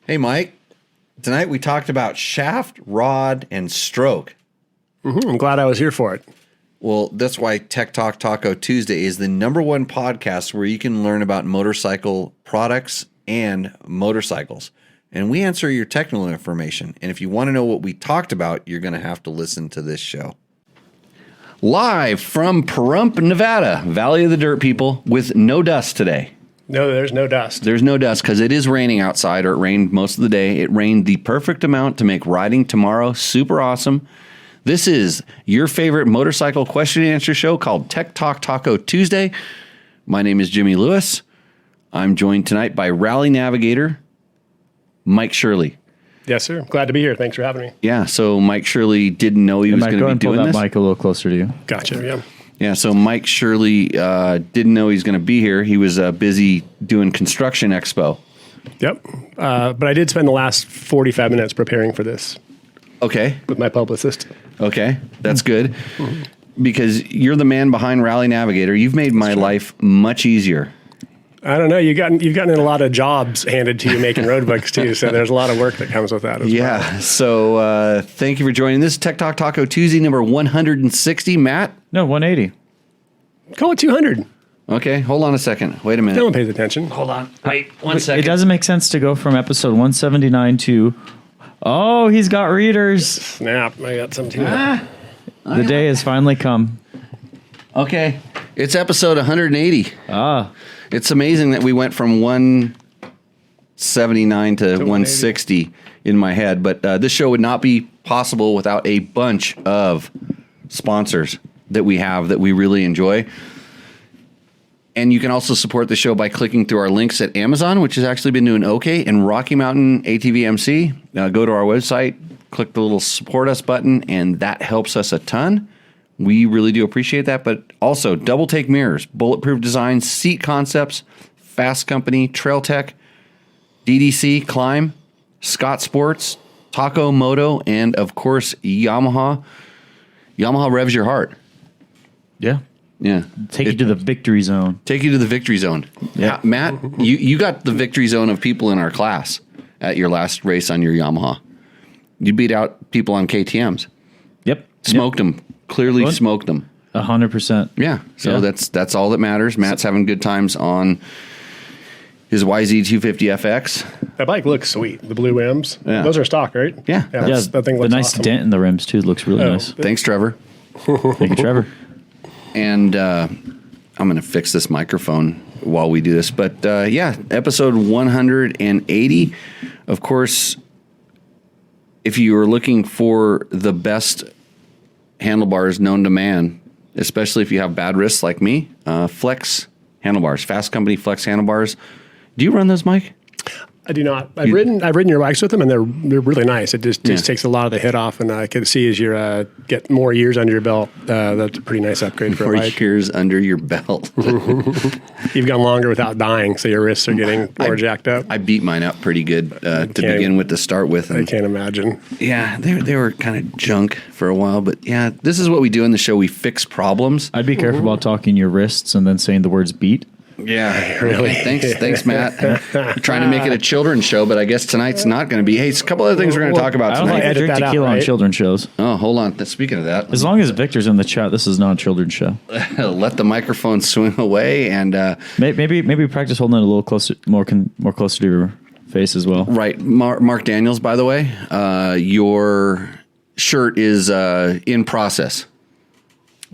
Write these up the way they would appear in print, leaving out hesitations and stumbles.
Hey, Mike. Tonight we talked about shaft, rod, and stroke. I'm glad I was here for it. Well, that's why Tech Talk Taco Tuesday is the #1 podcast where you can learn about motorcycle products and motorcycles. And we answer your technical information. And if you want to know what we talked about, you're going to have to listen to this show. Live from Pahrump, Nevada, Valley of the Dirt People, with no dust today. No, there's no dust. There's no dust because it is raining outside, or it rained most of the day. It rained the perfect amount to make riding tomorrow super awesome. This is your favorite motorcycle question and answer show called Tech Talk Taco Tuesday. My name is Jimmy Lewis. I'm joined tonight by Rally Navigator, Mike Shirley. Yes, sir. Glad to be here. Thanks for having me. Yeah, so Mike Shirley didn't know he was going to be doing this. Pull that mic a little closer to you. Gotcha, yeah. Yeah, so Mike Shirley didn't know he was going to be here. He was busy doing Construction Expo. Yep. But I did spend the last 45 minutes preparing for this. Okay. With my publicist. Okay, that's good. Because you're the man behind Rally Navigator. You've made my life much easier. I don't know. You've gotten in a lot of jobs handed to you making road books too, so there's a lot of work that comes with that as well. Yeah, so thank you for joining. This is Tech Talk Taco Tuesday, number 160. Matt? No, 180. Call it 200. Okay, hold on a second. Wait a minute. No one pays attention. Hold on. Wait, 1 second. It doesn't make sense to go from episode 179 to, oh, he's got readers. Snap. I got some too. The day has finally come. Okay, it's episode 180. Ah, It's amazing that we went from 179 to 160 in my head, but this show would not be possible without a bunch of sponsors that we have that we really enjoy. And you can also support the show by clicking through our links at Amazon, which has actually been doing okay, and Rocky Mountain ATVMC. Go to our website, click the little support us button, and that helps us a ton. We really do appreciate that, but also Double Take Mirrors, Bulletproof Designs, Seat Concepts, Fasst Company, Trail Tech, DDC, Climb, Scott Sports, Taco Moto, and of course, Yamaha. Yamaha revs your heart. yeah. Yeah. Take you to the victory zone. Take you to the victory zone. Yeah. Matt, you got the victory zone of people in our class at your last race on your Yamaha. You beat out people on KTMs. Yep. Smoked them. Clearly What? smoked them. 100%. Yeah. So Yeah. that's all that matters. Matt's having good times on his YZ250FX. That bike looks sweet. The blue rims. Yeah. Those are stock, right? Yeah. Yeah, That thing the looks nice awesome. dent in the rims, too, looks really nice. Thanks, Trevor. Thank you, Trevor. And I'm going to fix this microphone while we do this. But yeah, episode 180. Of course, if you are looking for the best handlebars known to man, especially if you have bad wrists like me, Flex handlebars, Fasst Company Flex handlebars. Do you run those, Mike? I do not. I've ridden your bikes with them, and they're really nice. It just takes a lot of the hit off, and I can see as you get more years under your belt, that's a pretty nice upgrade for a bike. 4 years under your belt. You've gone longer without dying, so your wrists are getting more jacked up. I beat mine up pretty good to begin with, to start with. I can't imagine. Yeah, they were kind of junk for a while, but yeah, this is what we do in the show. We fix problems. I'd be careful about talking your wrists and then saying the words beat. Yeah, really. Thanks, Matt. We're trying to make it a children's show, but I guess tonight's not going to be. Hey, it's a couple other things we're going to talk about I don't tonight. think I drink Edit that tequila out, on right? children's shows. Oh, hold on. Speaking of that, As long as Victor's in the chat, this is not a children's show. let the microphone swing away and Maybe practice holding it a little closer, more closer to your face as well. right. Mark Daniels, by the way, your shirt is in process.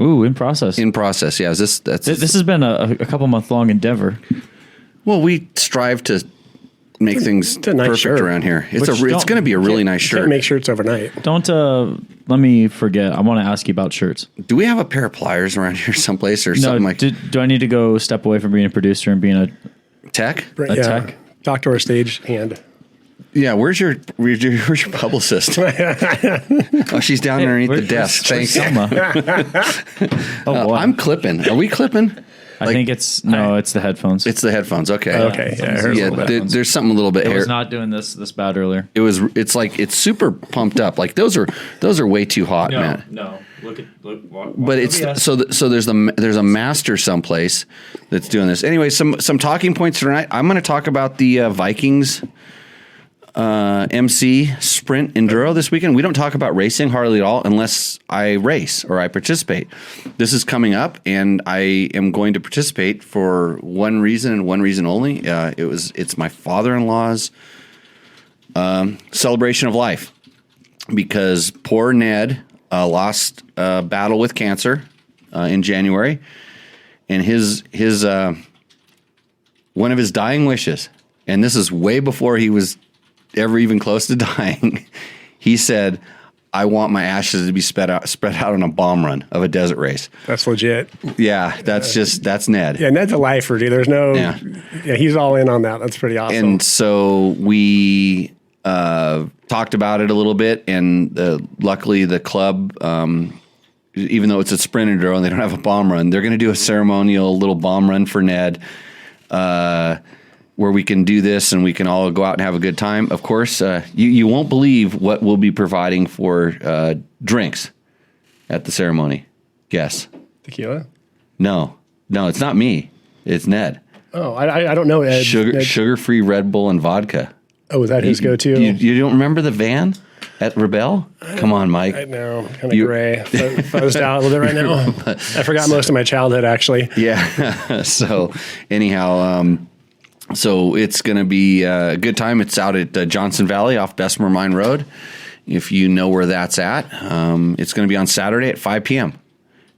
Ooh, in process. In process, yeah. This This has been a couple month long endeavor. well, we strive to make things it's a nice perfect shirt. around here. It's Which it's going to be a really nice Can't shirt. make shirts overnight. Don't let me forget. I want to ask you about shirts. Do we have a pair of pliers around here someplace or No, something like do I need to go step away from being a producer and being a tech? A tech? Talk to our stage hand. Yeah, where's your publicist? Oh, she's down underneath the desk. Where's Thanks. Selma? Oh, boy. I'm clipping. Are we clipping? I think it's the headphones. It's the headphones. Okay. Okay. Yeah, I heard Yeah, a little bit. there's something a little bit I hair. was not doing this bad earlier. It's super pumped up. Like those are way too hot, man. No. Look. But it's so there's a master someplace that's doing this. Anyway, some talking points tonight. I'm going to talk about the Vikings MC Sprint Enduro this weekend. We don't talk about racing hardly at all unless I race or I participate. This is coming up, and I am going to participate for one reason and one reason only. It's my father-in-law's celebration of life, because poor Ned lost a battle with cancer in January, and his one of his dying wishes, and this is way before he was ever even close to dying, he said, I want my ashes to be spread out on a bomb run of a desert race. That's legit. Yeah, that's Ned. Yeah, Ned's a lifer, dude. There's no, yeah, he's all in on that. That's pretty awesome. And so we talked about it a little bit, and luckily the club, even though it's a sprint enduro and they don't have a bomb run, they're going to do a ceremonial little bomb run for Ned, where we can do this and we can all go out and have a good time. Of course, you won't believe what we'll be providing for drinks at the ceremony. Guess. Tequila? No, it's not me. It's Ned. Oh, I don't know, Ed. Sugar-free Red Bull and vodka. Oh, is that his go-to? You don't remember the van at Rebel? Come on, Mike. I know. Kind of gray. Fuzzed out a little bit right now. I forgot most of my childhood, actually. Yeah. So anyhow, so it's going to be a good time. It's out at Johnson Valley off Bessemer Mine Road. If you know where that's at, it's going to be on Saturday at 5 p.m.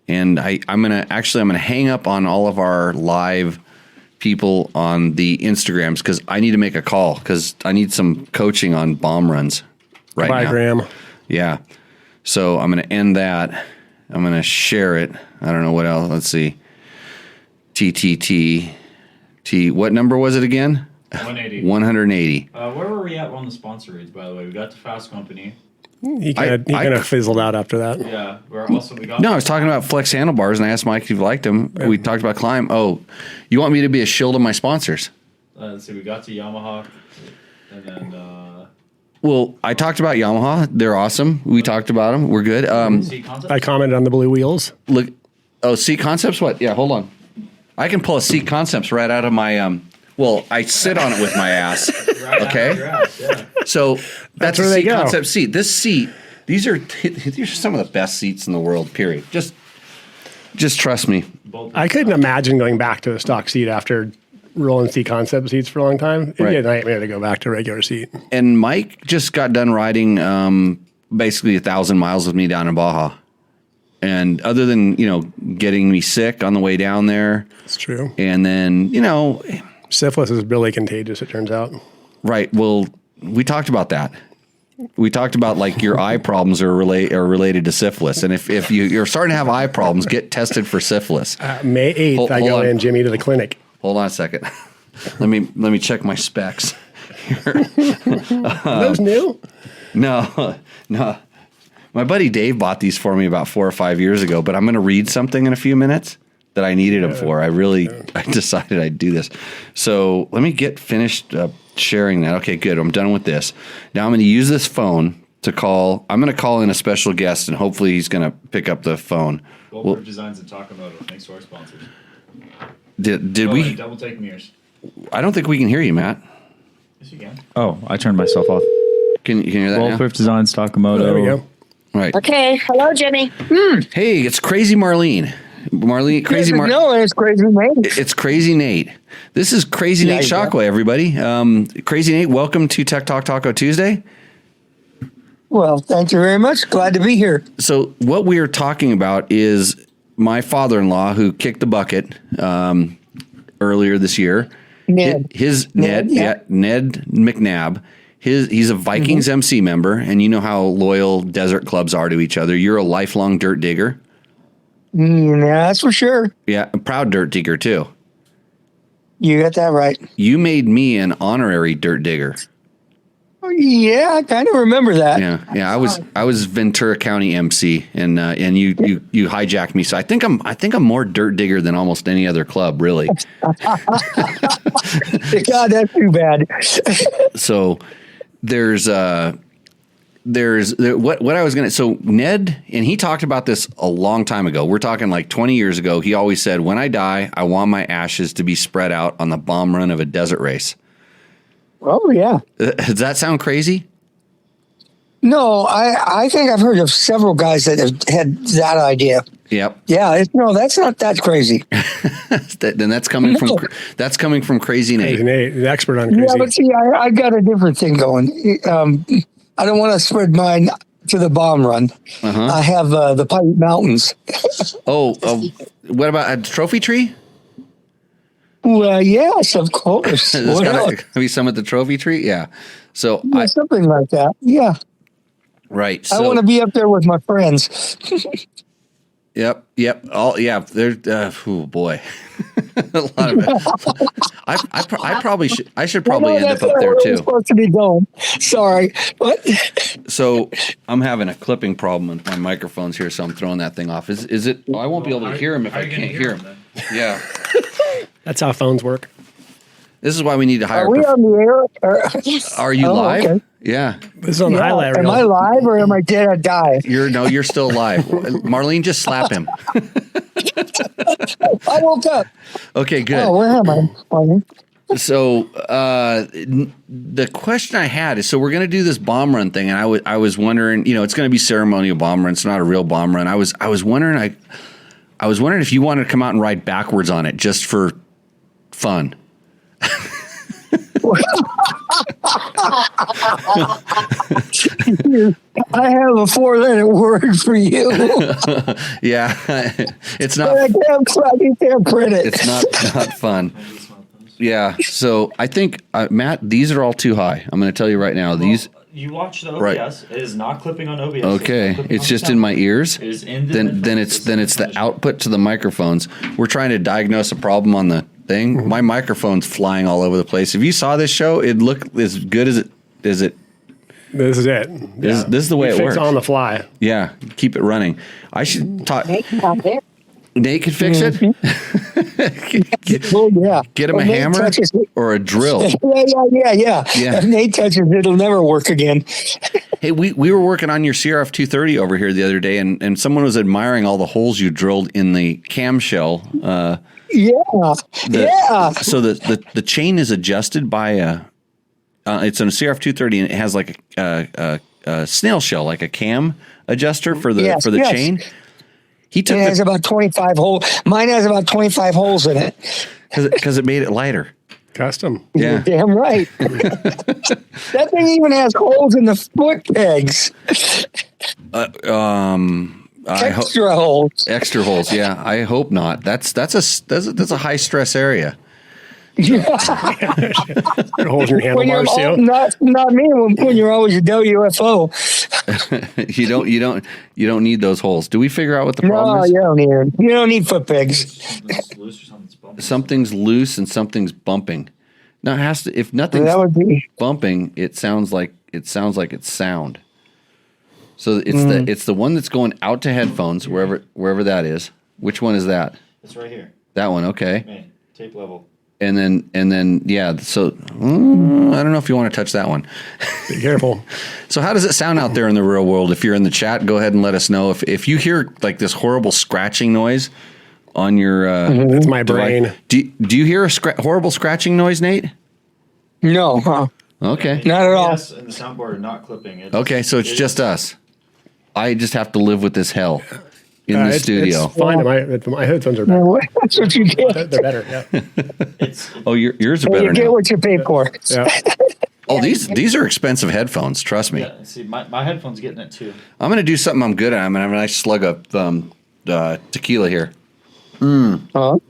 And I'm going to hang up on all of our live people on the Instagrams, because I need to make a call, because I need some coaching on bomb runs right now. Graham. Yeah. So I'm going to end that. I'm going to share it. I don't know what else. Let's see. TTT. What number was it again? 180. 180. Where were we at on the sponsor reads, by the way? We got to Fasst Company. He kind of fizzled out after that. Yeah. No, I was talking about Flex handlebars, and I asked Mike if he liked them. Yeah. We talked about Climb. Oh, you want me to be a shield of my sponsors? Let's see. We got to Yamaha, and then... Well, I talked about Yamaha. They're awesome. We talked about them. We're good. I commented on the blue wheels. Look. Oh, Seat Concepts? What? Yeah, hold on. I can pull a Seat Concepts right out of my... Well, I sit on it with my ass. Okay? Yeah. So that's a Seat Concept seat. This seat, these are some of the best seats in the world, period. Just trust me. I couldn't imagine going back to a stock seat after rolling Seat Concept seats for a long time. It'd be a nightmare to go back to a regular seat. And Mike just got done riding basically 1,000 miles with me down in Baja. And other than, getting me sick on the way down there. It's true. And then, syphilis is really contagious, it turns out. Right. Well, we talked about that. We talked about like your eye problems are related to syphilis. And if you're starting to have eye problems, get tested for syphilis. May 8th, I go in, Jimmy, to the clinic. Hold on a second. Let me check my specs here. Are those new? No. My buddy Dave bought these for me about 4 or 5 years ago, but I'm going to read something in a few minutes that I needed them for. I decided I'd do this. So let me get finished sharing that. Okay, good. I'm done with this. Now I'm going to use this phone to call. I'm going to call in a special guest, and hopefully he's going to pick up the phone. Bulletproof Designs and Taco Moto. Thanks to our sponsors. Did we? Double take mirrors. I don't think we can hear you, Matt. Yes, you can. Oh, I turned myself off. Can you hear that Bulletproof Designs, Taco Moto. There we go. Right. Okay. Hello, Jimmy. Hey, it's Crazy Marlene. Crazy Marlene. No, it's Crazy Nate. It's Crazy Nate. This is Crazy Nate Shockway, everybody. Crazy Nate, welcome to Tech Talk Taco Tuesday. Well, thank you very much. Glad to be here. So what we are talking about is my father-in-law who kicked the bucket earlier this year. Ned. Ned McNabb. He's a Vikings MC member, and you know how loyal desert clubs are to each other. You're a lifelong dirt digger. Yeah, that's for sure. Yeah, a proud dirt digger, too. You got that right. You made me an honorary dirt digger. Yeah, I kind of remember that. Yeah. I was Ventura County MC, and you hijacked me. So I think I'm more dirt digger than almost any other club, really. God, that's too bad. So there's what I was gonna. So Ned, and he talked about this a long time ago. We're talking like 20 years ago. He always said, "When I die, I want my ashes to be spread out on the bomb run of a desert race." Oh, yeah. Does that sound crazy? No, I think I've heard of several guys that have had that idea. Yep. Yeah, no, that's not that crazy. Then that's coming from Crazy Nate. Crazy Nate, the expert on crazy. Yeah, but see, I got a different thing going. I don't want to spread mine to the bomb run. I have the Pipe Mountains. What about a trophy tree? Well, yes, of course. There's got to be some at the trophy tree. Yeah. So something like that. Yeah. Right. I want to be up there with my friends. Yep. There's oh boy, a lot of it. I should probably end up there too. Supposed to be going. Sorry, what? So I'm having a clipping problem with my microphones here, so I'm throwing that thing off. Is it? I won't be able to hear him if I can't hear him. Yeah. That's how phones work. This is why we need to hire. Are we on the air? Are you live? Okay. Yeah. This is on the highlight reel. Am I live or am I dead? I die. You're still alive. Marlene, just slap him. I woke up. Okay, good. Oh, where am I? So the question I had is, so we're going to do this bomb run thing, and I was wondering, it's going to be ceremonial bomb run. It's not a real bomb run. I was wondering if you wanted to come out and ride backwards on it just for fun. I have a 4-letter word for you. Yeah, it's not. I can't print it. It's not fun. Yeah, so I think Matt, these are all too high. I'm going to tell you right now. These. You watch the OBS. Right. It is not clipping on OBS. Okay, it's just in my ears. It is in the then it's the output to the microphones. We're trying to diagnose a problem on the thing. My microphone's flying all over the place. If you saw this show, it'd look as good as it. This is it. This is the way it works. On the fly. Yeah, keep it running. I should talk. Nate can fix it. Get him a hammer or a drill. Yeah. If Nate touches it, it'll never work again. Hey, we were working on your CRF 230 over here the other day, and someone was admiring all the holes you drilled in the camshell. So the chain is adjusted by it's on a CRF 230, and it has like a snail shell, like a cam adjuster for the chain. It has about 25 holes. Mine has about 25 holes in it. Because it made it lighter. Custom. Yeah. You're damn right. That thing even has holes in the foot pegs. Extra holes. Yeah, I hope not. That's a high stress area. Holes in your handlebars too. Not me. When you're always a UFO. You don't need those holes. Do we figure out what the problem is? You don't need foot pegs. Something's loose and something's bumping. Now it has to. If nothing's bumping, it sounds like it's sound. So it's the one that's going out to headphones, wherever that is. Which one is that? It's right here. That one, okay. Man, tape level. And then yeah. So I don't know if you want to touch that one. Be careful. So how does it sound out there in the real world? If you're in the chat, go ahead and let us know. If you hear like this horrible scratching noise on your that's my brain. Do you hear a horrible scratching noise, Nate? No. Huh? Okay. Not at all. Yes, and the soundboard are not clipping. Okay, so it's just us. I just have to live with this hell in the studio. It's fine. My headphones are better. That's what you get. They're better. Yeah. Yours are better. You get what you pay for. Yeah. Oh, these are expensive headphones. Trust me. Yeah, see, my headphones getting it too. I'm going to do something I'm good at. I'm going to have a nice slug of tequila here. Audio's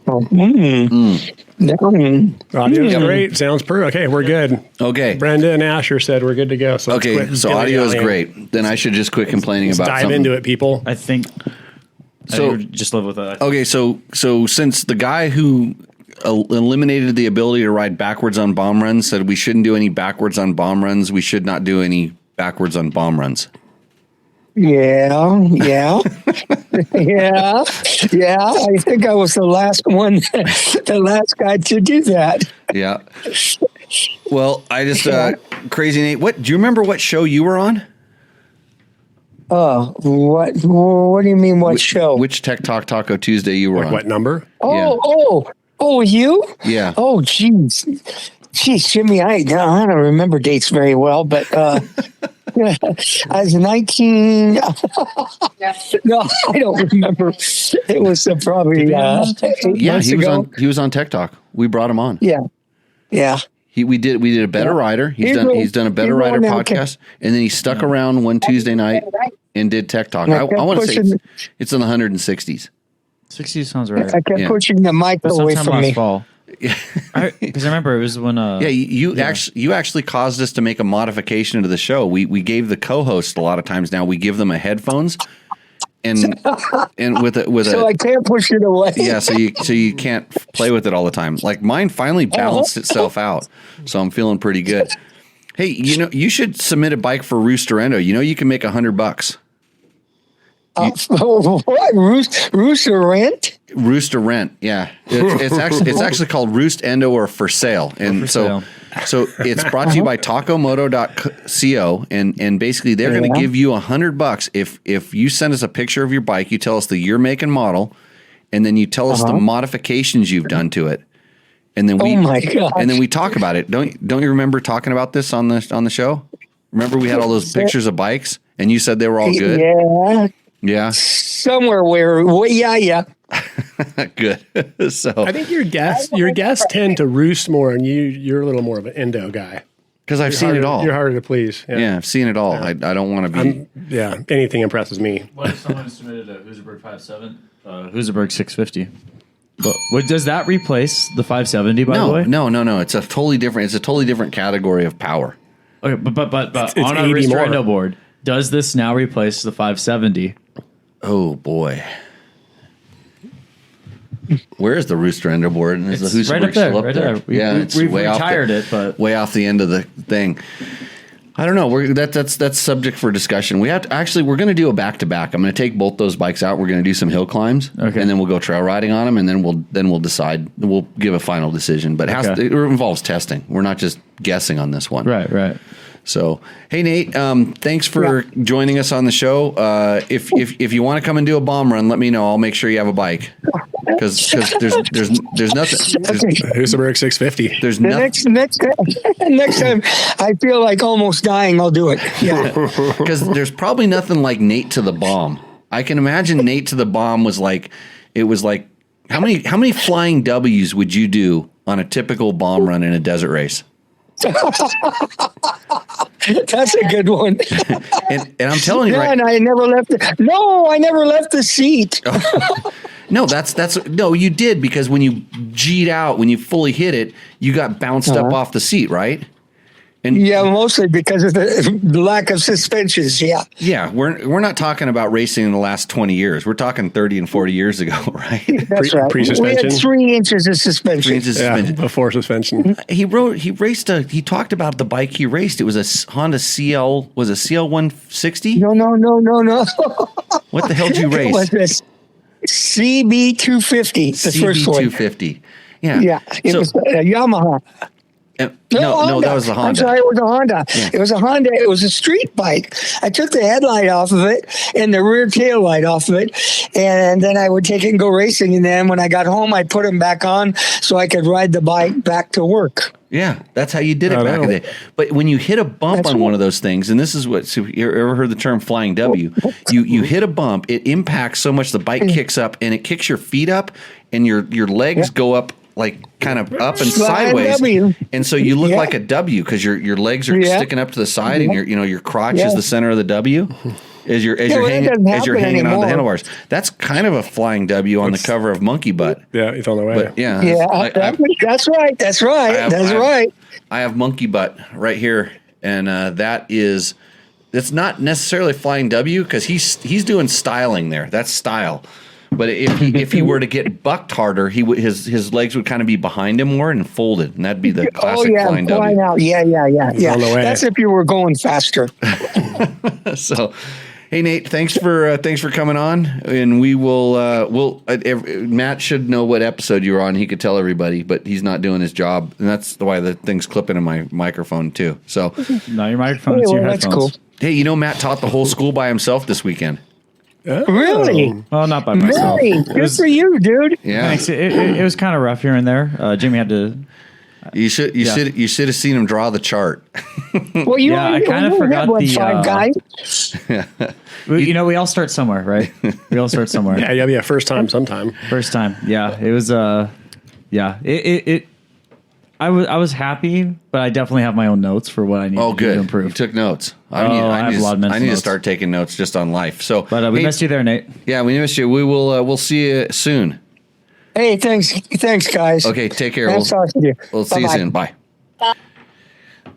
great. Sounds perfect. Okay, we're good. Okay. Brenda and Asher said we're good to go. So audio is great. Then I should just quit complaining about dive something. into it, people. I think. So just live with that. Okay, so since the guy who eliminated the ability to ride backwards on bomb runs said we shouldn't do any backwards on bomb runs, we should not do any backwards on bomb runs. Yeah. I think I was the last one, the last guy to do that. Yeah. Well, I just Crazy Nate. Do you remember what show you were on? What do you mean? What show? Which Tech Talk Taco Tuesday you were on? What number? Oh, you? Yeah. Oh, jeez. Geez, Jimmy, I don't remember dates very well, but I was 19. No, I don't remember. It was probably 8 Yeah, months he was ago. on Tech Talk. We brought him on. Yeah. We did a Better Rider. He's done a Better Rider podcast, and then he stuck around one Tuesday night and did Tech Talk. I want to say it's in the 160s. 60 sounds right. I kept pushing the mic away Sometime from last me. fall. Because I remember it was when you actually caused us to make a modification to the show. We gave the co-host a lot of times now we give them a headphones and with I can't push it away. Yeah, so you can't play with it all the time. Like mine finally balanced itself out, so I'm feeling pretty good. Hey, you should submit a bike for Roost or Endo. You can make $100. What? Roost or rent? Roost or rent, yeah. It's actually called Roost, Endo, or for sale. And so it's brought to you by tacomoto.co, and basically they're going to give you $100 if you send us a picture of your bike, you tell us the year, make, and model, and then you tell us the modifications you've done to it. And then we talk about it. Don't you remember talking about this on the show? Remember we had all those pictures of bikes and you said they were all good? Yeah. Somewhere yeah. Good. So I think your guests tend to roost more, and you're a little more of an Endo guy. Because I've seen it all. You're harder to please. Yeah, I've seen it all. I don't want to be. Anything impresses me. What if someone submitted a Husaberg 5.7, Husaberg 650? What does that replace the 570? By the way, no. It's a totally different category of power. Okay, but it's on our 80 Roost more. Endo board, does this now replace the 570? Oh boy. Where is the Rooster Ender board? And is the Husaberg right up there. still up Right there? there. It's We've way retired it, but way off the end of the thing. I don't know. That's subject for discussion. We're going to do a back to back. I'm going to take both those bikes out. We're going to do some hill climbs, and then we'll go trail riding on them, and then we'll decide. We'll give a final decision. But it involves testing. We're not just guessing on this one. Right. So, hey Nate, thanks for joining us on the show. If you want to come and do a bomb run, let me know. I'll make sure you have a bike because there's nothing. Husaberg 650. There's nothing. Next time I feel like almost dying, I'll do it. Yeah, because there's probably nothing like Nate to the bomb. I can imagine Nate to the bomb was like how many flying W's would you do on a typical bomb run in a desert race? That's a good one. and I'm telling you, and I never left. I never left the seat. No, no, you did, because when you G'd out, when you fully hit it, you got bounced up off the seat, right? And mostly because of the lack of suspensions. Yeah, we're not talking about racing in the last 20 years. We're talking 30 and 40 years ago, right? That's right. Pre-suspension. We had 3 inches of suspension. 3 inches of suspension. Before suspension. He talked about the bike he raced. It was a Honda CL. Was it CL 160? No. What the hell did you race? It was this CB 250. The first one. 250. Yeah. Yeah. It was a Yamaha. No, that was the Honda. I'm sorry, it was a Honda. Yeah. It was a Honda. It was a street bike. I took the headlight off of it and the rear tail light off of it, and then I would take it and go racing. And then when I got home, I'd put them back on so I could ride the bike back to work. Yeah, that's how you did it back in the day. But when you hit a bump on one of those things, and this is what, so you ever heard the term flying W? You hit a bump, it impacts so much the bike kicks up, and it kicks your feet up, and your legs go up like kind of up and sideways, and so you look like a W because your legs are sticking up to the side, and your crotch is the center of the W. As you're hanging on the handlebars, that's kind of a flying W on the cover of Monkey Butt. Yeah, it's on the way. But That's right. I have Monkey Butt right here, and it's not necessarily flying W because he's doing styling there. That's style. But if he were to get bucked harder, his legs would kind of be behind him more and folded, and that'd be the classic flying W. Out. Yeah. On the way. That's if you were going faster. So, hey Nate, thanks for coming on, and we will. Matt should know what episode you were on. He could tell everybody, but he's not doing his job, and that's why the thing's clipping in my microphone too. So, not your microphone, it's your headphones. That's cool. Hey, Matt taught the whole school by himself this weekend. Oh. Really? Well, not by myself. Really? Good for you, dude. Yeah. Thanks. It was kind of rough here and there. Jimmy had to. You should have seen him draw the chart. Well, I kind of forgot the five guys. We all start somewhere, right? We all start somewhere. Yeah, yeah, first time sometime. First time. Yeah, it was. I was happy, but I definitely have my own notes for what I need to do to improve. You took notes. I have a lot of mental I need to notes. start taking notes just on life. So, But we missed you there, Nate. Yeah, we missed you. We will. We'll see you soon. Hey, thanks, guys. Okay, take care. Nice talking to you. We'll see you Bye-bye. soon. Bye.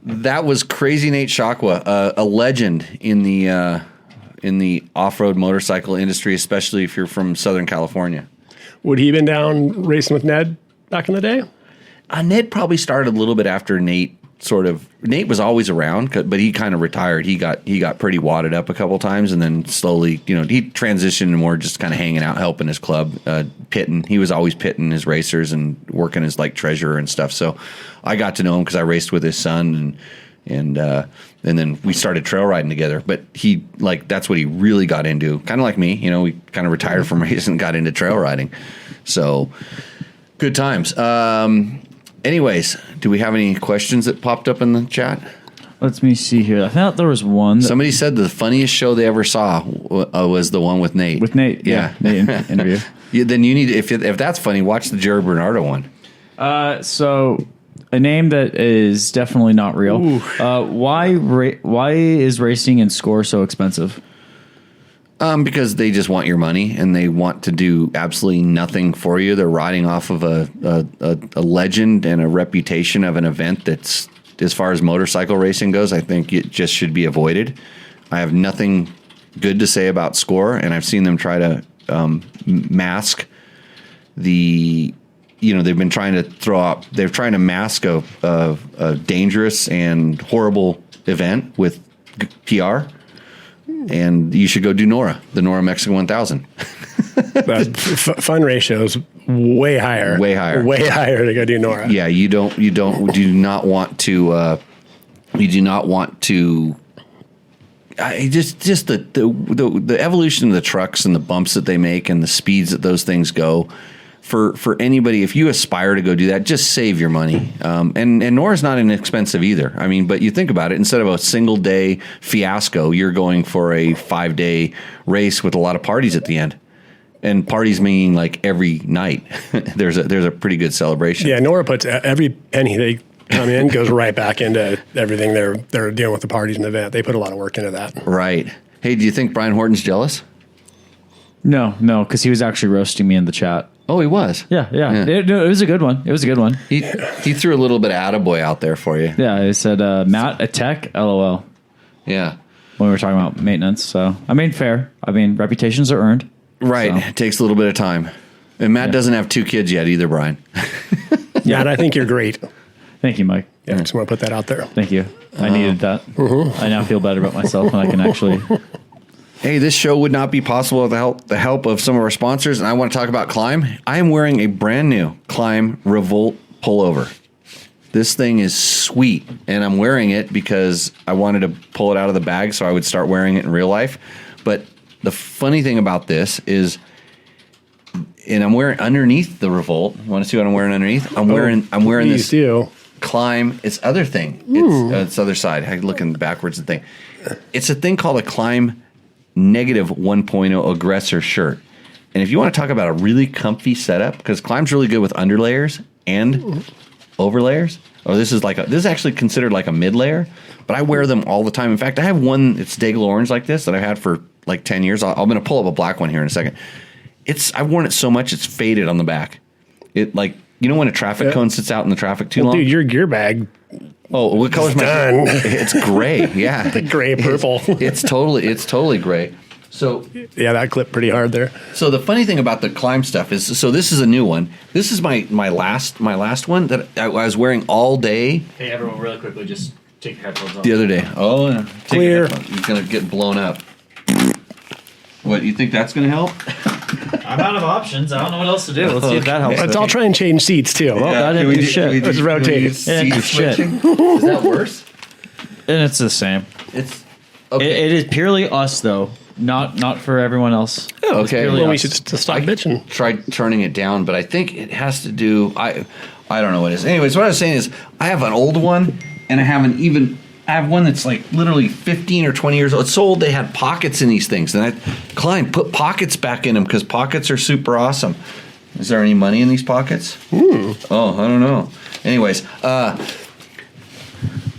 That was Crazy Nate Shakwa, a legend in the off-road motorcycle industry, especially if you're from Southern California. Would he have been down racing with Ned back in the day? Ned probably started a little bit after Nate. Nate was always around, but he kind of retired. He got pretty wadded up a couple times, and then slowly, he transitioned to more just kind of hanging out, helping his club, pitting. He was always pitting his racers and working as like treasurer and stuff. So I got to know him because I raced with his son, and then we started trail riding together. But that's what he really got into. Kind of like me, we kind of retired from racing and got into trail riding. So good times. Anyways, do we have any questions that popped up in the chat? Let me see here. I thought there was one. Somebody said the funniest show they ever saw was the one with Nate. With Nate, yeah. Nate interview. Then you need, if that's funny, watch the Jerry Bernardo one. So a name that is definitely not real. Why is racing and score so expensive? Because they just want your money and they want to do absolutely nothing for you. They're riding off of a legend and a reputation of an event that's, as far as motorcycle racing goes, I think it just should be avoided. I have nothing good to say about score, and I've seen them try to mask the. They've been trying to they're trying to mask a dangerous and horrible event with PR. And you should go do the NORA Mexican 1000. Fun ratio's way higher. Way higher. Way higher to go do NORA. Yeah, you do not want to. You do not want to. Just the evolution of the trucks and the bumps that they make and the speeds that those things go. For anybody, if you aspire to go do that, just save your money. And NORA's not inexpensive either. I mean, but you think about it, instead of a single day fiasco, you're going for a 5-day race with a lot of parties at the end. And parties meaning like every night. there's a pretty good celebration. Yeah, NORA puts every penny they come in goes right back into everything they're dealing with the parties and the event. They put a lot of work into that. Right. Hey, do you think Brian Horton's jealous? No, because he was actually roasting me in the chat. Oh, he was? Yeah. It was a good one. He threw a little bit of attaboy out there for you. Yeah, he said, Matt, a tech, LOL. Yeah. When we were talking about maintenance. So, fair. Reputations are earned. Right. So. It takes a little bit of time. And Matt doesn't have 2 kids yet either, Brian. Yeah, and I think you're great. Thank you, Mike. Yeah, I just want to put that out there. Thank you. I needed that. I now feel better about myself, and I can actually... Hey, this show would not be possible without the help of some of our sponsors, and I want to talk about Climb. I am wearing a brand new Climb Revolt pullover. This thing is sweet, and I'm wearing it because I wanted to pull it out of the bag so I would start wearing it in real life. But the funny thing about this is, and I'm wearing underneath the Revolt. You want to see what I'm wearing underneath? I'm wearing this Climb. It's other thing. It's other side. I'm looking backwards. The thing. It's a thing called a Climb Negative 1.0 Aggressor shirt. And if you want to talk about a really comfy setup, because Climb's really good with underlayers and overlayers. This is actually considered like a mid layer, but I wear them all the time. In fact, I have one. It's Daigle orange like this that I've had for like 10 years. I'm going to pull up a black one here in a second. I've worn it so much it's faded on the back. It when a traffic cone sits out in the traffic too long. Dude, your gear bag. Oh, what color's my? It's gray. Yeah, the gray purple. It's totally gray. So yeah, that clipped pretty hard there. So the funny thing about the Climb stuff is, this is a new one. This is my last one that I was wearing all day. Hey, everyone, really quickly, just take your headphones off. The other day. Oh, yeah. Clear. You're gonna get blown up. What, you think that's gonna help? I'm out of options. I don't know what else to do. Let's see if that helps. I'll try and change seats too. Well, that didn't do shit. Let's rotate. Yeah, shit. Is that worse? And it's the same. It's okay. It is purely us though, not for everyone else. Oh, okay. Well, we should just stop bitching. Tried turning it down, but I think it has to do. I don't know what it is. Anyways, what I was saying is I have an old one, and I have one that's like literally 15 or 20 years old. It's so old they had pockets in these things. And Klein, put pockets back in them because pockets are super awesome. Is there any money in these pockets? Oh, I don't know. Anyways,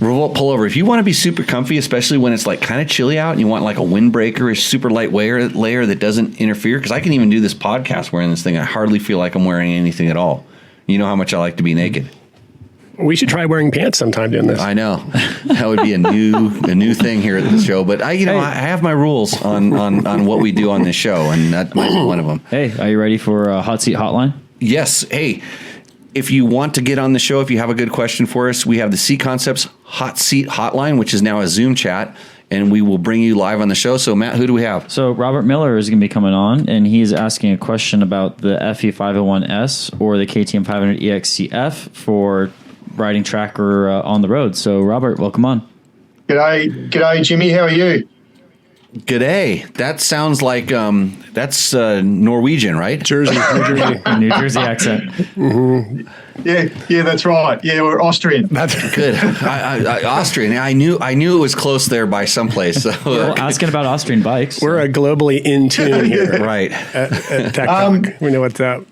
Revolt pullover. If you want to be super comfy, especially when it's like kind of chilly out and you want like a windbreaker, a super light layer that doesn't interfere, because I can even do this podcast wearing this thing. I hardly feel like I'm wearing anything at all. You know how much I like to be naked. We should try wearing pants sometime doing this. I know that would be a new thing here at the show. But I have my rules on what we do on this show, and that might be one of them. Hey, are you ready for a hot seat hotline? Yes. Hey, if you want to get on the show, if you have a good question for us, we have the C Concepts Hot Seat Hotline, which is now a Zoom chat, and we will bring you live on the show. So, Matt, who do we have? So, Robert Miller is going to be coming on, and he's asking a question about the FE501S or the KTM 500 EXCF for riding track or on the road. So, Robert, welcome on. G'day, Jimmy. How are you? G'day. That sounds like that's Norwegian, right? Jersey, New Jersey. New Jersey accent. Mm-hmm. Yeah, that's right. Yeah, we're Austrian. That's good. Austrian. I knew it was close there by someplace. So. Well, asking about Austrian bikes. We're globally in tune here. Right. At Tech Talk. We know what's up.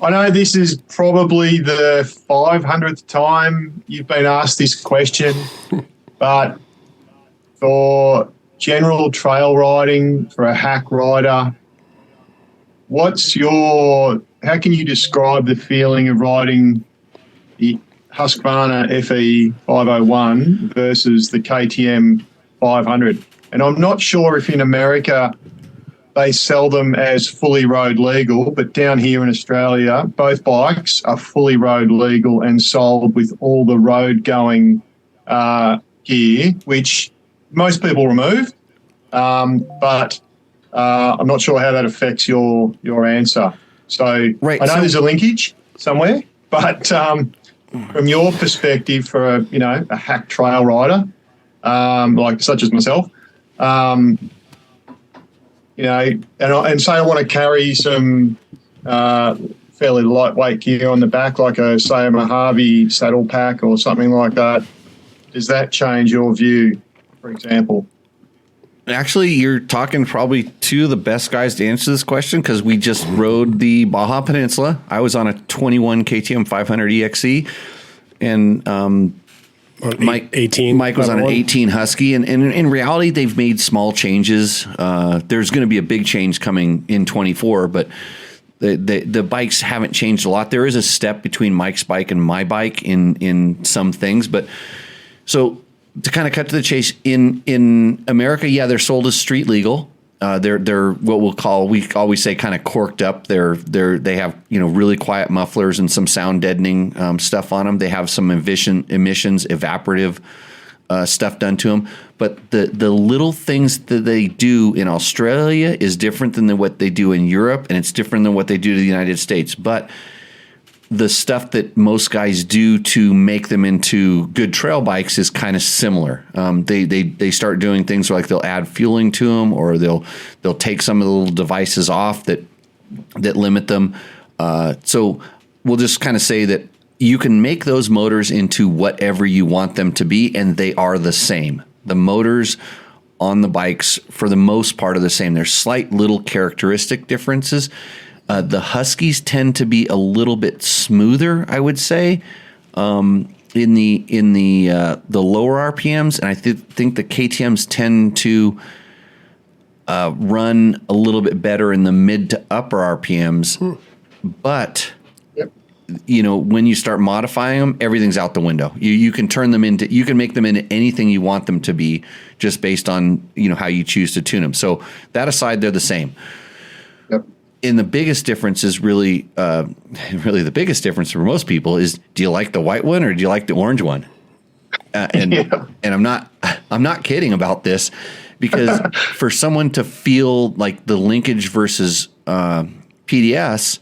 I know this is probably the 500th time you've been asked this question, but for general trail riding, for a hack rider, how can you describe the feeling of riding the Husqvarna FE 501 versus the KTM 500? And I'm not sure if in America they sell them as fully road legal, but down here in Australia, both bikes are fully road legal and sold with all the road going gear, which most people remove. But I'm not sure how that affects your answer. So right, I know there's a linkage somewhere, but from your perspective, for a hack trail rider, like such as myself, and say I want to carry some fairly lightweight gear on the back, like a Mojave saddle pack or something like that. Does that change your view, for example? Actually, you're talking probably two of the best guys to answer this question because we just rode the Baja Peninsula. I was on a 21 KTM 500 EXE, and Mike was on an 18 Husky. And in reality, they've made small changes. There's going to be a big change coming in 24, but the bikes haven't changed a lot. There is a step between Mike's bike and my bike in some things, but so. To kind of cut to the chase, in America, yeah, they're sold as street legal. They're what we always say kind of corked up. They have really quiet mufflers and some sound deadening stuff on them. They have some emissions evaporative stuff done to them. But the little things that they do in Australia is different than what they do in Europe, and it's different than what they do to the United States. But the stuff that most guys do to make them into good trail bikes is kind of similar. They start doing things like they'll add fueling to them, or they'll take some of the little devices off that limit them. So we'll just kind of say that you can make those motors into whatever you want them to be, and they are the same. The motors on the bikes, for the most part, are the same. There's slight little characteristic differences. The Huskies tend to be a little bit smoother, I would say, in the lower RPMs, and I think the KTM's tend to run a little bit better in the mid to upper RPMs. But when you start modifying them, everything's out the window. You can turn them you can make them into anything you want them to be, just based on how you choose to tune them. So that aside, they're the same. And the biggest difference is really the biggest difference for most people is, do you like the white one or do you like the orange one? And I'm not kidding about this, because for someone to feel like the linkage versus PDS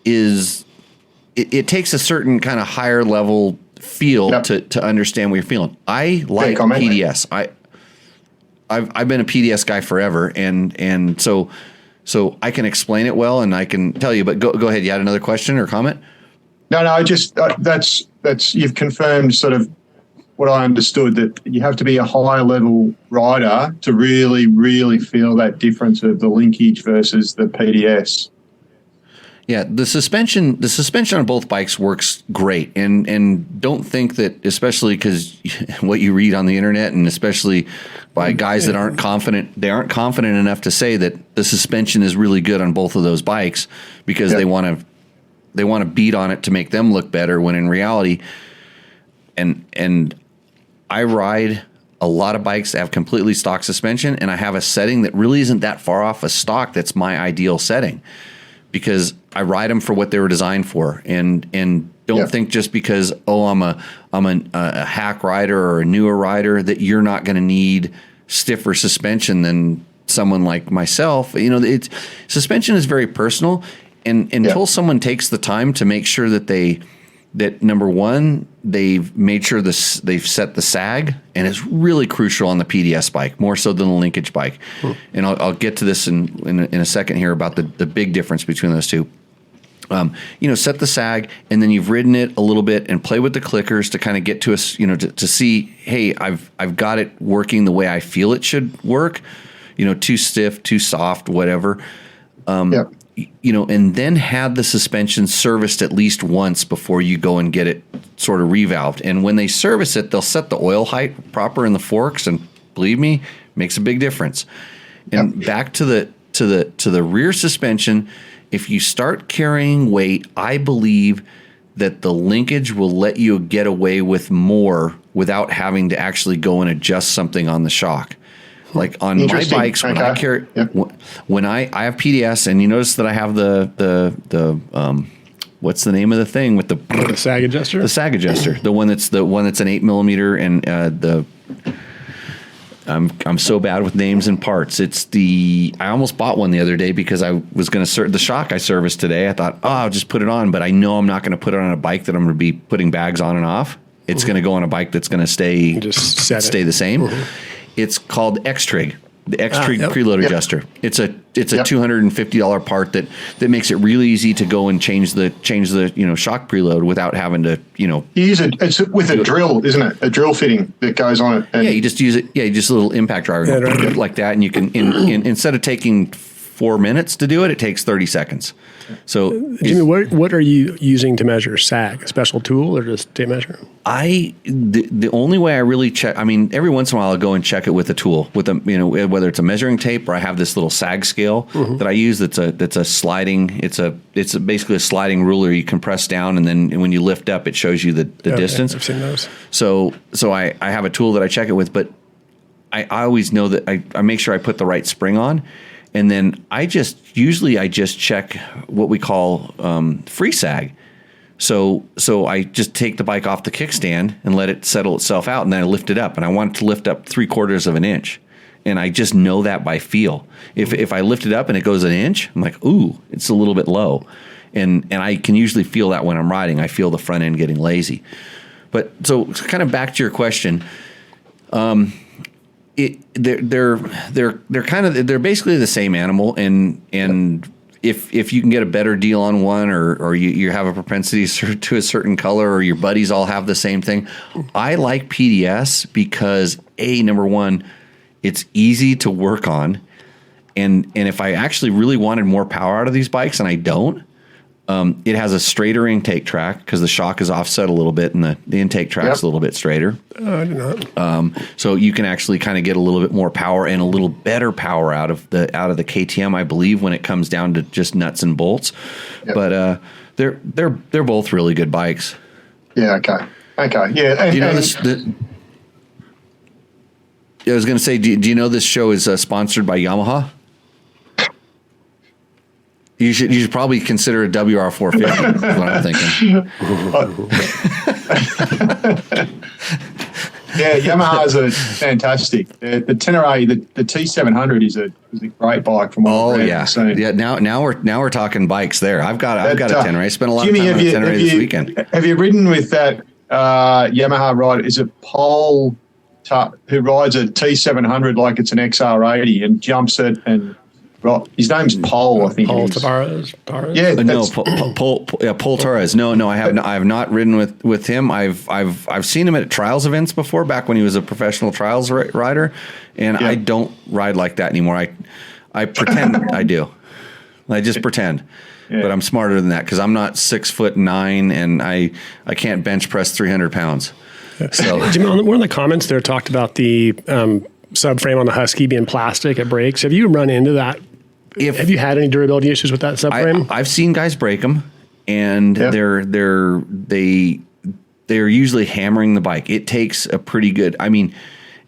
is it takes a certain kind of higher level feel to understand what you're feeling. I like PDS. I've been a PDS guy forever, and so I can explain it well, and I can tell you. But go ahead. You had another question or comment? No. Just that's you've confirmed sort of what I understood, that you have to be a high level rider to really, really feel that difference of the linkage versus the PDS. Yeah, the suspension on both bikes works great, and don't think that, especially because what you read on the internet, and especially by guys that aren't confident enough to say that the suspension is really good on both of those bikes because they want to beat on it to make them look better, when in reality, and I ride a lot of bikes that have completely stock suspension, and I have a setting that really isn't that far off a stock that's my ideal setting, because I ride them for what they were designed for, and don't think just because I'm a hack rider or a newer rider that you're not going to need stiffer suspension than someone like myself. Suspension is very personal, and until someone takes the time to make sure that number one, they've made sure they've set the sag, and it's really crucial on the PDS bike, more so than the linkage bike. And I'll get to this in a second here about the big difference between those two. Set the sag, and then you've ridden it a little bit and play with the clickers to kind of get to us, to see, hey, I've got it working the way I feel it should work, too stiff, too soft, whatever. And then have the suspension serviced at least once before you go and get it sort of revalved. And when they service it, they'll set the oil height proper in the forks, and believe me, makes a big difference. And back to the rear suspension, if you start carrying weight, I believe that the linkage will let you get away with more without having to actually go and adjust something on the shock. Like on my bikes, when I carry, when I have PDS, and you notice that I have the what's the name of the thing with the sag adjuster? The sag adjuster, the one that's an 8 millimeter, and I'm so bad with names and parts. I almost bought one the other day because I was going to the shock I serviced today. I thought, I'll just put it on, but I know I'm not going to put it on a bike that I'm going to be putting bags on and off. It's going to go on a bike that's going to stay the same. It's called X-Trig, the X-Trig preload adjuster. It's a $250 part that makes it really easy to go and change the shock preload without having to You use it. It's with a drill, isn't it? A drill fitting that goes on it. And you just use it. Yeah, just a little impact driver like that, and you can instead of taking 4 minutes to do it, it takes 30 seconds. So, Jimmy, what are you using to measure sag? A special tool or just tape measure? The only way I really check, every once in a while I'll go and check it with a tool, whether it's a measuring tape or I have this little sag scale that I use. That's a sliding. It's basically a sliding ruler. You can press down, and then when you lift up, it shows you the distance. I've seen those. So I have a tool that I check it with, but I always know that I make sure I put the right spring on. And then I just check what we call free sag. So I just take the bike off the kickstand and let it settle itself out, and then I lift it up, and I want it to lift up 3/4 of an inch, and I just know that by feel. If I lift it up and it goes an inch, I'm like, ooh, it's a little bit low, and I can usually feel that when I'm riding. I feel the front end getting lazy. But so kind of back to your question. They're basically the same animal, and if you can get a better deal on one, or you have a propensity to a certain color, or your buddies all have the same thing, I like PDS because number one, it's easy to work on, and if I actually really wanted more power out of these bikes, and I don't. It has a straighter intake track because the shock is offset a little bit, and the intake track's a little bit straighter. I do not. So you can actually kind of get a little bit more power and a little better power out of the KTM, I believe, when it comes down to just nuts and bolts. Yep. But they're both really good bikes. Yeah. Okay. Yeah. Do you know this? I was going to say, do you know this show is sponsored by Yamaha? You should probably consider a WR450. Is what I'm thinking. Yeah, Yamaha's are fantastic. The Tenere, the T700 is a great bike from what I've read. Yeah. So, yeah. Now we're talking bikes there. I've got a Tenere. I spent a lot Jimmy, of time on a Tenere this weekend. Have you ridden with that Yamaha rider? Is it Paul who rides a T700 like it's an XR80 and jumps it and Right. His name's Paul, I think. Paul it is. Tavares. Yeah, No, that's- Paul Torres. No, I have not ridden with him. I've seen him at trials events before, back when he was a professional trials rider, and I don't ride like that anymore. I pretend I do. I just pretend, but I'm smarter than that because I'm not 6'9" and I can't bench press 300 pounds. So Jimmy, on one of the comments there talked about the subframe on the Husky being plastic at brakes. Have you run into that? Have you had any durability issues with that subframe? I've seen guys break them, and they're usually hammering the bike. It takes a pretty good. I mean,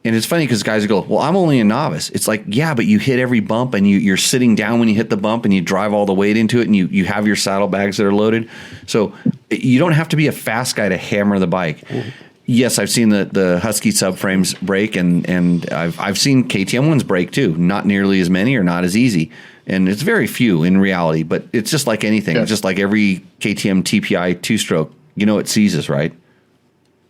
and it's funny because guys go, "Well, I'm only a novice." It's like, yeah, but you hit every bump, and you're sitting down when you hit the bump, and you drive all the weight into it, and you have your saddlebags that are loaded. So you don't have to be a fast guy to hammer the bike. Mm-hmm. Yes, I've seen the Husky subframes break, and I've seen KTM ones break too. Not nearly as many or not as easy. And it's very few in reality, but it's just like anything. It's just like every KTM TPI two-stroke. It seizes, right?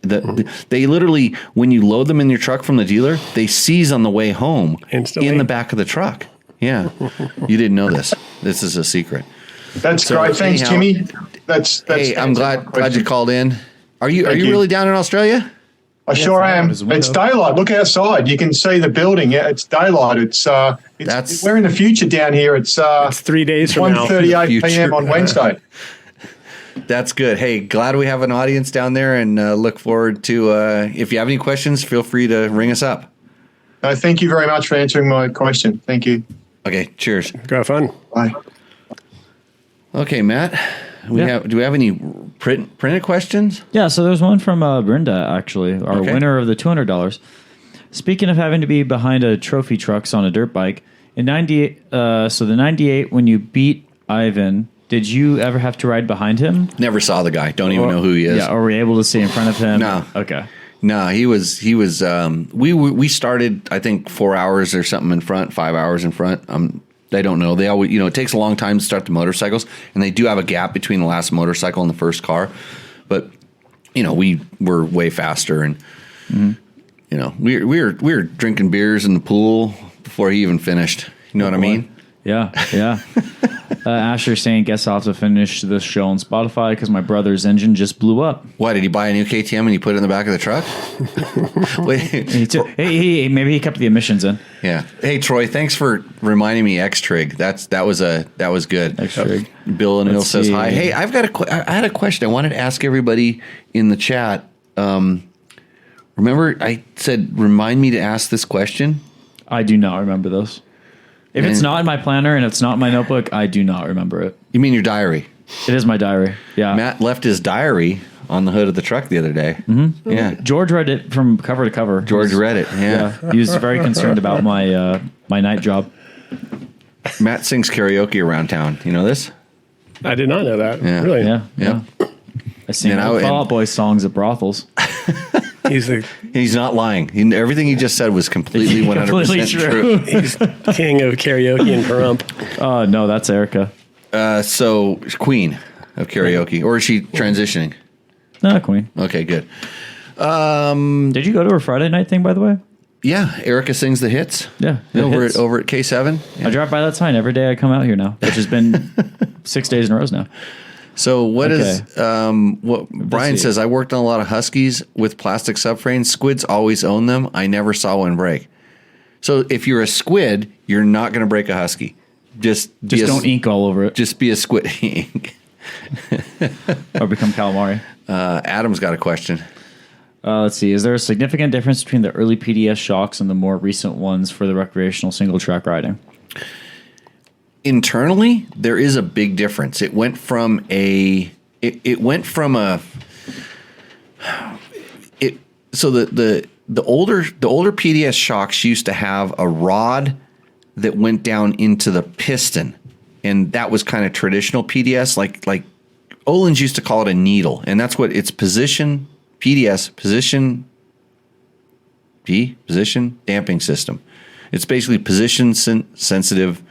They literally, when you load them in your truck from the dealer, they seize on the way home instantly in the back of the truck. Yeah. You didn't know this. This is a secret. That's great. Thanks, Jimmy. That's hey, I'm glad you called in. Are you really down in Australia? I sure am. It's daylight. Look outside. You can see the building. Yeah, it's daylight. We're in the future down here. It's 3 days from now. 1:38 p.m. on Wednesday. That's good. Hey, glad we have an audience down there, and look forward to if you have any questions, feel free to ring us up. No, thank you very much for answering my question. Thank you. Okay, cheers. Go have fun. Bye. Okay, Matt. Do we have any printed questions? Yeah, so there's one from Brenda, actually, our winner of the $200. Speaking of having to be behind a trophy trucks on a dirt bike, in 98, so the 98, when you beat Ivan, did you ever have to ride behind him? Never saw the guy. Don't even know who he is. Yeah, or were you able to stay in front of him? No. Okay. No, he was. We started, I think, 4 hours or something in front, 5 hours in front. They don't know. They always, it takes a long time to start the motorcycles, and they do have a gap between the last motorcycle and the first car. But we were way faster, and we were drinking beers in the pool before he even finished. You know what I mean? Yeah. Asher saying, guess I'll have to finish this show on Spotify because my brother's engine just blew up. Why, did he buy a new KTM and he put it in the back of the truck? Maybe he kept the emissions in. Yeah. Hey, Troy, thanks for reminding me X-Trig. That was good. X-Trig. Bill O'Neill says hi. Hey, I had a question I wanted to ask everybody in the chat. Remember I said remind me to ask this question? I do not remember those. If it's not in my planner and it's not in my notebook, I do not remember it. You mean your diary? It is my diary. Yeah. Matt left his diary on the hood of the truck the other day. Mm-hmm. Yeah. George read it from cover to cover. George read it. Yeah. He was very concerned about my my night job. Matt sings karaoke around town. You know this? I did not know that. Yeah. Really? Yeah. I sing Fall Out Boy songs at brothels. He's not lying. Everything he just said was completely 100% true. He's king of karaoke and Pahrump. Oh, no, that's Erica. So, queen of karaoke. Or is she transitioning? No, queen. Okay, good. Did you go to her Friday night thing, by the way? Yeah, Erica sings the hits. Yeah. Over at K7. Yeah. I drive by that sign every day I come out here now, which has been 6 days in a row now. So what Brian says, I worked on a lot of Huskies with plastic subframes. Squids always own them. I never saw one break. So if you're a squid, you're not going to break a Husky. Just don't ink all over it. Just be a squid ink. Or become calamari. Adam's got a question. Let's see. Is there a significant difference between the early PDS shocks and the more recent ones for the recreational single track riding? Internally, there is a big difference. It went from the older PDS shocks used to have a rod that went down into the piston, and that was kind of traditional PDS. Like Öhlins used to call it a needle, and that's what it's position damping system. It's basically position sensitive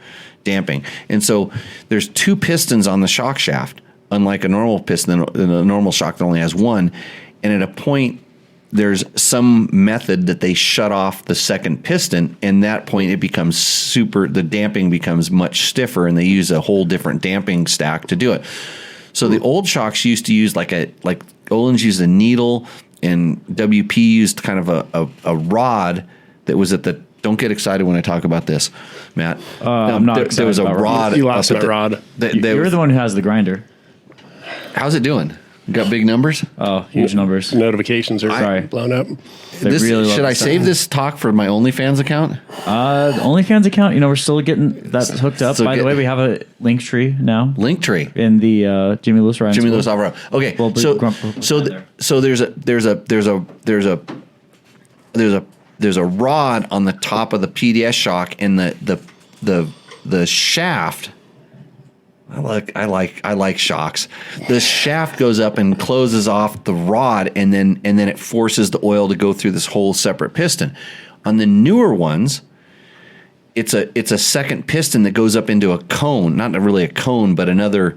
damping. And so there's two pistons on the shock shaft, unlike a normal piston, a normal shock that only has one. And at a point, there's some method that they shut off the second piston, and that point it becomes the damping becomes much stiffer, and they use a whole different damping stack to do it. So the old shocks used to use like Öhlins used a needle, and WP used kind of a rod that was at the. Don't get excited when I talk about this, Matt. I'm not excited. There was a rod. You lost that rod. You're the one who has the grinder. How's it doing? Got big numbers? Oh, huge numbers. Notifications are blown up. Should I save this talk for my OnlyFans account? The OnlyFans account, we're still getting that hooked up. By the way, we have a link tree now. Link tree in the Jimmy Lewis Ryan. Jimmy Lewis Alvaro. Okay, there's a rod on the top of the PDS shock, and the shaft. I like shocks. The shaft goes up and closes off the rod, and then it forces the oil to go through this whole separate piston. On the newer ones, it's a second piston that goes up into a cone, not really a cone, but another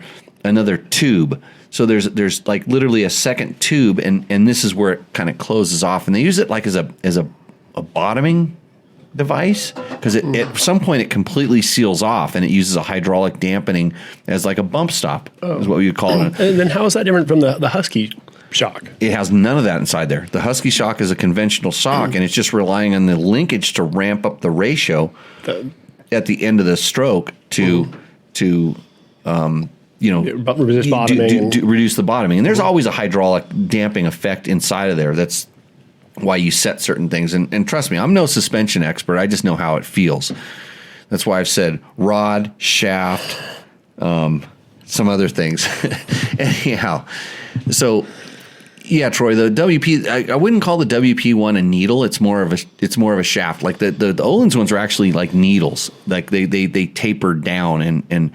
tube. So there's like literally a second tube, and this is where it kind of closes off, and they use it like as a bottoming device, because at some point it completely seals off, and it uses a hydraulic dampening as like a bump stop is what we would call it. And then how is that different from the Husky shock? It has none of that inside there. The Husky shock is a conventional shock, and it's just relying on the linkage to ramp up the ratio at the end of the stroke to resist bottoming, reduce the bottoming. And there's always a hydraulic damping effect inside of there. That's why you set certain things. And trust me, I'm no suspension expert. I just know how it feels. That's why I've said rod, shaft, some other things. Anyhow, so yeah, Troy, the WP, I wouldn't call the WP one a needle. It's more of a shaft. Like the Öhlins ones are actually like needles. Like they tapered down and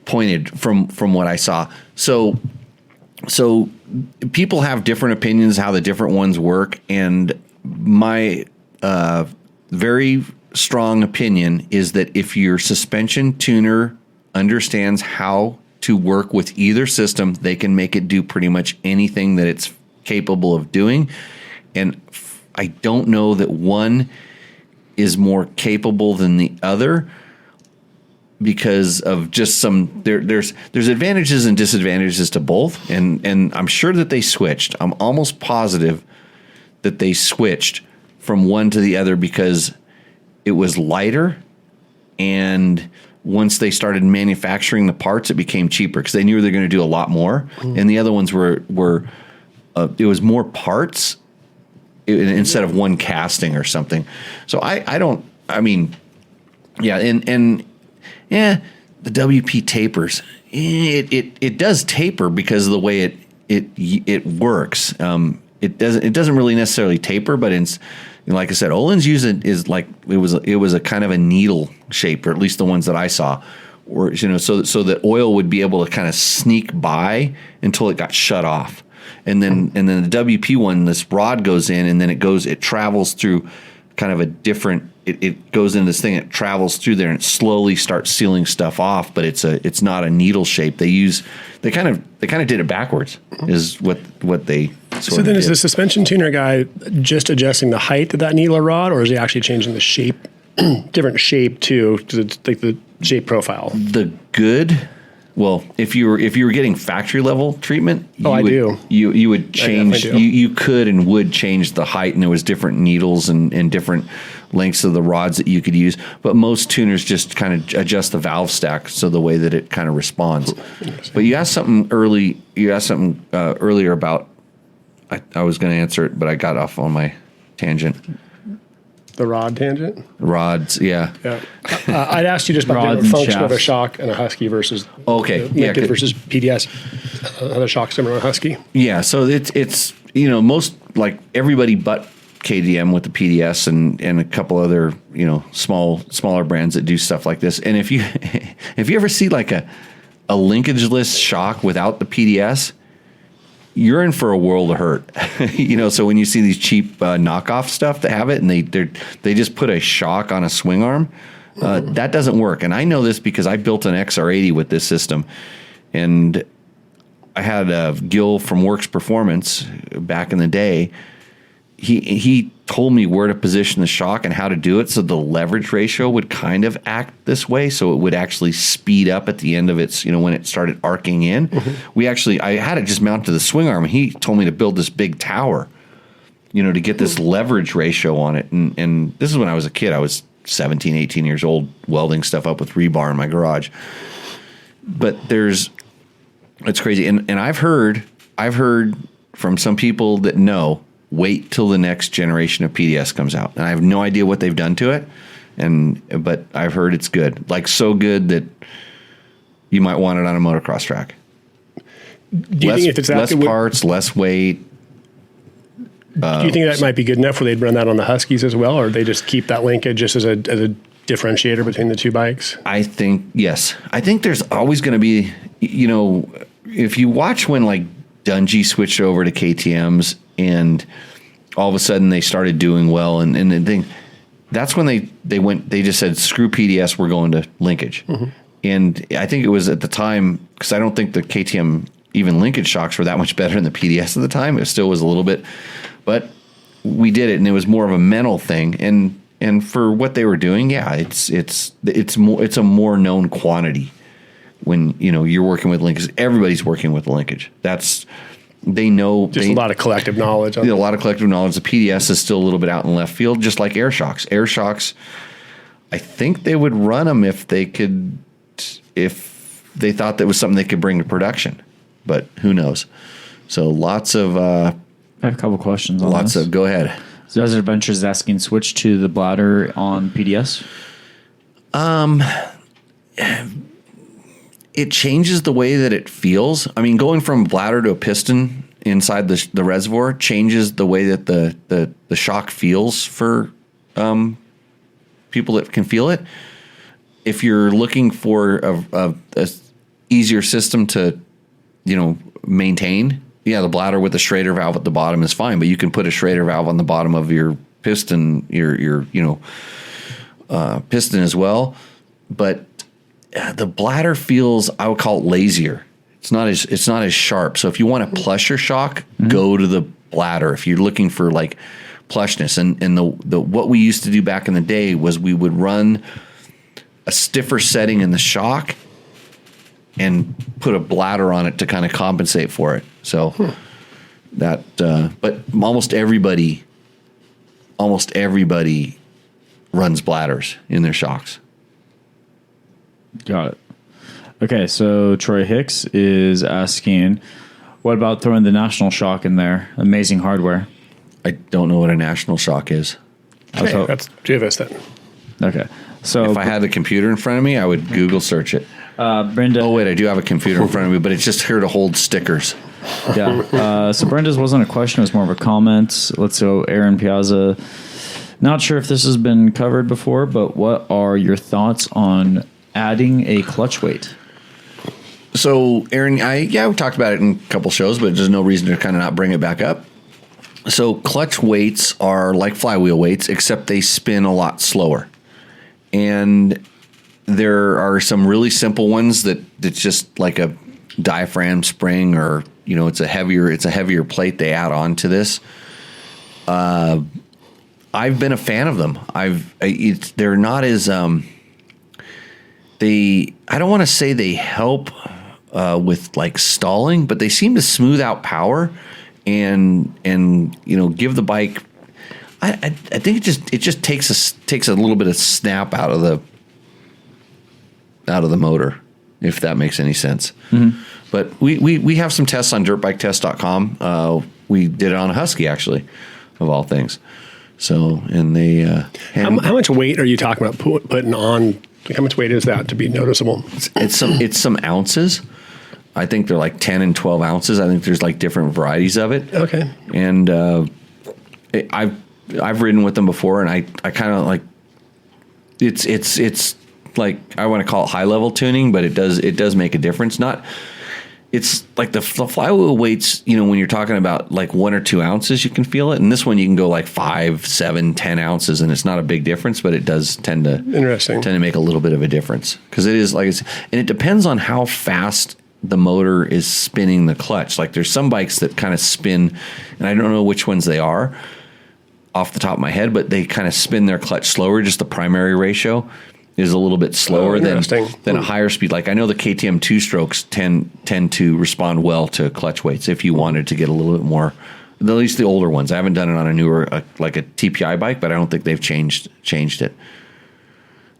pointed from what I saw. So people have different opinions how the different ones work, and my very strong opinion is that if your suspension tuner understands how to work with either system, they can make it do pretty much anything that it's capable of doing. And I don't know that one is more capable than the other, because of just there's advantages and disadvantages to both, and I'm sure that they switched. I'm almost positive that they switched from one to the other because it was lighter, and once they started manufacturing the parts, it became cheaper because they knew they were going to do a lot more. And the other ones were it was more parts instead of one casting or something. So the WP tapers. It does taper because of the way it works. It doesn't really necessarily taper, but it's like I said, Öhlins use it is like it was a kind of a needle shape, or at least the ones that I saw, or so that oil would be able to kind of sneak by until it got shut off, and then the WP one, this rod goes in, and then it travels through kind of a different. It goes into this thing, it travels through there, and it slowly starts sealing stuff off. But it's not a needle shape. They kind of did it backwards, is what they. So then, is the suspension tuner guy just adjusting the height of that needle rod, or is he actually changing the shape, different shape to like the shape profile? Well, if you were getting factory level treatment, you would change. You could and would change the height, and there was different needles and different lengths of the rods that you could use. But most tuners just kind of adjust the valve stack so the way that it kind of responds. But you asked something early. You asked something earlier about. I was going to answer it, but I got off on my tangent. The rod tangent? Rods, yeah. I'd asked you just about the function of a shock and a Husky versus versus PDS. Other shocks similar to Husky. Yeah, so it's most like everybody but KDM with the PDS and a couple other smaller brands that do stuff like this. And if you ever see like a linkageless shock without the PDS, you're in for a world of hurt. So when you see these cheap knockoff stuff that have it, and they just put a shock on a swing arm, that doesn't work. And I know this because I built an XR80 with this system, and I had Gil from Works Performance back in the day. he told me where to position the shock and how to do it, so the leverage ratio would kind of act this way, so it would actually speed up at the end of its, when it started arcing in. I had it just mounted to the swing arm, and he told me to build this big tower, to get this leverage ratio on it. And this is when I was a kid. I was 17, 18 years old, welding stuff up with rebar in my garage. But it's crazy. And I've heard from some people that wait till the next generation of PDS comes out. And I have no idea what they've done to it. But I've heard it's good. Like, so good that you might want it on a motocross track. Do you think if it's less parts, less weight? Do you think that might be good enough where they'd run that on the Huskies as well, or they just keep that linkage just as a differentiator between the two bikes? I think, yes. I think there's always going to be, if you watch when like Dungey switched over to KTMs and all of a sudden they started doing well, and that's when they just said, screw PDS, we're going to linkage. And I think it was at the time, because I don't think the KTM even linkage shocks were that much better than the PDS at the time. It still was a little bit, but we did it, and it was more of a mental thing. And for what they were doing, yeah, it's a more known quantity when you're working with linkage. Everybody's working with the linkage. They know just a lot of collective knowledge. A lot of collective knowledge. The PDS is still a little bit out in left field, just like air shocks. Air shocks, I think they would run them if they thought that was something they could bring to production, but who knows? So lots of. I have a couple questions on this. Go ahead. So Desert Adventures is asking, switch to the bladder on PDS. It changes the way that it feels. I mean, going from a bladder to a piston inside the reservoir changes the way that the shock feels for people that can feel it. If you're looking for a easier system to, maintain, the bladder with the Schrader valve at the bottom is fine, but you can put a Schrader valve on the bottom of your piston, your piston as well. But the bladder feels, I would call it lazier. It's not as sharp. So if you want a plusher shock, go to the bladder. If you're looking for like plushness, and the what we used to do back in the day was we would run a stiffer setting in the shock and put a bladder on it to kind of compensate for it. So but almost everybody runs bladders in their shocks. Got it. Okay, so Troy Hicks is asking, what about throwing the National Shock in there? Amazing hardware. I don't know what a National Shock is. Okay, that's GFS then. Okay. So if I had the computer in front of me, I would Google search it. Brenda. Oh, wait, I do have a computer in front of me, but it's just here to hold stickers. Yeah. So Brenda's wasn't a question, it was more of a comment. Let's go Aaron Piazza. Not sure if this has been covered before, but what are your thoughts on adding a clutch weight? So, Aaron, we talked about it in a couple shows, but there's no reason to kind of not bring it back up. So clutch weights are like flywheel weights, except they spin a lot slower. And there are some really simple ones that's just like a diaphragm spring, or it's a heavier plate they add on to this. I've been a fan of them. They're not as I don't want to say they help with like stalling, but they seem to smooth out power and give the bike. I think it just takes a little bit of snap out of the motor, if that makes any sense. Mm-hmm. But we have some tests on dirtbiketest.com. We did it on a Husky, actually, of all things. So, and they how much weight are you talking about putting on? How much weight is that to be noticeable? It's some ounces. I think they're like 10 and 12 ounces. I think there's like different varieties of it. Okay. And I've ridden with them before, and I kind of like it's like, I want to call it high level tuning, but it does make a difference. It's like the flywheel weights, when you're talking about like 1 or 2 ounces, you can feel it. And this one you can go like 5, 7, 10 ounces, and it's not a big difference, but it does tend to make a little bit of a difference, because it is like and it depends on how fast the motor is spinning the clutch. Like there's some bikes that kind of spin, and I don't know which ones they are, off the top of my head, but they kind of spin their clutch slower. Just the primary ratio is a little bit slower than a higher speed. Like I know the KTM 2-strokes tend to respond well to clutch weights if you wanted to get a little bit more, at least the older ones. I haven't done it on a newer, like a TPI bike, but I don't think they've changed it.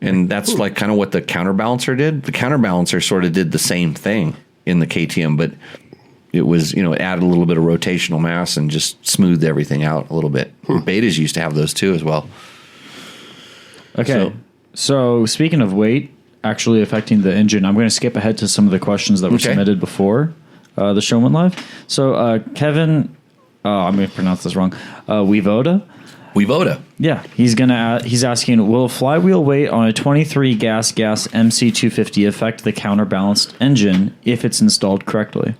And that's like kind of what the counterbalancer did. The counterbalancer sort of did the same thing in the KTM, but it was, it added a little bit of rotational mass and just smoothed everything out a little bit. Betas used to have those too as well. Okay. So speaking of weight actually affecting the engine, I'm going to skip ahead to some of the questions that were submitted before the show went live. So Kevin, I'm going to pronounce this wrong. Wevoda. Yeah. He's asking, will flywheel weight on a 23 gas MC250 affect the counterbalanced engine if it's installed correctly?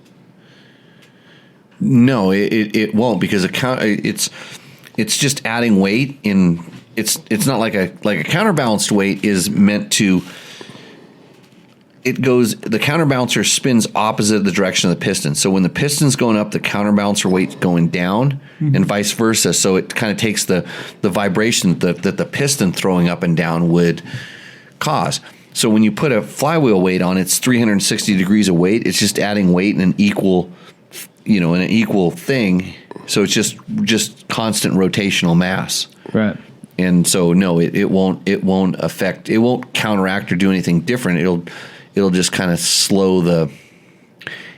No, it won't, because it's just adding weight in. It's not like a counterbalanced weight is meant to. The counterbalancer spins opposite the direction of the piston. So when the piston's going up, the counterbalancer weight's going down, and vice versa. So it kind of takes the vibration that the piston throwing up and down would cause. So when you put a flywheel weight on, it's 360 degrees of weight. It's just adding weight in an equal thing. So it's just constant rotational mass. Right. And so no, it won't affect, it won't counteract or do anything different. It'll just kind of slow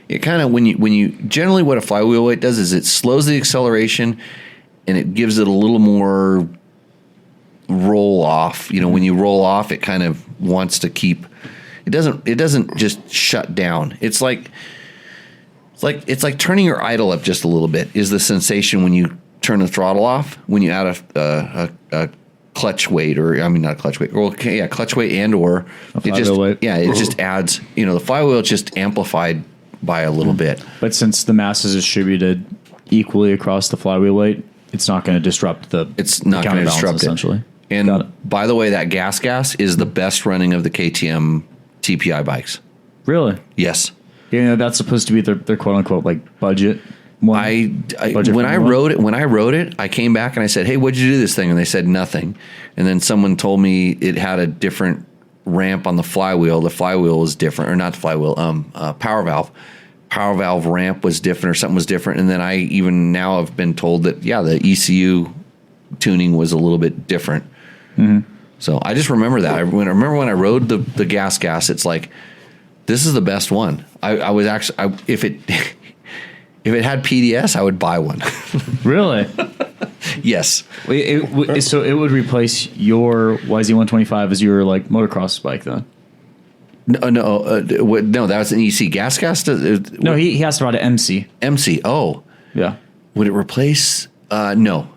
when you generally what a flywheel weight does is it slows the acceleration and it gives it a little more roll off. When you roll off, it kind of wants to keep, it doesn't just shut down. It's like turning your idle up just a little bit is the sensation when you turn the throttle off, when you add a clutch weight, or I mean not a clutch weight, clutch weight and or it just adds, the flywheel is just amplified by a little bit. But since the mass is distributed equally across the flywheel weight, it's not going to disrupt the essentially. And by the way, that gas is the best running of the KTM TPI bikes. Really? Yes. That's supposed to be their quote unquote like budget one. When I wrote it, I came back and I said, "Hey, what'd you do this thing?" And they said nothing. And then someone told me it had a different ramp on the flywheel. The flywheel was different, or not the flywheel. Power valve. Power valve ramp was different, or something was different. And then I even now have been told that the ECU tuning was a little bit different. Mm-hmm. So I just remember that. I remember when I rode the gas. It's like, this is the best one. I was actually, if it had PDS, I would buy one. Really? Yes. So it would replace your YZ125 as your like motocross bike then? No, that was an EC gas. No, he asked about an MC. MC. Oh, yeah. Would it replace? No.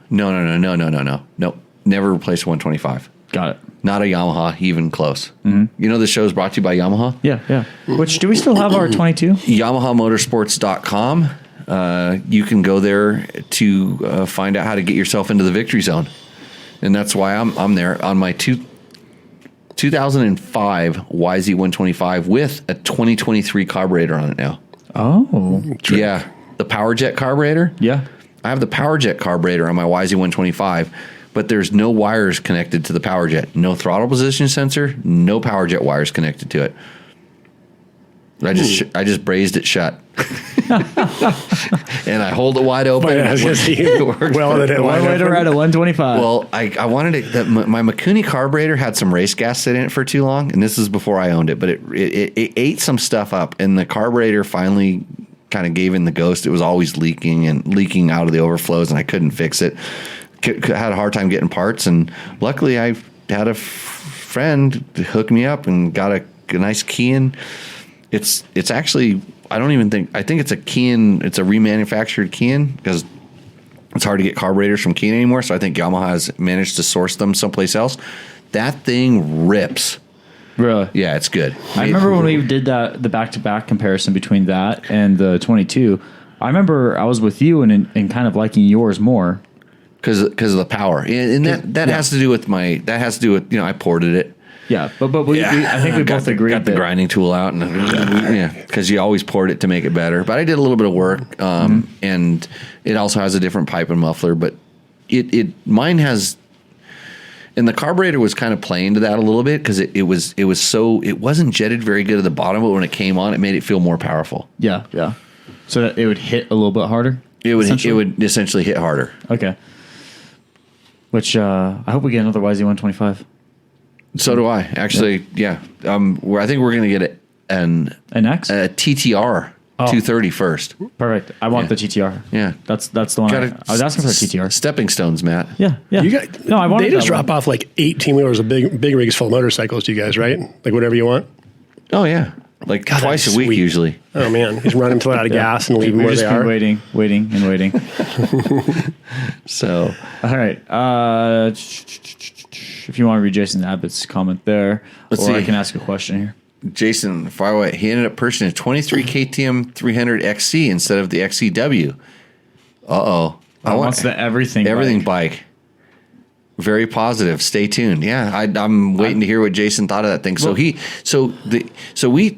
Never replace 125. Got it. Not a Yamaha, even close. Mm-hmm. This show is brought to you by Yamaha? Yeah. Which, do we still have our 22? YamahaMotorsports.com. You can go there to find out how to get yourself into the victory zone. And that's why I'm there on my 2005 YZ125 with a 2023 carburetor on it now. Oh. True. Yeah. The PowerJet carburetor? Yeah. I have the PowerJet carburetor on my YZ125. But there's no wires connected to the PowerJet. No throttle position sensor. No PowerJet wires connected to it. I just brazed it shut, and I hold it wide open. One way to ride a 125. Well, I wanted it. My Mikuni carburetor had some race gas sitting in it for too long, and this is before I owned it. But it ate some stuff up, and the carburetor finally kind of gave in the ghost. It was always leaking out of the overflows, and I couldn't fix it. Had a hard time getting parts, and luckily I had a friend hook me up and got a nice Kean. It's actually, I think it's a Kean. It's a remanufactured Kean because it's hard to get carburetors from Kean anymore. So I think Yamaha has managed to source them someplace else. That thing rips. Really? Yeah, it's good. I remember when we did the back-to-back comparison between that and the 22. I remember I was with you and kind of liking yours more. Because of the power, and that has to do with I ported it. Yeah, but I think we both agreed. Got the grinding tool out, and because you always port it to make it better. But I did a little bit of work, and it also has a different pipe and muffler. But mine has, and the carburetor was kind of playing to that a little bit because it wasn't jetted very good at the bottom, but when it came on, it made it feel more powerful. Yeah, yeah. So that it would hit a little bit harder. It would essentially hit harder. Okay. Which I hope we get another YZ125. So do I. Actually, yeah. I think we're going to get an X? A TTR 230 first. Perfect. I want the TTR. Yeah. That's the one. I was asking for a TTR. Stepping stones, Matt. Yeah. Yeah. They just drop off like 18 wheelers of big rigs full of motorcycles to you guys, right? Like whatever you want. Oh yeah. Like twice a week usually. Oh man, he's running until out of gas and leave them where they are. Waiting. So, all right. If you want to read Jason Abbott's comment there, I can ask a question here. Jason, far away. He ended up purchasing a 23 KTM 300 XC instead of the XCW. I want the everything bike. Very positive. Stay tuned. Yeah, I'm waiting to hear what Jason thought of that thing.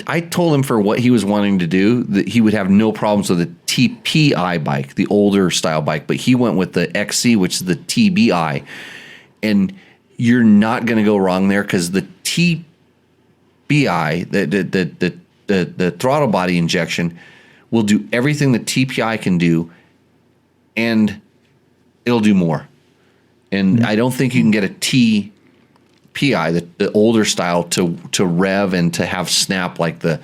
I told him for what he was wanting to do that he would have no problems with the TPI bike, the older style bike, but he went with the XC, which is the TBI, and you're not going to go wrong there because the TBI, the throttle body injection, will do everything the TPI can do, and it'll do more. And I don't think you can get a TPI, the older style, to rev and to have snap like the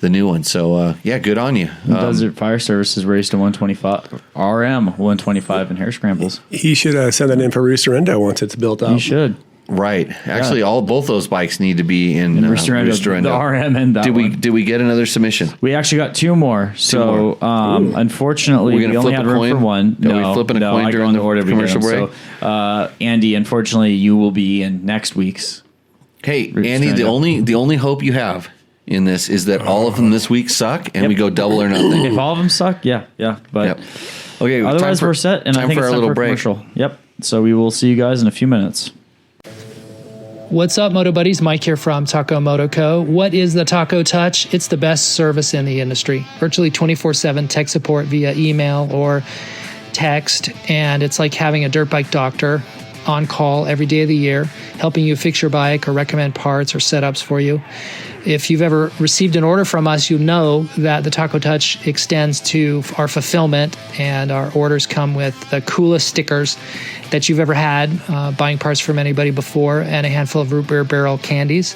new one. So good on you. Desert Fire Services raced a 125 RM 125 in hair scrambles. He should send that in for Roost or Endo once it's built up. He should. Right. Actually, both those bikes need to be in Rooster Endo. The RM and that Did we get another submission? We actually got two more. So unfortunately, we only had room for one. Are we flipping a coin during the commercial break? So Andy, unfortunately, you will be in next week's. Hey, Andy, the only hope you have in this is that all of them this week suck and we go double or nothing. If all of them suck, yeah. But okay, otherwise we're set, and I think it's time for a commercial. Yep. So we will see you guys in a few minutes. What's up, Moto Buddies? Mike here from Taco Moto Co. What is the Taco Touch? It's the best service in the industry. Virtually 24/7 tech support via email or text, and it's like having a dirt bike doctor on call every day of the year, helping you fix your bike or recommend parts or setups for you. If you've ever received an order from us, you know that the Taco Touch extends to our fulfillment, and our orders come with the coolest stickers that you've ever had, buying parts from anybody before, and a handful of root beer barrel candies.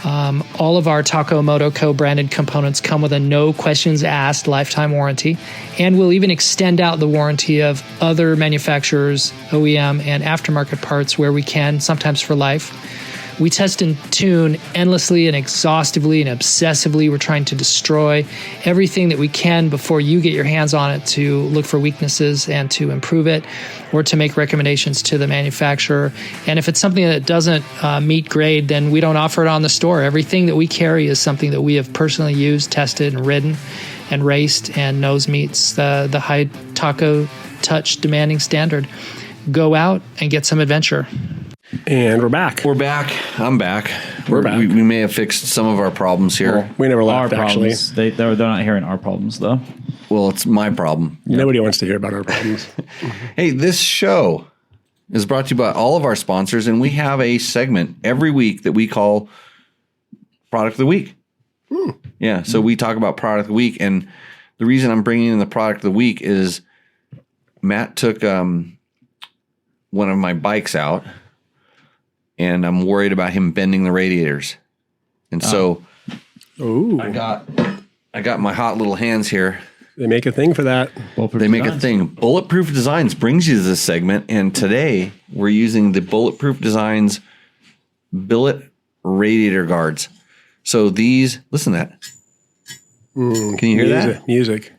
All of our Taco Moto co-branded components come with a no questions asked lifetime warranty, and we'll even extend out the warranty of other manufacturers, OEM, and aftermarket parts where we can, sometimes for life. We test and tune endlessly and exhaustively and obsessively. We're trying to destroy everything that we can before you get your hands on it to look for weaknesses and to improve it, or to make recommendations to the manufacturer. And if it's something that doesn't meet grade, then we don't offer it on the store. Everything that we carry is something that we have personally used, tested, and ridden, and raced, and knows meets the high Taco Touch demanding standard. Go out and get some adventure. And we're back. I'm back. We're back. We may have fixed some of our problems here. Well, we never left, actually. They're not hearing our problems, though. Well, it's my problem. Nobody wants to hear about our problems. Hey, this show is brought to you by all of our sponsors, and we have a segment every week that we call Product of the Week. Yeah, so we talk about Product of the Week, and the reason I'm bringing in the Product of the Week is Matt took one of my bikes out, and I'm worried about him bending the radiators. And so I got my hot little hands here. They make a thing for that. They make a thing. Bulletproof Designs brings you to this segment, and today we're using the Bulletproof Designs billet radiator guards. So these, listen to that. Can you hear that? Music.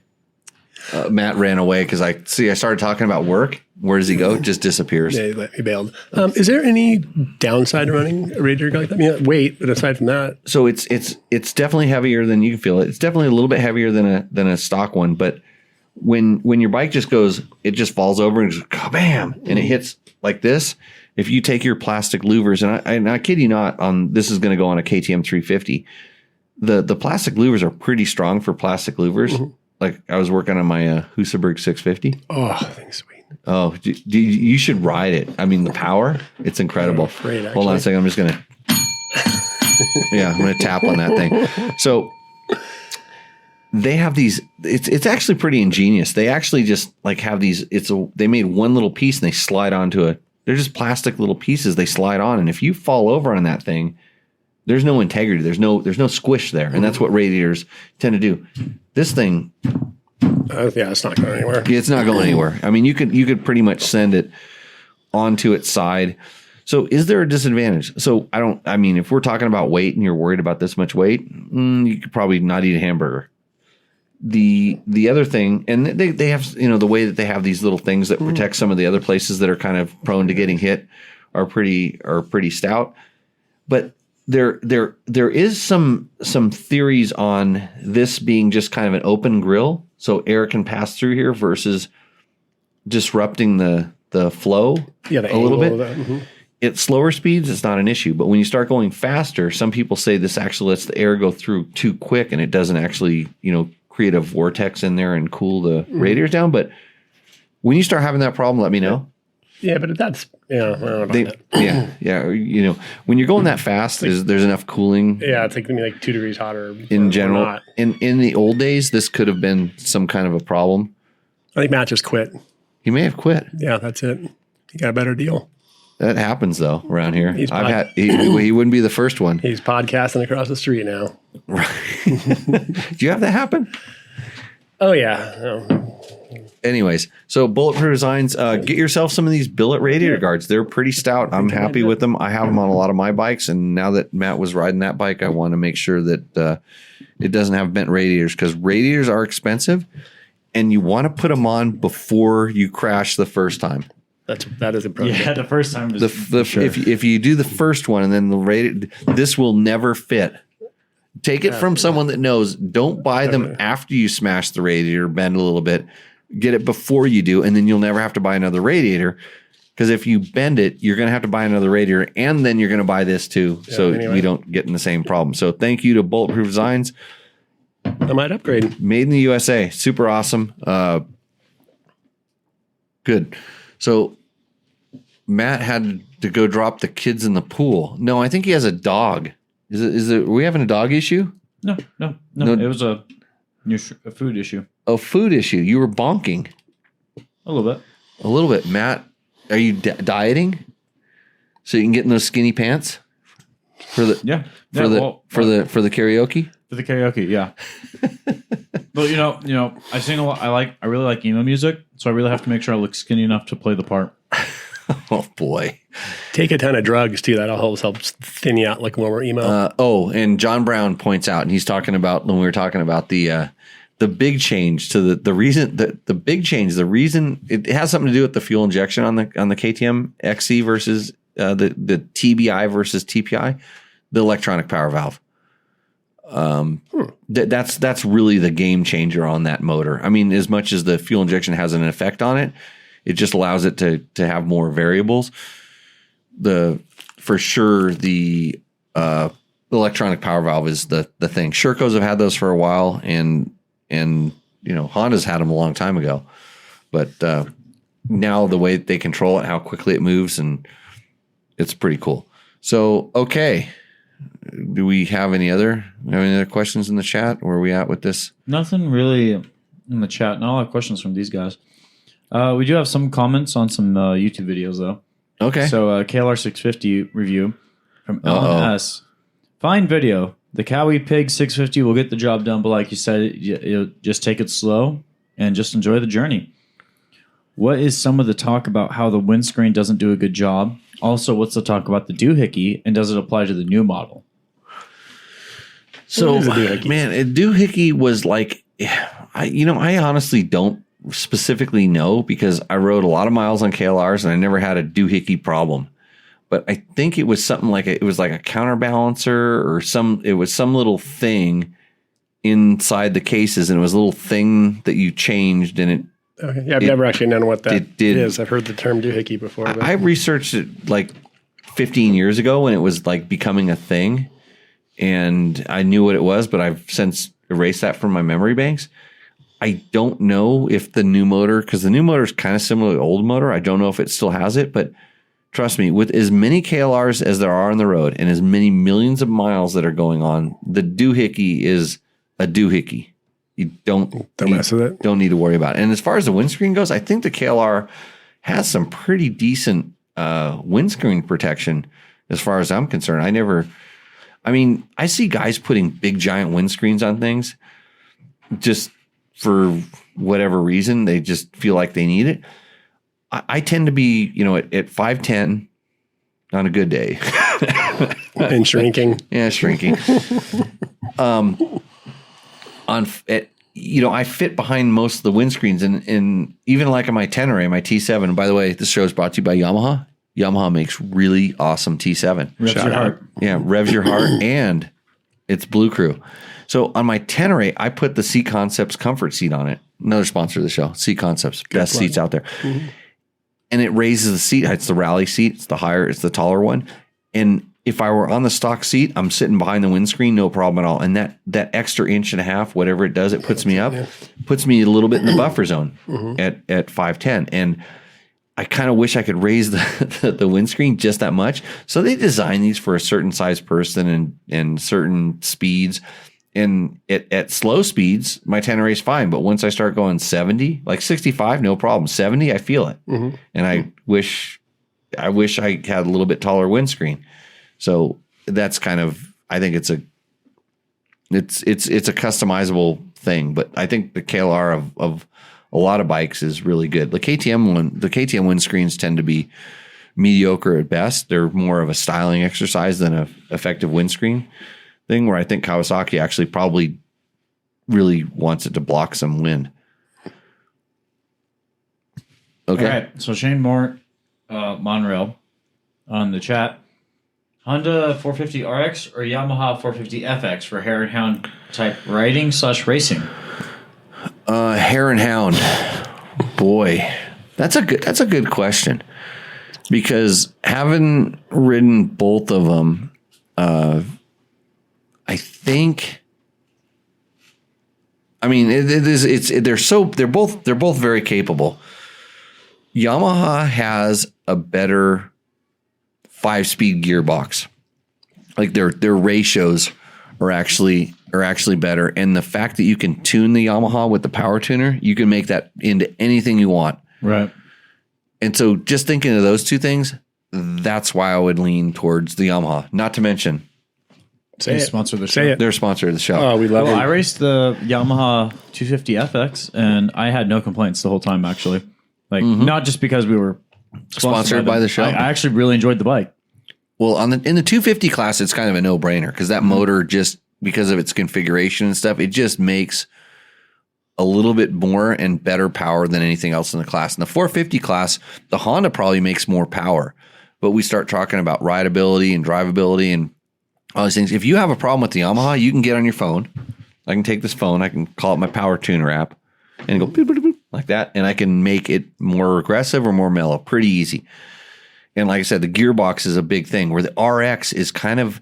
Matt ran away because I started talking about work. Where does he go? Just disappears. Yeah, he bailed. Is there any downside to running a radiator like that? I mean, weight, but aside from that, so it's definitely heavier than you can feel it. It's definitely a little bit heavier than a stock one. But when your bike just goes, it just falls over and just kabam, and it hits like this. If you take your plastic louvers, and I kid you not, this is going to go on a KTM 350. The plastic louvers are pretty strong for plastic louvers. Like I was working on my Husaberg 650. Oh, I think sweet. Oh, you should ride it. I mean, the power, it's incredible. Hold on a second. I'm just going to. Yeah, I'm going to tap on that thing. So they have these. It's actually pretty ingenious. They actually just like have these. They made one little piece and they slide onto it. They're just plastic little pieces they slide on, and if you fall over on that thing, there's no integrity. There's no squish there, and that's what radiators tend to do. This thing. Yeah, it's not going anywhere. It's not going anywhere. I mean, you could pretty much send it onto its side. So is there a disadvantage? So if we're talking about weight and you're worried about this much weight, you could probably not eat a hamburger. The other thing, and they have, the way that they have these little things that protect some of the other places that are kind of prone to getting hit are pretty stout. But there is some theories on this being just kind of an open grill. So air can pass through here versus disrupting the flow a little bit. At slower speeds, it's not an issue. But when you start going faster, some people say this actually lets the air go through too quick and it doesn't actually, create a vortex in there and cool the radiators down. But when you start having that problem, let me know. Yeah, but that's, I don't know about that. Yeah. When you're going that fast, there's enough cooling. Yeah, it's like 2 degrees hotter. In general, in the old days, this could have been some kind of a problem. I think Matt just quit. He may have quit. Yeah, that's it. He got a better deal. That happens though around here. He wouldn't be the first one. He's podcasting across the street now. Right. Do you have that happen? Oh yeah. Anyways, so Bulletproof Designs, get yourself some of these billet radiator guards. They're pretty stout. I'm happy with them. I have them on a lot of my bikes, and now that Matt was riding that bike, I want to make sure that it doesn't have bent radiators, because radiators are expensive, and you want to put them on before you crash the first time. That is a problem. Yeah, the first time is sure. If you do the first one and then the radiator, this will never fit. Take it from someone that knows. Don't buy them after you smash the radiator, bend a little bit. Get it before you do, and then you'll never have to buy another radiator. Because if you bend it, you're going to have to buy another radiator, and then you're going to buy this too. Yeah, so you don't get in the same problem. So thank you to Bulletproof Designs. I might upgrade. Made in the USA. Super awesome. Good. So Matt had to go drop the kids in the pool. No, I think he has a dog. Are we having a dog issue? No. It was a food issue. A food issue. You were bonking. A little bit. Matt, are you dieting so you can get in those skinny pants for the for the karaoke? For the karaoke, yeah. But I sing a lot. I really like emo music, so I really have to make sure I look skinny enough to play the part. Oh boy. Take a ton of drugs too. That'll help thin you out like when we're emo. And John Brown points out, and he's talking about when we were talking about the big change to the reason the big change, the reason it has something to do with the fuel injection on the KTM XC versus the TBI versus TPI, the electronic power valve. That's really the game changer on that motor. I mean, as much as the fuel injection has an effect on it, it just allows it to have more variables. For sure, the electronic power valve is the thing. Shercos have had those for a while, and Honda's had them a long time ago. But now the way they control it, how quickly it moves, and it's pretty cool. So, okay. Do we have any other questions in the chat? Where are we at with this? Nothing really in the chat. Not a lot of questions from these guys. We do have some comments on some YouTube videos, though. Okay. So, KLR 650 review from LNS. Fine video. The Cowie Pig 650 will get the job done, but like you said, you just take it slow and just enjoy the journey. What is some of the talk about how the windscreen doesn't do a good job? Also, what's the talk about the doohickey, and does it apply to the new model? So, man, a doohickey was like, I honestly don't specifically know, because I rode a lot of miles on KLRs and I never had a doohickey problem. But I think it was something like it was like a counterbalancer or it was some little thing inside the cases, and it was a little thing that you changed, and it. Okay. Yeah, I've never actually known what that is. I've heard the term doohickey before. But. I researched it like 15 years ago when it was like becoming a thing, and I knew what it was, but I've since erased that from my memory banks. I don't know if the new motor, because the new motor is kind of similar to the old motor. I don't know if it still has it, but trust me, with as many KLRs as there are on the road and as many millions of miles that are going on, the doohickey is a doohickey. You don't mess with it. Don't need to worry about it. And as far as the windscreen goes, I think the KLR has some pretty decent windscreen protection as far as I'm concerned. I see guys putting big giant windscreens on things just for whatever reason. They just feel like they need it. I tend to be, at 5'10" on a good day. And shrinking. Yeah, shrinking. I fit behind most of the windscreens, and even like on my Tenere, my T7. And by the way, this show is brought to you by Yamaha. Yamaha makes really awesome T7. Revs your heart. Yeah, revs your heart, and it's Blue Crew. So on my Tenere, I put the Seat Concepts comfort seat on it. Another sponsor of the show, Seat Concepts, best seats out there. Mm-hmm. And it raises the seat. It's the rally seat. It's the taller one. And if I were on the stock seat, I'm sitting behind the windscreen, no problem at all. And that extra inch and a half, whatever it does, it puts me up, puts me a little bit in the buffer zone at 5'10". And I kind of wish I could raise the windscreen just that much. So they design these for a certain size person and certain speeds. And at slow speeds, my Tenere is fine. But once I start going 70, like 65, no problem. 70, I feel it. Mm-hmm. And I wish I had a little bit taller windscreen. So that's I think it's a customizable thing. But I think the KLR of a lot of bikes is really good. The KTM windscreens tend to be mediocre at best. They're more of a styling exercise than an effective windscreen thing, where I think Kawasaki actually probably really wants it to block some wind. Okay. All right. So Shane Moore, Monreal on the chat. Honda 450 RX or Yamaha 450 FX for Hare and Hound type riding/racing? Hare and Hound. Boy, that's a good question, because having ridden both of them, I think. I mean, they're both very capable. Yamaha has a better 5-speed gearbox. Like their ratios are actually better, and the fact that you can tune the Yamaha with the power tuner, you can make that into anything you want. Right. And so, just thinking of those two things, that's why I would lean towards the Yamaha. Not to mention, They're a sponsor of the show. They're a sponsor of the show. Oh, we love it. I raced the Yamaha 250 FX, and I had no complaints the whole time, actually. Like, not just because we were sponsored by the show. I actually really enjoyed the bike. Well, in the 250 class, it's kind of a no-brainer, because that motor, just because of its configuration and stuff, it just makes a little bit more and better power than anything else in the class. In the 450 class, the Honda probably makes more power, but we start talking about rideability and drivability and all these things. If you have a problem with the Yamaha, you can get on your phone. I can take this phone, I can call it my power tuner app, and go boop, boop, boop, like that, and I can make it more aggressive or more mellow, pretty easy. And like I said, the gearbox is a big thing, where the RX is kind of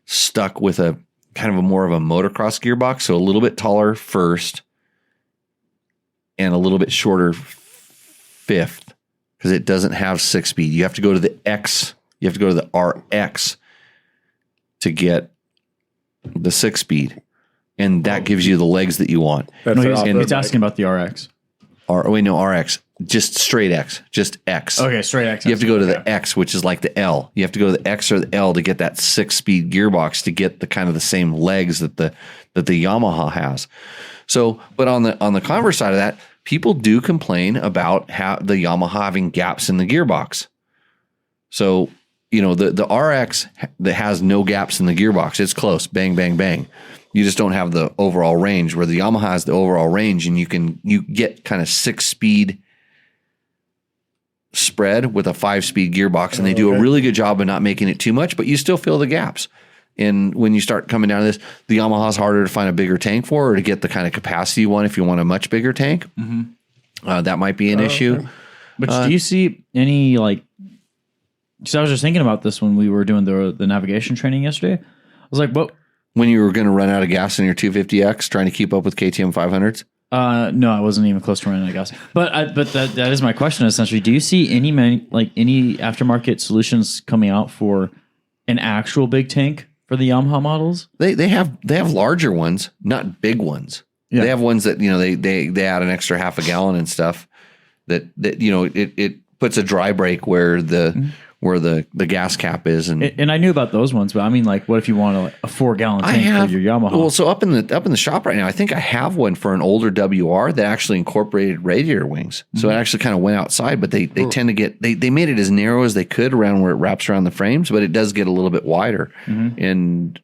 stuck with a kind of a more of a motocross gearbox, so a little bit taller first and a little bit shorter fifth, because it doesn't have 6-speed. You have to go to the X, you have to go to the RX to get the 6-speed, and that gives you the legs that you want. He's asking about the RX. RX. Just straight X. Just X. Okay, straight X. You have to go to the X, which is like the L. You have to go to the X or the L to get that 6-speed gearbox to get the kind of the same legs that the Yamaha has. So, but on the converse side of that, people do complain about how the Yamaha having gaps in the gearbox. So, the RX that has no gaps in the gearbox, it's close, bang, bang, bang. You just don't have the overall range, where the Yamaha has the overall range, and you get kind of 6-speed spread with a 5-speed gearbox, and they do a really good job of not making it too much, but you still feel the gaps. And when you start coming down to this, the Yamaha's harder to find a bigger tank for, or to get the kind of capacity you want if you want a much bigger tank. Mm-hmm. That might be an issue. Okay. But do you see any, because I was just thinking about this when we were doing the navigation training yesterday. I was like, what? When you were going to run out of gas in your 250X trying to keep up with KTM 500s? No, I wasn't even close to running out of gas. But that is my question essentially. Do you see any aftermarket solutions coming out for an actual big tank for the Yamaha models? They have larger ones, not big ones. Yeah. They have ones that they add an extra half a gallon and stuff. That it puts a dry brake where the gas cap is, and I knew about those ones, but I mean, like, what if you want a 4-gallon tank for your Yamaha? Well, so up in the shop right now, I think I have one for an older WR that actually incorporated radiator wings. So it actually kind of went outside, but they tend to get they made it as narrow as they could around where it wraps around the frames, but it does get a little bit wider. And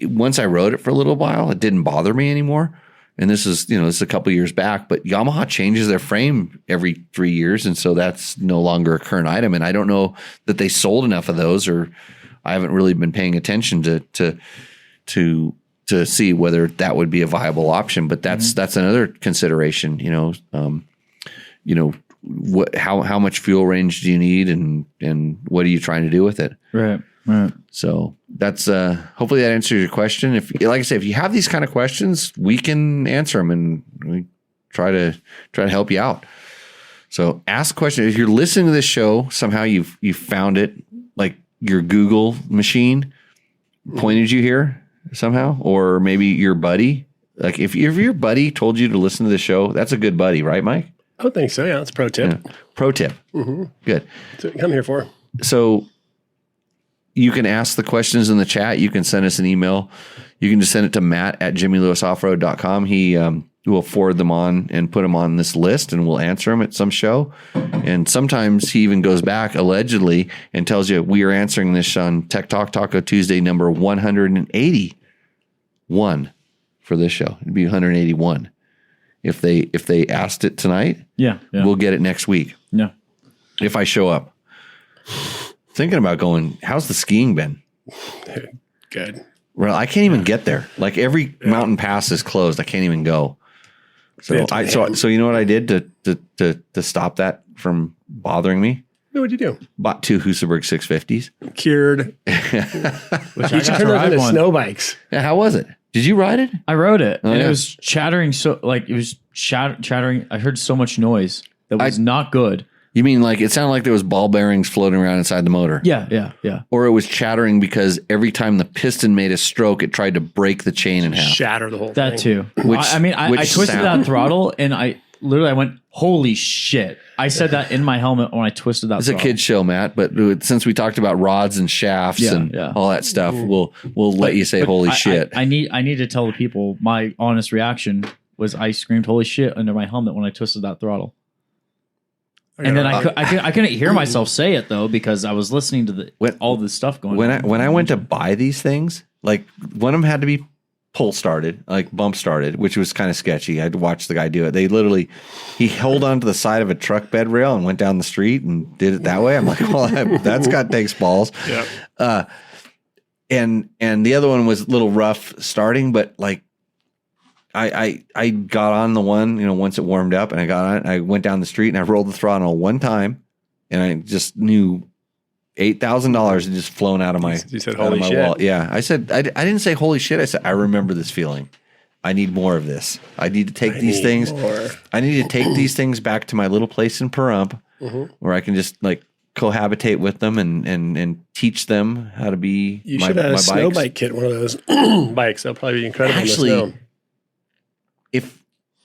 once I rode it for a little while, it didn't bother me anymore. And this is a couple years back, but Yamaha changes their frame every 3 years. And so that's no longer a current item. And I don't know that they sold enough of those, or I haven't really been paying attention to see whether that would be a viable option. But that's another consideration, how much fuel range do you need and what are you trying to do with it? Right. So that's hopefully that answers your question. If, like I say, if you have these kind of questions, we can answer them and we try to help you out. So ask questions. If you're listening to this show, somehow you found it, like your Google machine pointed you here somehow, or maybe your buddy. Like if your buddy told you to listen to the show, that's a good buddy, right, Mike? I would think so. Yeah, that's a pro tip. Yeah. Pro tip. Good. That's what you come here for. So you can ask the questions in the chat. You can send us an email. You can just send it to matt@jimmylewisoffroad.com. He will forward them on and put them on this list, and we'll answer them at some show. And sometimes he even goes back, allegedly, and tells you we are answering this on Tech Talk Taco Tuesday number 181 for this show. It'd be 181. If they asked it tonight, we'll get it next week. Yeah. If I show up. Thinking about going, how's the skiing been? Good. Well, I can't even get there. Like every mountain pass is closed. I can't even go. So so you know what I did to stop that from bothering me? What'd you do? Bought 2 Husaberg 650s. Cured. Which you should turn those into snow bikes. Yeah, how was it? Did you ride it? I rode it, and it was chattering. So like it was chattering. I heard so much noise that was not good. You mean like it sounded like there was ball bearings floating around inside the motor? Yeah. Or it was chattering because every time the piston made a stroke, it tried to break the chain in half. Shatter the whole thing. That too. I twisted that throttle and I went, holy shit. I said that in my helmet when I twisted that throttle. It's a kid's show, Matt, but since we talked about rods and shafts and all that stuff, we'll let you say holy shit. I need to tell the people my honest reaction was I screamed holy shit under my helmet when I twisted that throttle. And then I couldn't hear myself say it though because I was listening to all this stuff going on. When I went to buy these things, like one of them had to be pull started, like bump started, which was kind of sketchy. I had to watch the guy do it. He held onto the side of a truck bed rail and went down the street and did it that way. I'm like, well, that's takes balls. Yeah. And the other one was a little rough starting, but like. I got on the one, once it warmed up and I got on it, I went down the street and I rolled the throttle one time and I just knew $8,000 had just flown out of my, you said, holy shit. wallet. Yeah. I said, I didn't say holy shit. I said, I remember this feeling. I need more of this. I need to take these things. I need to take these things back to my little place in Pahrump where I can just like cohabitate with them and teach them how to be You should have a snow bike kit, one of those bikes. That'll probably be incredible. Actually, if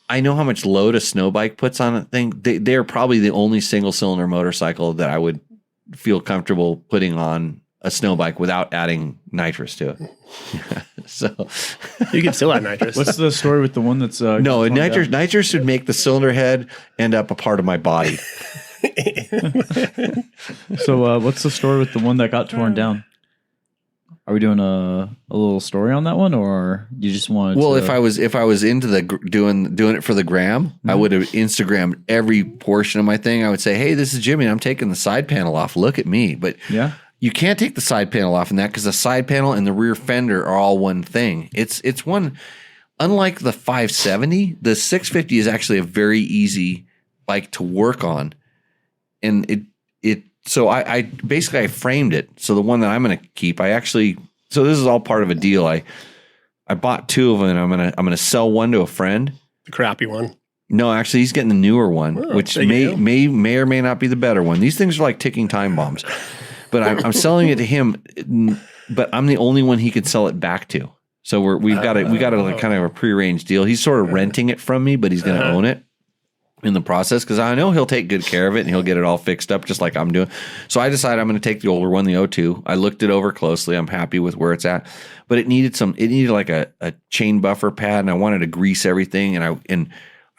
I know how much load a snow bike puts on a thing, they're probably the only single cylinder motorcycle that I would feel comfortable putting on a snow bike without adding nitrous to it. So you can still add nitrous. What's the story with the one that's no nitrous would make the cylinder head end up a part of my body. So what's the story with the one that got torn down? Are we doing a little story on that one, or you just want? Well, if I was into the doing it for the gram, I would have Instagrammed every portion of my thing. I would say, "Hey, this is Jimmy. I'm taking the side panel off. Look at me." But you can't take the side panel off in that because the side panel and the rear fender are all one thing. It's one. Unlike the 570, the 650 is actually a very easy bike to work on, and it. So I basically framed it. So the one that I'm going to keep, so this is all part of a deal. I bought 2 of them and I'm going to sell one to a friend The crappy one. No, actually, he's getting the newer one, which may or may not be the better one. These things are like ticking time bombs. But I'm selling it to him, but I'm the only one he could sell it back to. So we got a like kind of a prearranged deal. He's sort of renting it from me, but he's going to own it in the process because I know he'll take good care of it and he'll get it all fixed up just like I'm doing. So I decided I'm going to take the older one, the O2. I looked it over closely. I'm happy with where it's at, but it needed like a chain buffer pad, and I wanted to grease everything, and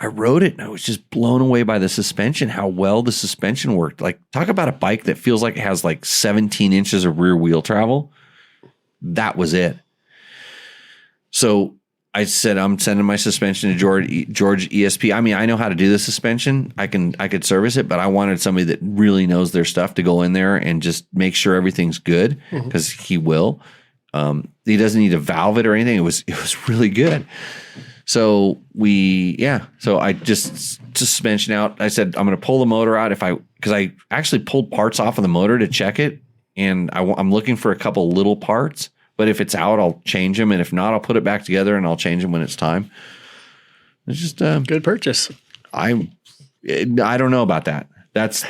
I rode it and I was just blown away by the suspension, how well the suspension worked. Like, talk about a bike that feels like it has like 17 inches of rear wheel travel. That was it. So I said, I'm sending my suspension to George ESP. I mean, I know how to do the suspension. I could service it, but I wanted somebody that really knows their stuff to go in there and just make sure everything's good, because he will. He doesn't need to valve it or anything. It was really good. So so I just suspension out. I said, I'm going to pull the motor out because I actually pulled parts off of the motor to check it. And I'm looking for a couple little parts, but if it's out, I'll change them. And if not, I'll put it back together and I'll change them when it's time. It's just good purchase. I don't know about that. That's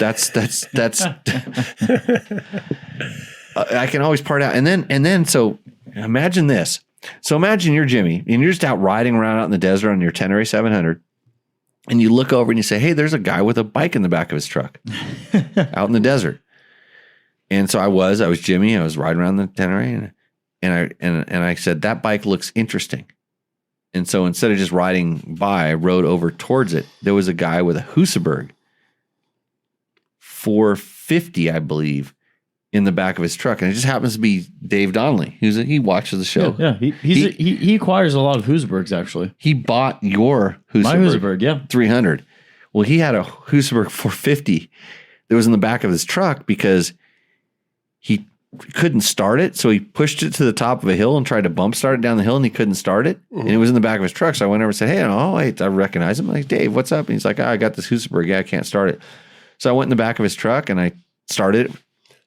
I can always part out. And then, so imagine this. So imagine you're Jimmy and you're just out riding around out in the desert on your Tenere 700, and you look over and you say, hey, there's a guy with a bike in the back of his truck out in the desert. And so I was Jimmy. I was riding around the Tenere and I said, that bike looks interesting. And so instead of just riding by, I rode over towards it. There was a guy with a Husaberg 450, I believe, in the back of his truck, and it just happens to be Dave Donnelly. He watches the show. Yeah. He acquires a lot of Husabergs, actually. He bought your Husaberg. My Husaberg, yeah. 300. Well, he had a Husaberg 450 that was in the back of his truck because he couldn't start it, so he pushed it to the top of a hill and tried to bump start it down the hill, and he couldn't start it, and it was in the back of his truck. So I went over and said, hey, I recognize him. I'm like, Dave, what's up? And he's like, I got this Husaberg. Yeah, I can't start it. So I went in the back of his truck, and I started it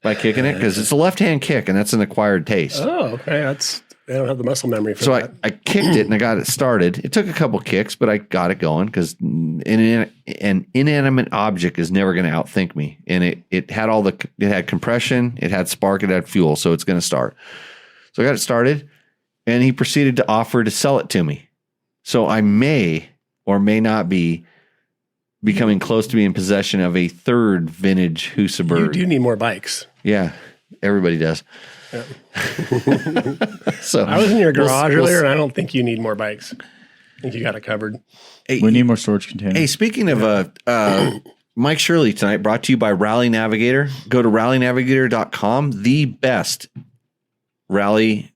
by kicking it, because it's a left-hand kick, and that's an acquired taste. Oh, okay. I don't have the muscle memory for that. So I kicked it, and I got it started. It took a couple kicks, but I got it going, because an inanimate object is never going to outthink me. And it had compression, it had spark, it had fuel, so it's going to start. So I got it started, and he proceeded to offer to sell it to me. So I may or may not be becoming close to being in possession of a third vintage Husaberg. You do need more bikes. Yeah, everybody does. Yeah. So I was in your garage earlier, and I don't think you need more bikes. I think you got it covered. Hey, we need more storage containers. Hey, speaking of Mike Shirley tonight, brought to you by Rally Navigator. Go to rallynavigator.com. The best rally.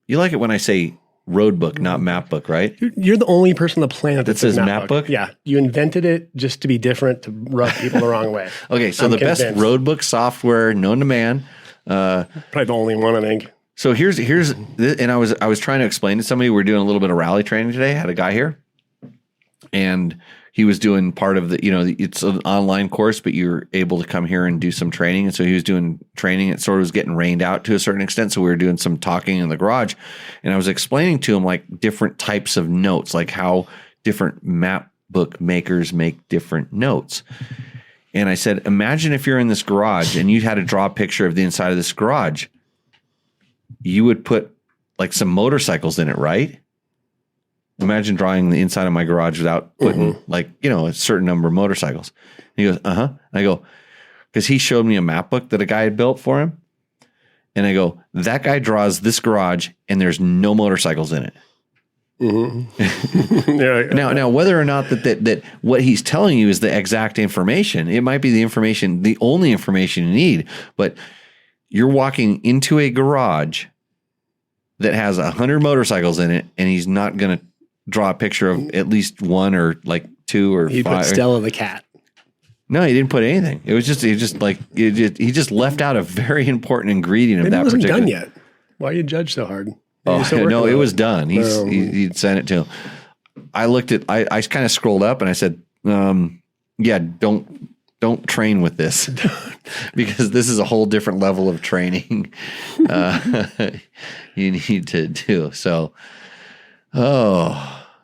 You like it when I say road book, not map book, right? You're the only person on the planet that says map book. Yeah, you invented it just to be different, to rub people the wrong way. Okay, so the best road book software known to man. Probably the only one, I think. So here's and I was trying to explain to somebody, we're doing a little bit of rally training today. I had a guy here, and he was doing part of it's an online course, but you're able to come here and do some training. And so he was doing training. It sort of was getting rained out to a certain extent. So we were doing some talking in the garage, and I was explaining to him like different types of notes, like how different map book makers make different notes. And I said, imagine if you're in this garage and you had to draw a picture of the inside of this garage, you would put like some motorcycles in it, right? Imagine drawing the inside of my garage without putting a certain number of motorcycles. And he goes, uh-huh. And I go, because he showed me a map book that a guy had built for him. And I go, that guy draws this garage and there's no motorcycles in it. Mm-hmm. Now, whether or not that what he's telling you is the exact information, it might be the only information you need, but you're walking into a garage that has 100 motorcycles in it, and he's not going to draw a picture of at least one or like two or he five. Put Stella the cat. No, he didn't put anything. He just left out a very important ingredient of that wasn't particular. Done yet. Why you judge so hard? Oh, no, it was done. He'd sent it to him. I looked at, I kind of scrolled up and I said, yeah, don't train with this because this is a whole different level of training you need to do. So,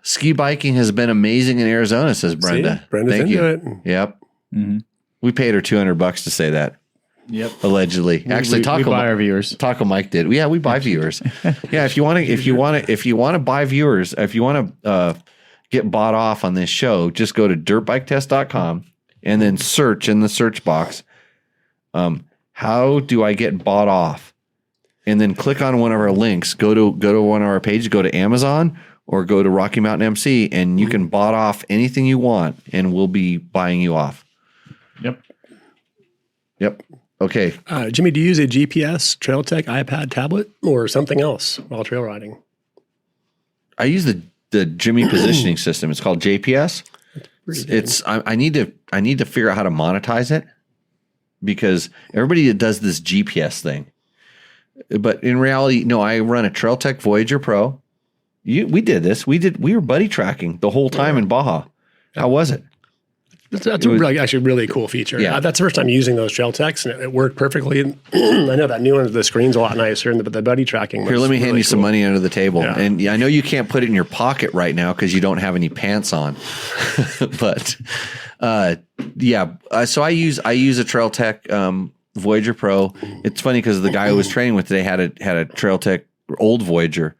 ski biking has been amazing in Arizona, says Brenda. See? Brenda's Thank into you. it. Yep. Mm-hmm. We paid her $200 to say that. Yep. Allegedly. Actually, we buy our viewers. Taco Mike did. Yeah, we buy viewers. Yeah, if you want to buy viewers, if you want to get bought off on this show, just go to dirtbiketest.com and then search in the search box, how do I get bought off? And then click on one of our links. Go to one of our pages, go to Amazon or go to Rocky Mountain MC, and you can bought off anything you want, and we'll be buying you off. Yep. Okay. Jimmy, do you use a GPS, Trail Tech, iPad tablet, or something else while trail riding? I use the Jimmy positioning system. It's called JPS. I need to figure out how to monetize it, because everybody does this GPS thing. But in reality, no, I run a Trail Tech Voyager Pro. We did this. We were buddy tracking the whole time in Baja. How was it? That's actually a really cool feature. Yeah. That's the first time using those Trail Techs, and it worked perfectly. And I know that new one, the screen's a lot nicer, but the buddy tracking. Here, let me hand you some money under the table. Yeah. And I know you can't put it in your pocket right now because you don't have any pants on. But so I use a Trail Tech Voyager Pro. It's funny because the guy I was training with today had a Trail Tech old Voyager,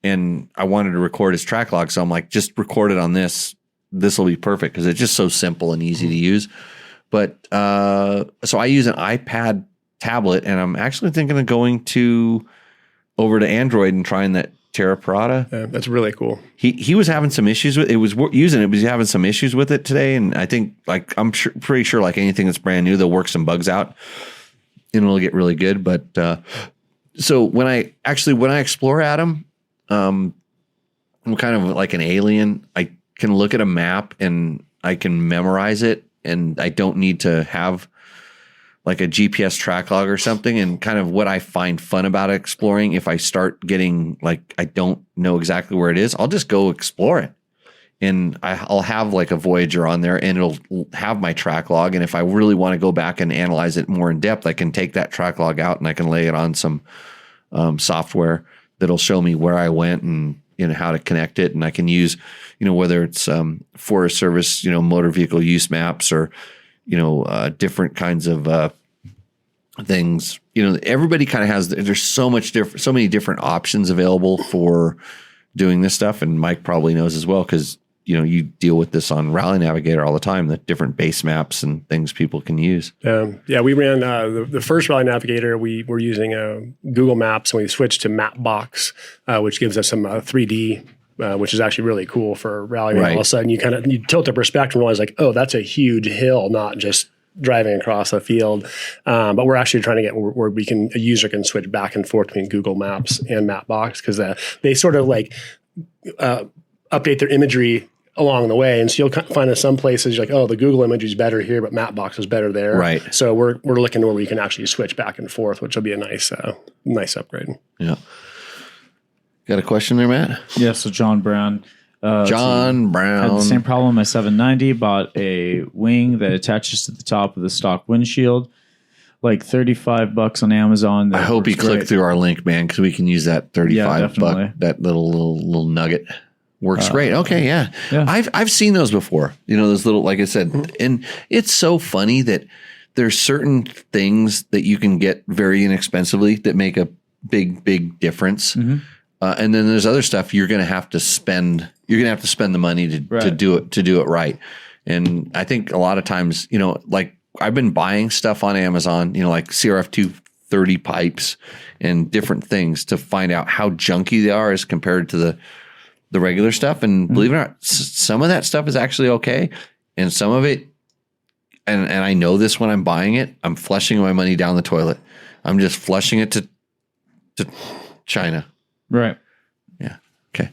and I wanted to record his track log, so I'm like, just record it on this. This will be perfect because it's just so simple and easy to use. But so I use an iPad tablet, and I'm actually thinking of going over to Android and trying that Terra Prada. Yeah, that's really cool. He was having some issues with it. Was using it, but he's having some issues with it today. And I think, like, pretty sure, like anything that's brand new, they'll work some bugs out and it'll get really good. But so when I explore Adam, I'm kind of like an alien. I can look at a map and I can memorize it, and I don't need to have like a GPS track log or something. And kind of what I find fun about exploring, if I start getting like, I don't know exactly where it is, I'll just go explore it. And I'll have like a Voyager on there, and it'll have my track log. And if I really want to go back and analyze it more in depth, I can take that track log out and I can lay it on some software that'll show me where I went and how to connect it. And I can use, whether it's Forest Service, motor vehicle use maps, or, different kinds of things. Everybody kind of has, there's so many different options available for doing this stuff. And Mike probably knows as well, because, you deal with this on Rally Navigator all the time, the different base maps and things people can use. We ran the first Rally Navigator. We were using Google Maps, and we switched to Mapbox, which gives us some 3D, which is actually really cool for rally. Right. All of a sudden, you tilt the perspective and realize, like, oh, that's a huge hill, not just driving across a field. But we're actually trying to get where a user can switch back and forth between Google Maps and Mapbox, because they sort of like update their imagery along the way. And so you'll find in some places you're like, oh, the Google imagery is better here, but Mapbox is better there. Right. So we're looking where we can actually switch back and forth, which will be a nice upgrade. Yeah. Got a question there, Matt? Yeah. So John Brown. John Brown had the same problem. My 790 bought a wing that attaches to the top of the stock windshield. Like $35 on Amazon. I hope he clicked through our link, man, because we can use that $35 that little nugget. Works great. Okay, yeah. I've seen those before. Those little, like I said, and it's so funny that there's certain things that you can get very inexpensively that make a big difference. Mm-hmm. And then there's other stuff you're going to have to spend. You're going to have to spend the money to do it right. And I think a lot of times, like I've been buying stuff on Amazon, like CRF 230 pipes and different things to find out how junky they are as compared to the regular stuff. And believe it or not, some of that stuff is actually okay. And some of it, and I know this when I'm buying it, I'm flushing my money down the toilet. I'm just flushing it to China. Right. Yeah. Okay.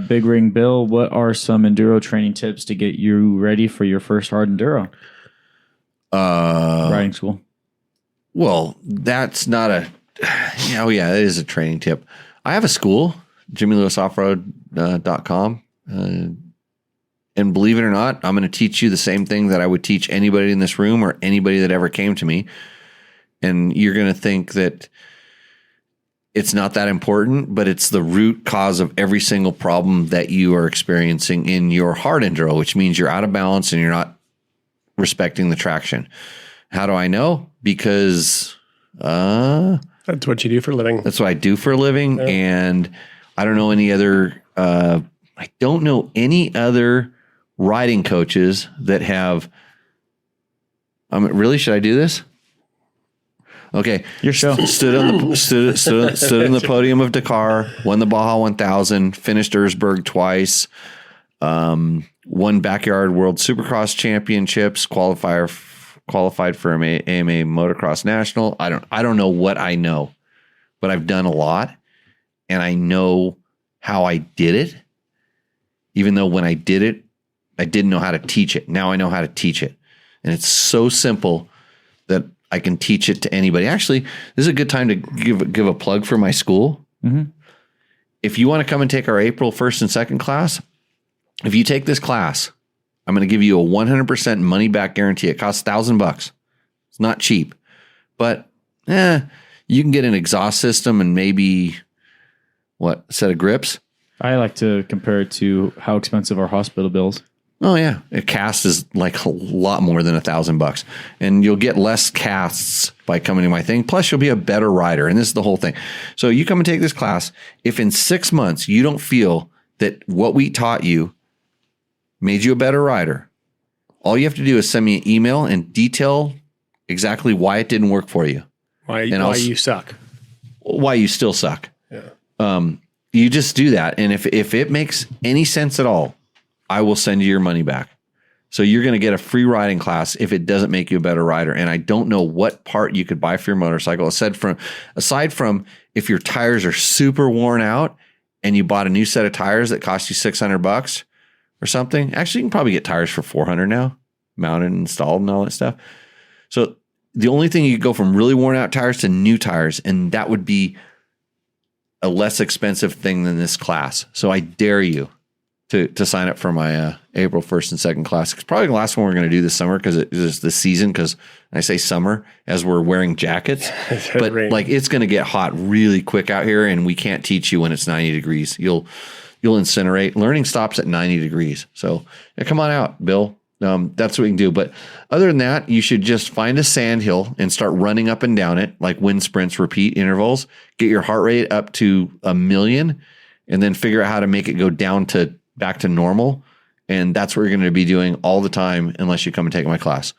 Big Ring Bill, what are some enduro training tips to get you ready for your first hard enduro? Riding school. Well, that's not it is a training tip. I have a school, JimmyLewisOffroad.com. And believe it or not, I'm going to teach you the same thing that I would teach anybody in this room or anybody that ever came to me. And you're going to think that it's not that important, but it's the root cause of every single problem that you are experiencing in your hard enduro, which means you're out of balance and you're not respecting the traction. How do I know? Because that's what you do for a living. That's what I do for a living. Yeah. And I don't know any other, riding coaches that have, really, should I do this? Okay. Your show. Stood on the podium of Dakar, won the Baja 1000, finished Erzberg twice, won Backyard World Supercross Championships, qualified for AMA Motocross National. I don't know what I know, but I've done a lot and I know how I did it. Even though when I did it, I didn't know how to teach it. Now I know how to teach it. And it's so simple that I can teach it to anybody. Actually, this is a good time to give a plug for my school. Mm-hmm. If you want to come and take our April 1st and 2nd class, if you take this class, I'm going to give you a 100% money back guarantee. It costs $1,000. It's not cheap, but you can get an exhaust system and maybe a set of grips. I like to compare it to how expensive are hospital bills. Oh yeah, a cast is like a lot more than $1,000, and you'll get less casts by coming to my thing. Plus, you'll be a better rider, and this is the whole thing. So you come and take this class. If in 6 months you don't feel that what we taught you made you a better rider, all you have to do is send me an email and detail exactly why it didn't work for you. Why you suck. Why you still suck. Yeah. You just do that. And if it makes any sense at all, I will send you your money back. So you're going to get a free riding class if it doesn't make you a better rider. And I don't know what part you could buy for your motorcycle aside from if your tires are super worn out and you bought a new set of tires that cost you $600 or something. Actually, you can probably get tires for $400 now, mounted and installed and all that stuff. So the only thing, you could go from really worn out tires to new tires, and that would be a less expensive thing than this class. So I dare you to sign up for my April 1st and 2nd class. It's probably the last one we're going to do this summer because it is the season, because I say summer as we're wearing jackets. But like, it's going to get hot really quick out here, and we can't teach you when it's 90 degrees. You'll incinerate. Learning stops at 90 degrees. So come on out, Bill. That's what we can do. But other than that, you should just find a sand hill and start running up and down it, like wind sprints, repeat intervals, get your heart rate up to 1,000,000, and then figure out how to make it go down to back to normal. And that's what you're going to be doing all the time unless you come and take my class.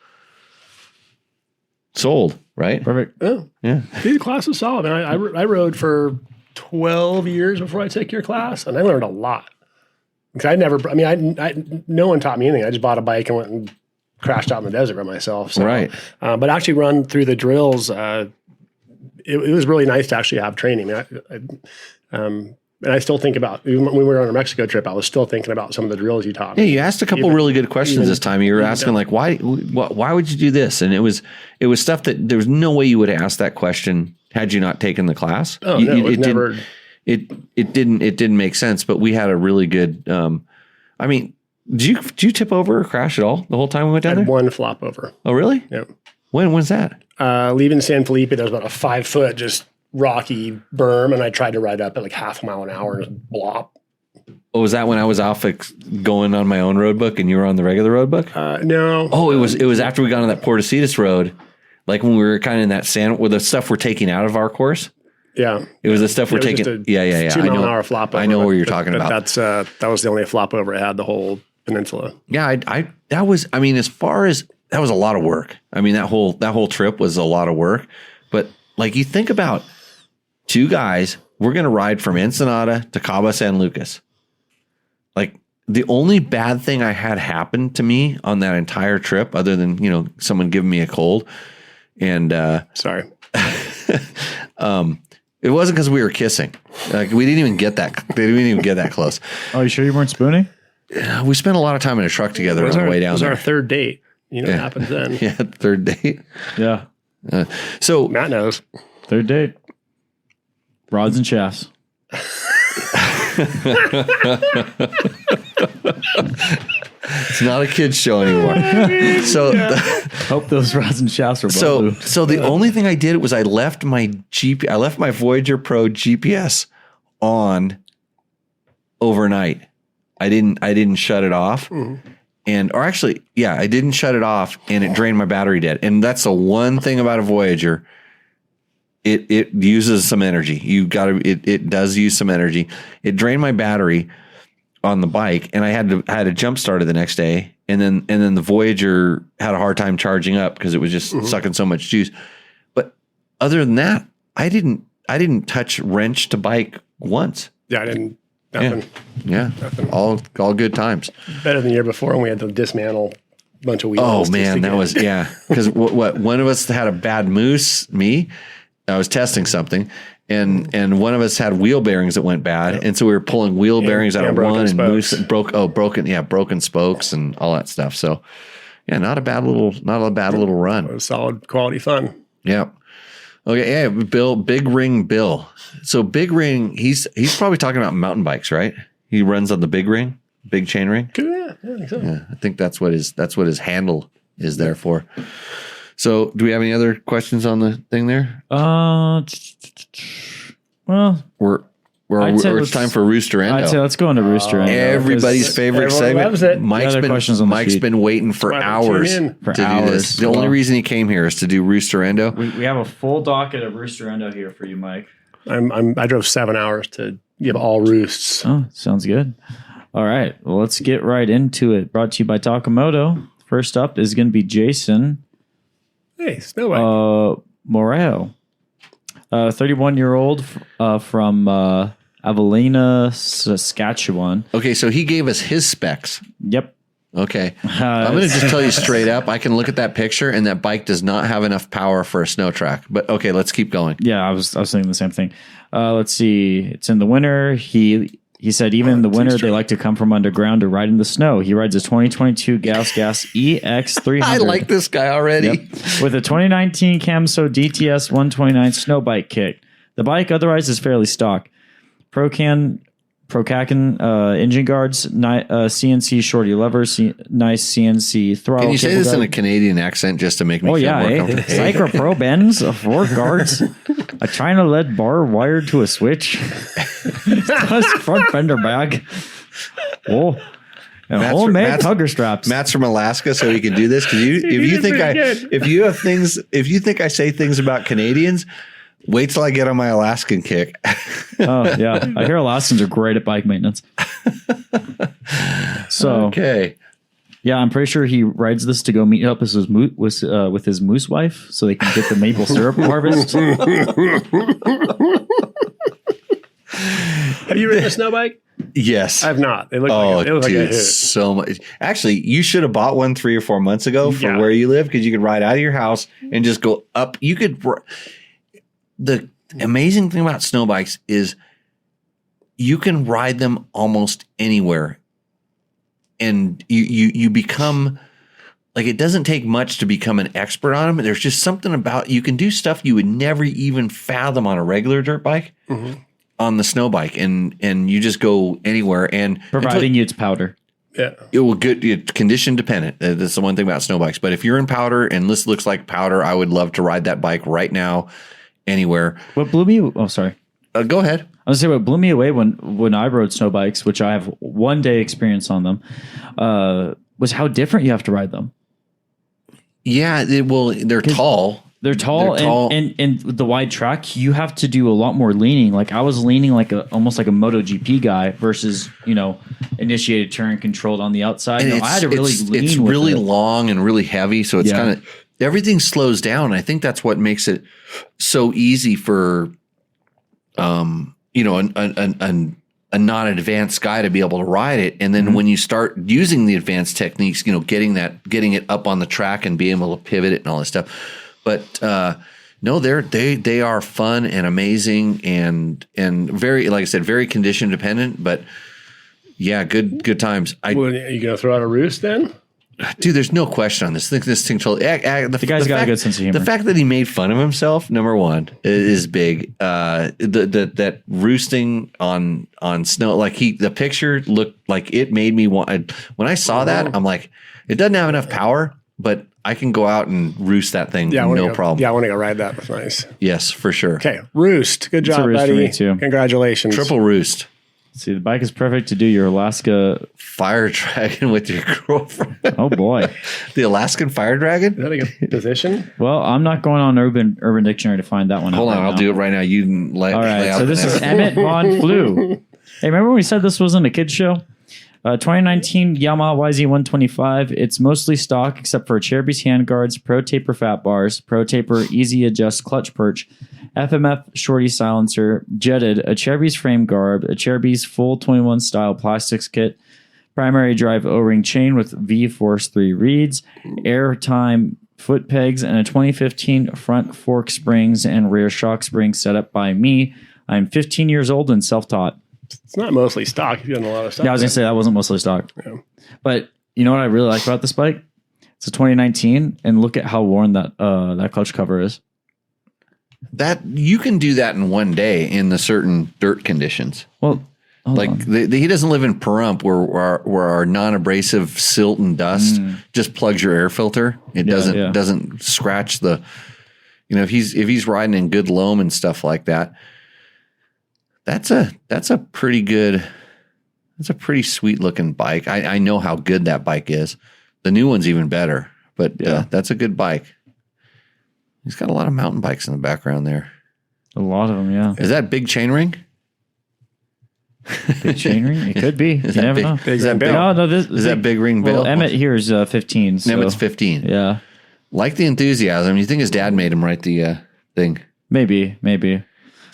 Sold, right? Perfect. Yeah. The class is solid. I rode for 12 years before I took your class, and I learned a lot. Because no one taught me anything. I just bought a bike and went and crashed out in the desert by myself. So, right. But actually run through the drills, it was really nice to actually have training. And I still think about, even when we were on our Mexico trip, I was still thinking about some of the drills you taught me. Yeah, you asked a couple really good questions this time. You were asking like, why would you do this? And it was stuff that there was no way you would have asked that question had you not taken the class. Oh, no, it never... It didn't make sense, but we had a really good, did you tip over or crash at all the whole time we went down there? One flop over. Oh, really? Yep. When's that? Leaving San Felipe, there was about a 5-foot just rocky berm, and I tried to ride up at like half a mile an hour and just blop. Oh, was that when I was off going on my own road book and you were on the regular road book? No. Oh, it was after we got on that Portecitas road, like when we were kind of in that sand with the stuff we're taking out of our course. Yeah, it was the stuff we're taking. Yeah. 2 mile an hour flop over. I know where you're talking about. That was the only flop over it had the whole peninsula. Yeah, that was a lot of work. I mean, that whole trip was a lot of work. But like, you think about 2 guys, we're going to ride from Ensenada to Cabo San Lucas. Like, the only bad thing I had happen to me on that entire trip, other than someone giving me a cold, and sorry. It wasn't because we were kissing. Like, we didn't even get that. They didn't even get that close. Oh, you sure you weren't spooning? Yeah, we spent a lot of time in a truck together on the way down there. It was our 3rd date. You know what happens then. Yeah, 3rd date. Yeah. So Matt knows. 3rd date. Rods and shafts. It's not a kid's show anymore. So Hope those rods and shafts are so the only thing I did was I left my Voyager Pro GPS on overnight. I didn't shut it off. I didn't shut it off, and it drained my battery dead. And that's the one thing about a Voyager. It uses some energy. It does use some energy. It drained my battery on the bike, and I had to jump start it the next day. And then the Voyager had a hard time charging up because it was just sucking so much juice. But other than that, I didn't touch wrench to bike once. Yeah, I didn't. Nothing. Yeah. Nothing. All good times. Better than the year before when we had to dismantle a bunch of wheels. Oh man, that was because what one of us had a bad moose. Me, I was testing something, and one of us had wheel bearings that went bad, and so we were pulling wheel bearings out of one, and moose broken spokes and all that stuff. So not a bad little run. It was solid quality fun. Yeah. Okay, yeah, Big Ring Bill. So Big Ring, he's probably talking about mountain bikes, right? He runs on the Big Ring, big chain ring. Yeah, I think so. Yeah, I think that's what his handle is there for. So, do we have any other questions on the thing there? Well, it's time for Rooster Endo. I'd say let's go into Rooster Endo. Everybody's favorite segment. Mike's sheet. been waiting for hours to do this. The only reason he came here is to do Rooster Endo. We have a full docket of Rooster Endo here for you, Mike. I drove 7 hours to give all roosts. Oh, sounds good. All right, well, let's get right into it. Brought to you by Taco Moto. First up is going to be Jason. Hey, Snowbike. Moreo, 31-year-old from Avalina, Saskatchewan. Okay, so he gave us his specs. Yep. Okay. I'm going to just tell you straight up. I can look at that picture, and that bike does not have enough power for a snow track. But okay, let's keep going. Yeah, I was thinking the same thing. Let's see. It's in the winter. He said even in the winter, they like to come from underground to ride in the snow. He rides a 2022 Gas EX300. I like this guy already. Yep. With a 2019 Camso DTS 129 snow bike kit. The bike otherwise is fairly stock. Procacan engine guards, CNC shorty levers, nice CNC throttle. Can you say this in a Canadian accent just to make me feel more comfortable? Cycra Pro bends, fork guards, a China LED bar wired to a switch, front fender bag. Oh, and homemade tugger straps. Matt's from Alaska, so he can do this. Because if you think I say things about Canadians, wait till I get on my Alaskan kick. Oh, yeah. I hear Alaskans are great at bike maintenance. So, okay. Yeah, I'm pretty sure he rides this to go meet up with his moose wife so they can get the maple syrup harvest. Have you ridden a snow bike? Yes. I've not. They look like a hit. So much. Actually, you should have bought one 3 or 4 months ago for where you live because you could ride out of your house and just go up. You could. The amazing thing about snow bikes is you can ride them almost anywhere, and you become like, it doesn't take much to become an expert on them. There's just something about, you can do stuff you would never even fathom on a regular dirt bike on the snow bike, and you just go anywhere, and providing it's powder. Yeah, it will get condition dependent. That's the one thing about snow bikes. But if you're in powder and this looks like powder, I would love to ride that bike right now. Anywhere. What blew me? Oh, sorry. Go ahead. I was gonna say what blew me away when I rode snow bikes, which I have 1 day experience on them, was how different you have to ride them. Yeah, they're tall. They're tall, and the wide track, you have to do a lot more leaning. Like I was leaning almost like a MotoGP guy versus initiated turn controlled on the outside. I had to really lean. It's really long and really heavy, so it's kind of. Everything slows down. I think that's what makes it so easy for, a non-advanced guy to be able to ride it. And then when you start using the advanced techniques, getting it up on the track and being able to pivot it and all this stuff. But no, they are fun and amazing and very, like I said, very condition dependent. But yeah, good times. Are you gonna throw out a roost then? Dude, there's no question on this. I think this thing totally. The guy's got a good sense of humor. The fact that he made fun of himself, number one, is big. That roosting on snow, like the picture looked like it made me want. When I saw that, I'm like, it doesn't have enough power, but I can go out and roost that thing, no problem. Yeah, I want to go ride that. That's nice. Yes, for sure. Okay, Roost. Good job, Roost buddy. for me too. Congratulations. Triple Roost. See, the bike is perfect to do your Alaska Fire Dragon with your girlfriend. Oh boy, the Alaskan Fire Dragon. Is that a good position? Well, I'm not going on Urban Dictionary to find that one. Hold on, right I'll do it right now. You can lay All right, out so this is Emmett Von Flew. Hey, remember when we said this wasn't a kids show? 2019 Yamaha YZ125. It's mostly stock except for Cherubies handguards, Pro Taper fat bars, Pro Taper easy adjust clutch perch, FMF shorty silencer, jetted, a Cherubies frame garb, a Cherubies full 21 style plastics kit, primary drive O-ring chain with V-Force 3 reeds, airtime foot pegs, and a 2015 front fork springs and rear shock springs set up by me. I'm 15 years old and self-taught. It's not mostly stock. You've done a lot of stuff. Yeah, I was going to say that wasn't mostly stock. Yeah. But you know what I really like about this bike? It's a 2019, and look at how worn that clutch cover is. That you can do that in one day in the certain dirt conditions. Well, he doesn't live in Pahrump where our non-abrasive silt and dust just plugs your air filter. It doesn't scratch the. If he's riding in good loam and stuff like that. That's a pretty good. That's a pretty sweet looking bike. I know how good that bike is. The new one's even better, but that's a good bike. He's got a lot of mountain bikes in the background there. A lot of them, yeah. Is that big chainring? Big chainring? It could be. You never know. Is that big? No, is that big ring bill? Well, Emmett here is 15. So. Emmett's 15. Yeah. Like the enthusiasm. You think his dad made him write the thing? Maybe.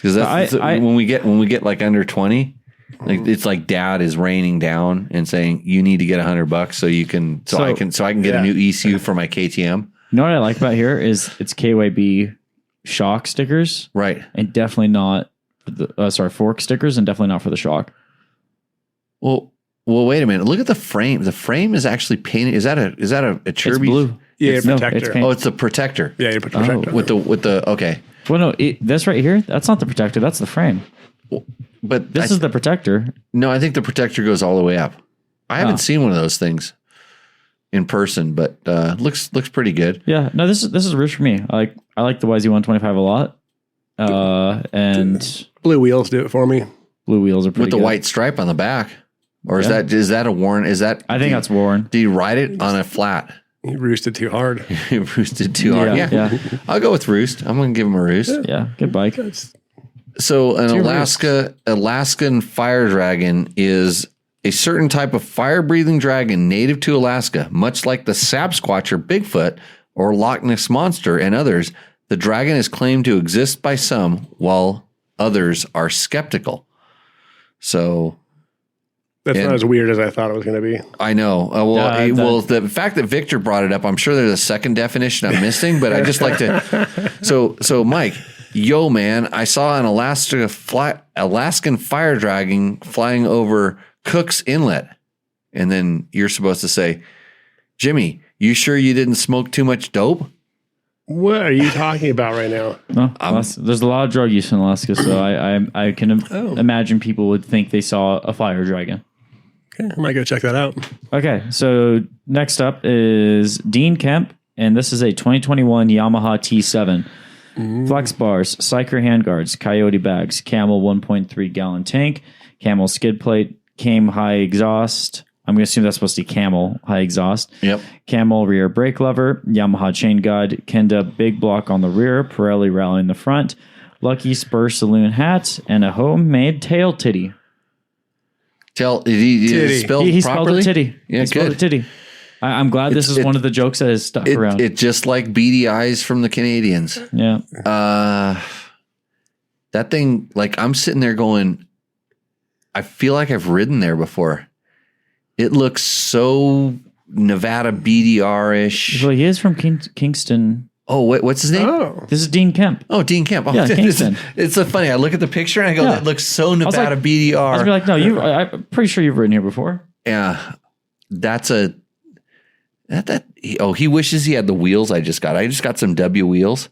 Because when we get like under 20, like it's like dad is raining down and saying you need to get $100 so you can I can get a new ECU for my KTM. You know what I like about here is it's KYB shock stickers, right? And definitely not fork stickers, and definitely not for the shock. Well, wait a minute. Look at the frame. The frame is actually painted. Is that a Cherubies? It's blue. Yeah, protector. It's the protector. Yeah, you put the protector. With the okay. Well, no, this right here, that's not the protector. That's the frame. But this is the protector. No, I think the protector goes all the way up. I haven't seen one of those things in person, but looks pretty good. Yeah, no, this is rich for me. I like the YZ125 a lot, and blue wheels do it for me. Blue wheels are pretty with the good. white stripe on the back, or is that a worn? Is that? I think that's worn. Do you ride it on a flat? You roosted too hard. You roosted too hard. Yeah. I'll go with Roost. I'm going to give him a Roost. Yeah, good bike. So an Alaskan Fire Dragon is a certain type of fire-breathing dragon native to Alaska. Much like the Sasquatch or Bigfoot or Loch Ness Monster and others, the dragon is claimed to exist by some, while others are skeptical. So that's not as weird as I thought it was going to be. I know. The fact that Victor brought it up, I'm sure there's a second definition I'm missing, but I just like to. So Mike. Yo, man, I saw an Alaskan Fire Dragon flying over Cook's Inlet. And then you're supposed to say, Jimmy, you sure you didn't smoke too much dope? What are you talking about right now? No, there's a lot of drug use in Alaska, so I can imagine people would think they saw a fire dragon. Okay, I might go check that out. Okay, so next up is Dean Kemp, and this is a 2021 Yamaha T7. Flex bars, Cyker handguards, Coyote bags, Camel 1.3 gallon tank, Camel skid plate, Came high exhaust. I'm going to assume that's supposed to be Camel high exhaust. Yep. Camel rear brake lever, Yamaha chain guide, Kenda big block on the rear, Pirelli rally in the front, Lucky Spur saloon hat, and a homemade tail titty. Did he spell He properly? spelled it titty. Yeah, he spelled it titty. I'm glad this is one of the jokes that has stuck around. It just like beady eyes from the Canadians. Yeah. That thing, like I'm sitting there going, I feel like I've ridden there before. It looks so Nevada BDR-ish. Well, he is from Kingston. Oh, what's his name? Oh. This is Dean Kemp. Oh, Dean Kemp. Oh, Yeah, Kingston. It's so funny. I look at the picture and I go, that looks so Nevada BDR. I was like, no, I'm pretty sure you've ridden here before. Yeah. That's He wishes he had the wheels I just got. I just got some W wheels.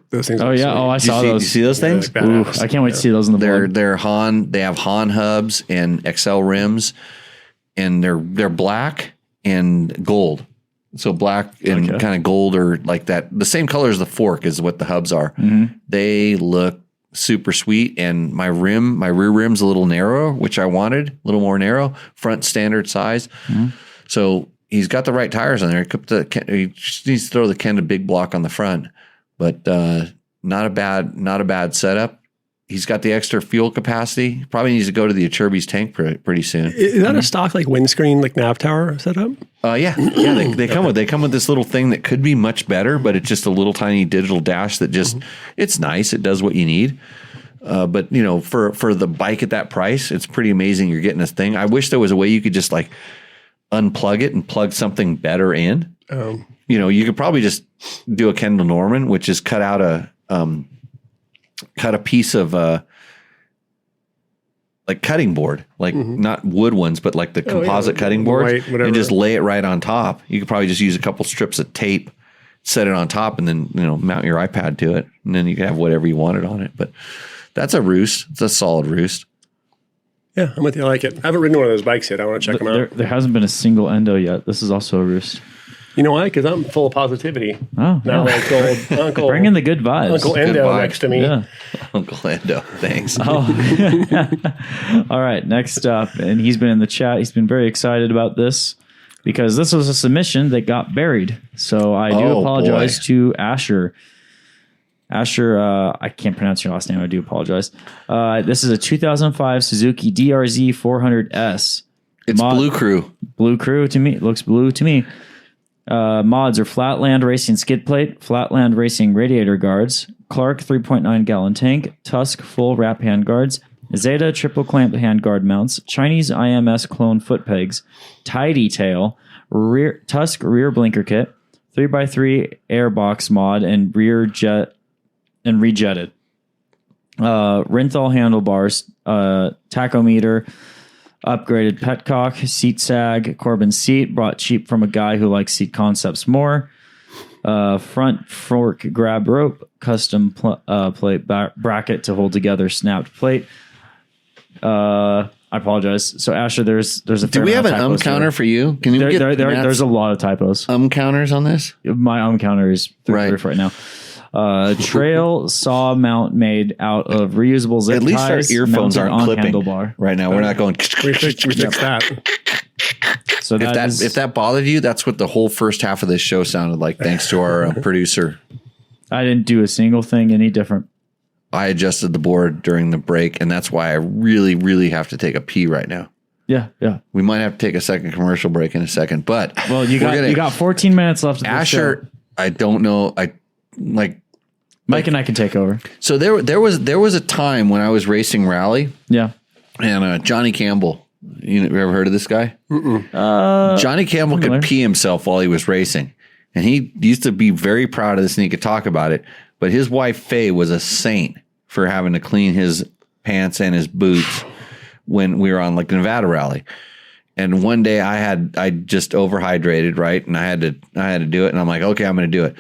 Those things. Oh yeah. Oh, I saw those. Did you see those things? Ooh, I can't wait to see those in the vlog. They're Han. They have Han hubs and XL rims, and they're black and gold. So black and kind of gold are like that. The same color as the fork is what the hubs are. Mm-hmm. They look super sweet. And my rear rim's a little narrow, which I wanted, a little more narrow. Front standard size. Mm-hmm. So he's got the right tires on there. He just needs to throw the Kenda big block on the front, but not a bad setup. He's got the extra fuel capacity. Probably needs to go to the Achirby's tank pretty soon. Is that a stock like windscreen, like nav tower setup? Yeah. They come with this little thing that could be much better, but it's just a little tiny digital dash that just it's nice. It does what you need. But you know, for the bike at that price, it's pretty amazing. You're getting this thing. I wish there was a way you could just like unplug it and plug something better in. You know, you could probably just do a Kendall Norman, which is cut a piece of like cutting board, like not wood ones, but like the composite cutting boards, and just lay it right on top. You could probably just use a couple strips of tape, set it on top, and then mount your iPad to it, and then you can have whatever you wanted on it. But that's a Roost. It's a solid Roost. Yeah, I'm with you. I like it. I haven't ridden one of those bikes yet. I want to check them out. There hasn't been a single Endo yet. This is also a Roost. You know why? Because I'm full of positivity. Oh, now like Uncle bring in the good vibes. Uncle Endo next to me. Yeah. Uncle Endo, thanks. Oh. All right, next up, and he's been in the chat. He's been very excited about this because this was a submission that got buried. So I do apologize to Asher. Asher, I can't pronounce your last name. I do apologize. This is a 2005 Suzuki DRZ 400S. It's Blue Crew. Blue Crew to me. It looks blue to me. Mods are Flatland Racing skid plate, Flatland Racing radiator guards, Clark 3.9 gallon tank, Tusk full wrap hand guards, Zeta triple clamp hand guard mounts, Chinese IMS clone foot pegs, Tidy tail, Tusk rear blinker kit, 3x3 airbox mod and rear jet and rejetted. Renthal handlebars, tachometer, upgraded petcock, seat sag, Corbin seat, brought cheap from a guy who likes seat concepts more. Front fork grab rope, custom plate bracket to hold together snapped plate. I apologize. So Asher, there's a. Do we have an counter for you? Can you there's a lot of typos. Counters on this? My counter is through roof right now. Trail saw mount made out of reusable zip ties. At least our earphones aren't clipping handlebar. Right now. We're not going. We fixed that. So if that bothered you, that's what the whole first half of this show sounded like. Thanks to our producer. I didn't do a single thing any different. I adjusted the board during the break, and that's why I really, really have to take a pee right now. Yeah. We might have to take a second commercial break in a second, but you got 14 minutes left. Asher, I don't know. Mike and I can take over. So there was a time when I was racing rally. Yeah. And Johnny Campbell, you ever heard of this guy? Johnny Campbell could pee himself while he was racing. And he used to be very proud of this and he could talk about it. But his wife, Faye, was a saint for having to clean his pants and his boots when we were on like Nevada rally. And one day I just overhydrated, right? And I had to do it. And I'm like, okay, I'm going to do it.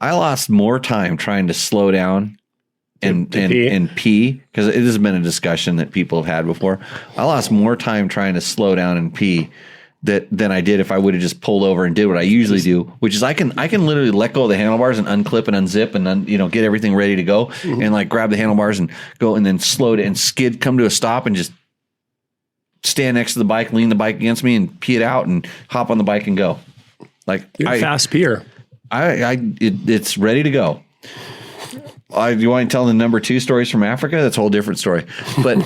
I lost more time trying to slow down and pee because it has been a discussion that people have had before. I lost more time trying to slow down and pee than I did if I would have just pulled over and did what I usually do, which is I can literally let go of the handlebars and unclip and unzip and get everything ready to go and like grab the handlebars and go and then slow it and skid, come to a stop and just stand next to the bike, lean the bike against me and pee it out and hop on the bike and go. Like you're a fast peer. It's ready to go. You want to tell the number 2 stories from Africa? That's a whole different story. But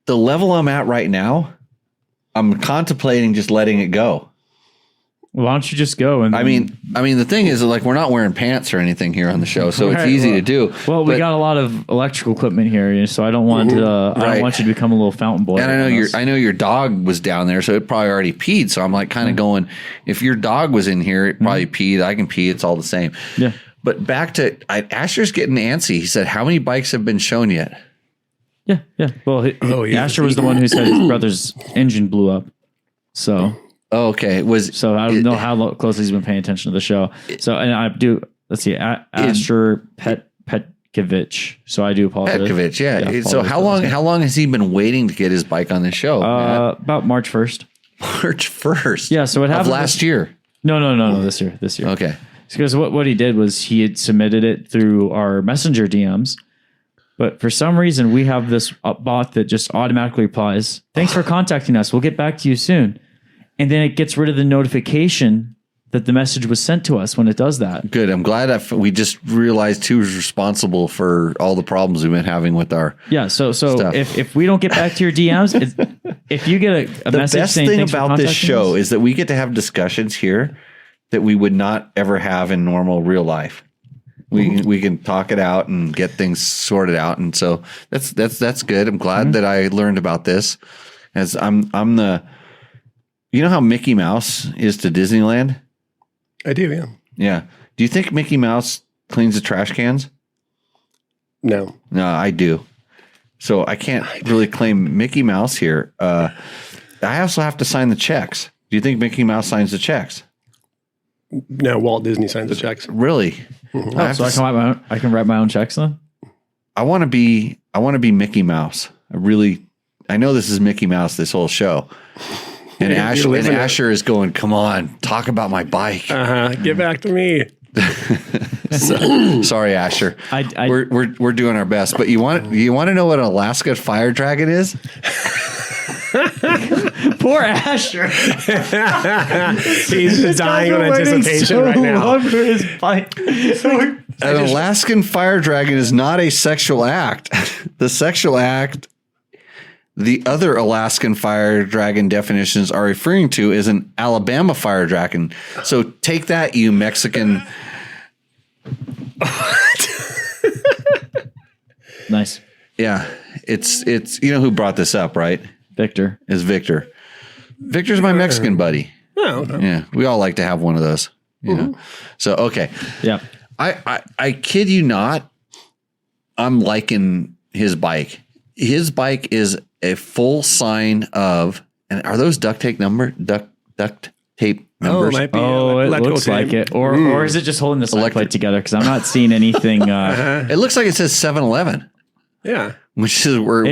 the level I'm at right now, I'm contemplating just letting it go. Well, why don't you just go? And I mean, the thing is, like, we're not wearing pants or anything here on the show, so it's easy to do. Well, we got a lot of electrical equipment here, so I don't want I don't want you to become a little fountain boy. And I know your dog was down there, so it probably already peed. So I'm like kind of going, if your dog was in here, it probably peed. I can pee. It's all the same. Yeah. But back to Asher's getting antsy. He said, "How many bikes have been shown yet?" Yeah. Well, Asher was the one who said his brother's engine blew up. So, okay. So I don't know how closely he's been paying attention to the show. So, and I do, let's see, Asher Petkovich. So I do apologize. Petkovich, yeah. So how long has he been waiting to get his bike on this show? About March 1st. March 1st. Yeah. So what happened of last year? No. This year. Okay. Because what he did was he had submitted it through our messenger DMs, but for some reason we have this bot that just automatically replies, "Thanks for contacting us. We'll get back to you soon." And then it gets rid of the notification that the message was sent to us when it does that. Good. I'm glad we just realized who was responsible for all the problems we've been having with our So stuff. if we don't get back to your DMs, if you get a message the best saying thing thanks about for this contacting show us, is that we get to have discussions here that we would not ever have in normal real life. We can talk it out and get things sorted out, and so that's good. I'm glad that I learned about this, as I'm the. You know how Mickey Mouse is to Disneyland? I do, yeah. Yeah. Do you think Mickey Mouse cleans the trash cans? No. No, I do. So I can't really claim Mickey Mouse here. I also have to sign the checks. Do you think Mickey Mouse signs the checks? No, Walt Disney signs the checks. Really? so I can write my own checks then. I want to be Mickey Mouse. I know this is Mickey Mouse, this whole show. And Asher is going, "Come on, talk about my bike." Get back to me. Sorry, Asher. We're doing our best, but you want to know what an Alaska fire dragon is? Poor Asher. He's dying of anticipation right now. For his bike. An Alaskan fire dragon is not a sexual act. The sexual act the other Alaskan fire dragon definitions are referring to is an Alabama fire dragon. So take that, you Mexican. Nice. Yeah. It's you know who brought this up, right? Victor. Is Victor. Victor's my Mexican buddy. Oh, okay. Yeah. We all like to have one of those. You know? So, okay. Yeah. I kid you not, I'm liking his bike. His bike is a full sign of, and are those duct tape numbers? Duct tape numbers? It might be. It looks like it. Or is it just holding the side plate together? Because I'm not seeing anything. It looks like it says 7-Eleven. Yeah. Which is where he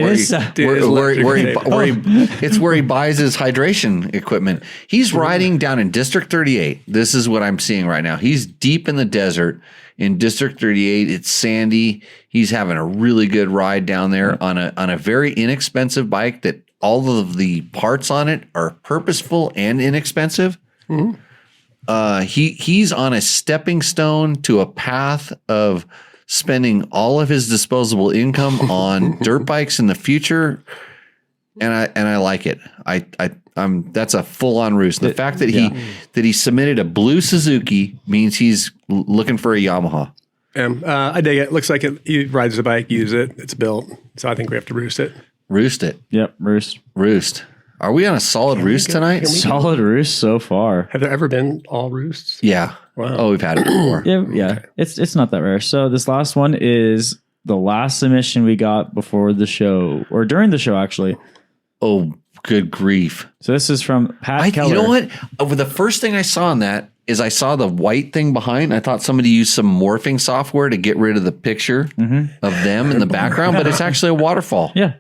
buys his hydration equipment. He's riding down in District 38. This is what I'm seeing right now. He's deep in the desert in District 38. It's sandy. He's having a really good ride down there on a very inexpensive bike that all of the parts on it are purposeful and inexpensive. Mm-hmm. He's on a stepping stone to a path of spending all of his disposable income on dirt bikes in the future, and I like it. I'm that's a full on Roost. The fact that he submitted a blue Suzuki means he's looking for a Yamaha. I dig it. Looks like he rides the bike, use it. It's built, so I think we have to roost it. Roost it. Yep, Roost. Are we on a solid Roost tonight? Solid Roost so far. Have there ever been all Roosts? Yeah. Wow. Oh, we've had it before. Yeah. Okay. It's not that rare. So this last one is the last submission we got before the show, or during the show, actually. Oh, good grief. So this is from Pat Keller. You know what? The first thing I saw on that is I saw the white thing behind. I thought somebody used some morphing software to get rid of the picture of them in the background, but it's actually a waterfall. Yeah.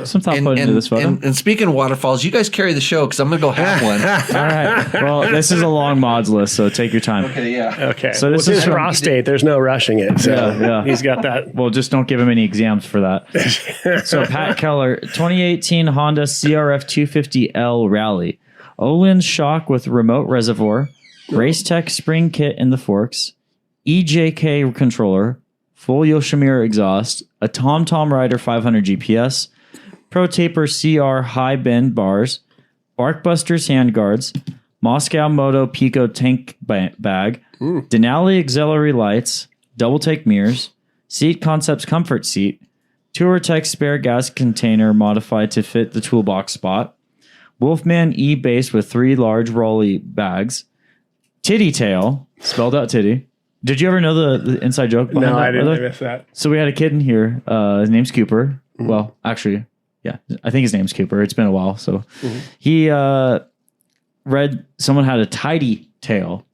Some thought put into this photo. And speaking of waterfalls, you guys carry the show because I'm going to go have one. All right. Well, this is a long mods list, so take your time. Okay, yeah. Okay. So this is is from prostate. There's no rushing it. So yeah. He's got that. Well, just don't give him any exams for that. So Pat Keller, 2018 Honda CRF 250L Rally. Olin shock with remote reservoir, Race Tech spring kit in the forks, EJK controller, full Yoshimura exhaust, a TomTom Rider 500 GPS, Pro Taper CR high bend bars, Barkbusters handguards, Moscow Moto Pico tank bag, Denali auxiliary lights, double take mirrors, Seat Concepts comfort seat, TourTech spare gas container modified to fit the toolbox spot, Wolfman E base with 3 large rolly bags, Titty Tail, spelled out titty. Did you ever know the inside joke behind that? No, I didn't miss that. So we had a kid in here. His name's Cooper. Well, actually, yeah, I think his name's Cooper. It's been a while. So he read someone had a tidy tail,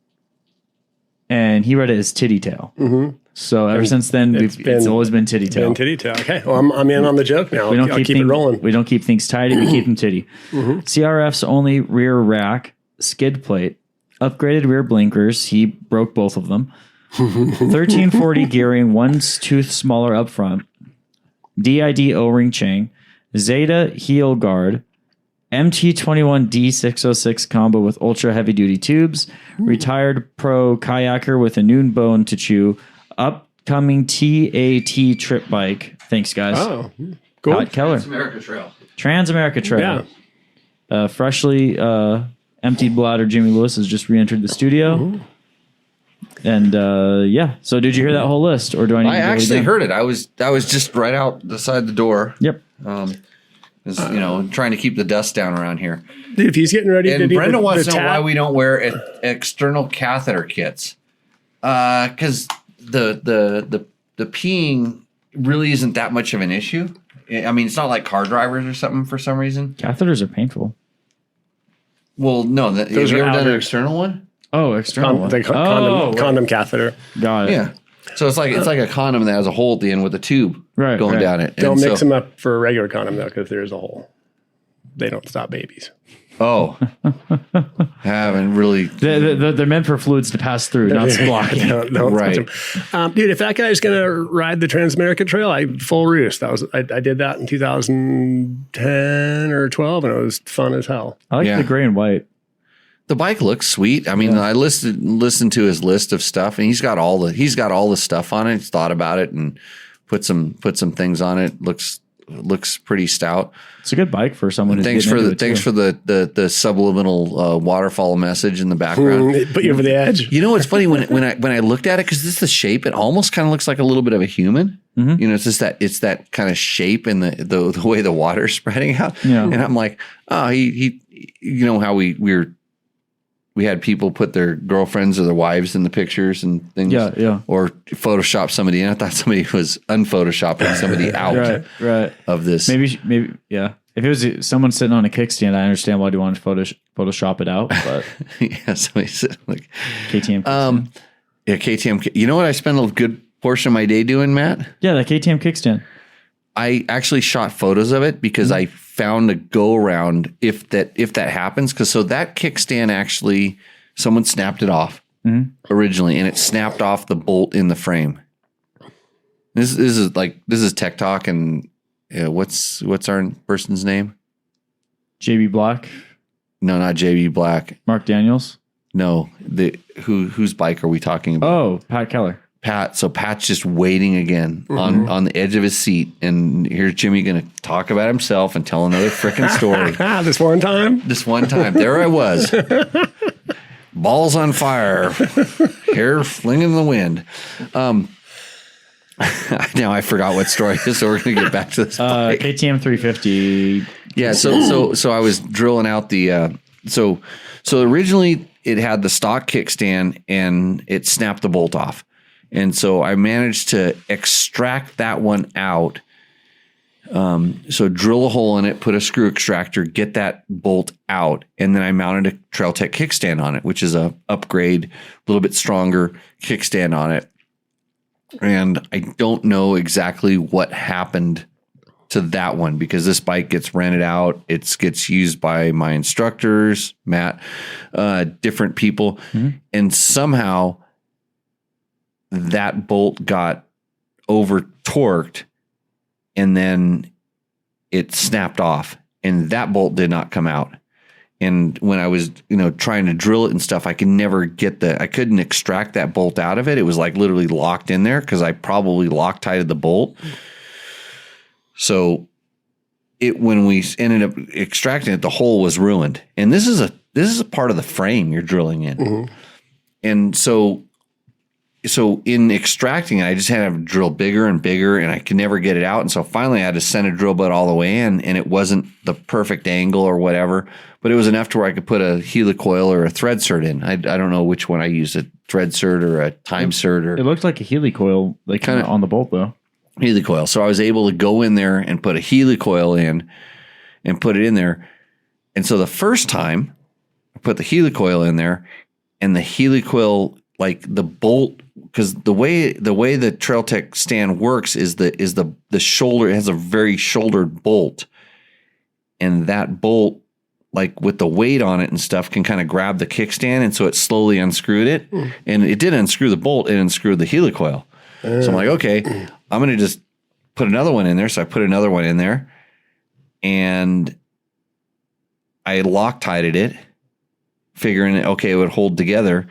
and he read it as titty tail. Mm-hmm. So ever since then, it's always been titty tail. Been titty tail. Okay, well, I'm in on the joke now. I'll keep it rolling. We don't keep things tidy. We keep them titty. Mm-hmm. CRF's only rear rack skid plate, upgraded rear blinkers. He broke both of them. 1340 gearing, one tooth smaller up front. DID O-ring chain, Zeta heel guard, MT21 D606 combo with ultra heavy duty tubes, retired pro kayaker with a noon bone to chew, upcoming TAT trip bike. Thanks, guys. Oh, cool. Todd Keller. Trans-America Trail. Yeah. Freshly emptied bladder Jimmy Lewis has just re-entered the studio. Ooh. And so did you hear that whole list, or do I need? I actually heard it. I was just right out the side of the door. Yep. Trying to keep the dust down around here. Dude, if he's getting ready to do Brenda wants to know why we don't wear external catheter kits. Because the peeing really isn't that much of an issue. I mean, it's not like car drivers or something for some reason. Catheters are painful. Well, no. Have you ever done an external one? Oh, external one. Condom catheter. Got it. Yeah. So it's like a condom that has a hole at the end with a tube going down it. Don't mix them up for a regular condom though, because there's a hole. They don't stop babies. Oh, haven't really. They're meant for fluids to pass through, not blocking. Don't right, dude. If that guy's gonna ride the Trans-America Trail, I full Roost. I did that in 2010 or 12, and it was fun as hell. I like the gray and white. The bike looks sweet. I mean, I listened to his list of stuff, and he's got all the stuff on it. He's thought about it and put some things on it. Looks pretty stout. It's a good bike for someone who's thanks for the subliminal waterfall message in the background. Put you over the edge. You know what's funny when I looked at it, because this is the shape, it almost kind of looks like a little bit of a human. Mm-hmm. You know, it's that kind of shape and the way the water's spreading out. Yeah. And I'm like, oh, he you know how we had people put their girlfriends or their wives in the pictures and things. Yeah. Or Photoshop somebody. And I thought somebody was unphotoshopping somebody out of this. Maybe, yeah. If it was someone sitting on a kickstand, I understand why they want to Photoshop it out. But yeah, somebody sitting like KTM. KTM. You know what I spend a good portion of my day doing, Matt? Yeah, the KTM kickstand. I actually shot photos of it because I found a go around if that happens. Because so that kickstand actually, someone snapped it off originally, and it snapped off the bolt in the frame. This is Tech Talk, and what's our person's name? JB Black. No, not JB Black. Mark Daniels. No, whose bike are we talking about? Oh, Pat Keller. So Pat's just waiting again on the edge of his seat, and here's Jimmy going to talk about himself and tell another freaking story. This one time, there I was, balls on fire, hair flinging in the wind. Now I forgot what story it is, so we're going to get back to this. KTM 350. Yeah, so I was drilling out the so originally it had the stock kickstand and it snapped the bolt off. And so I managed to extract that one out. So drill a hole in it, put a screw extractor, get that bolt out, and then I mounted a Trail Tech kickstand on it, which is a upgrade, a little bit stronger kickstand on it. And I don't know exactly what happened to that one, because this bike gets rented out. It gets used by my instructors, Matt, different people, and somehow that bolt got over torqued and then it snapped off, and that bolt did not come out. And when I was, trying to drill it and stuff, I couldn't extract that bolt out of it. It was like literally locked in there because I probably Loctited the bolt. So when we ended up extracting it, the hole was ruined. And this is a part of the frame you're drilling in. Mm-hmm. And so in extracting it, I just had to drill bigger and bigger, and I could never get it out. And so finally I had to send a drill bit all the way in, and it wasn't the perfect angle or whatever, but it was enough to where I could put a helicoil or a thread cert in. I don't know which one I used, a thread cert or a time cert. It looked like a helicoil, like kind of on the bolt though. Helicoil. So I was able to go in there and put a helicoil in and put it in there. And so the first time I put the helicoil in there, and the helicoil, like the bolt, because the way the Trail Tech stand works is the shoulder, it has a very shouldered bolt, and that bolt, like with the weight on it and stuff, can kind of grab the kickstand, and so it slowly unscrewed it, and it didn't unscrew the bolt, it unscrewed the helicoil. So I'm like, okay, I'm gonna just put another one in there. So I put another one in there, and I Loctited it, figuring okay, it would hold together,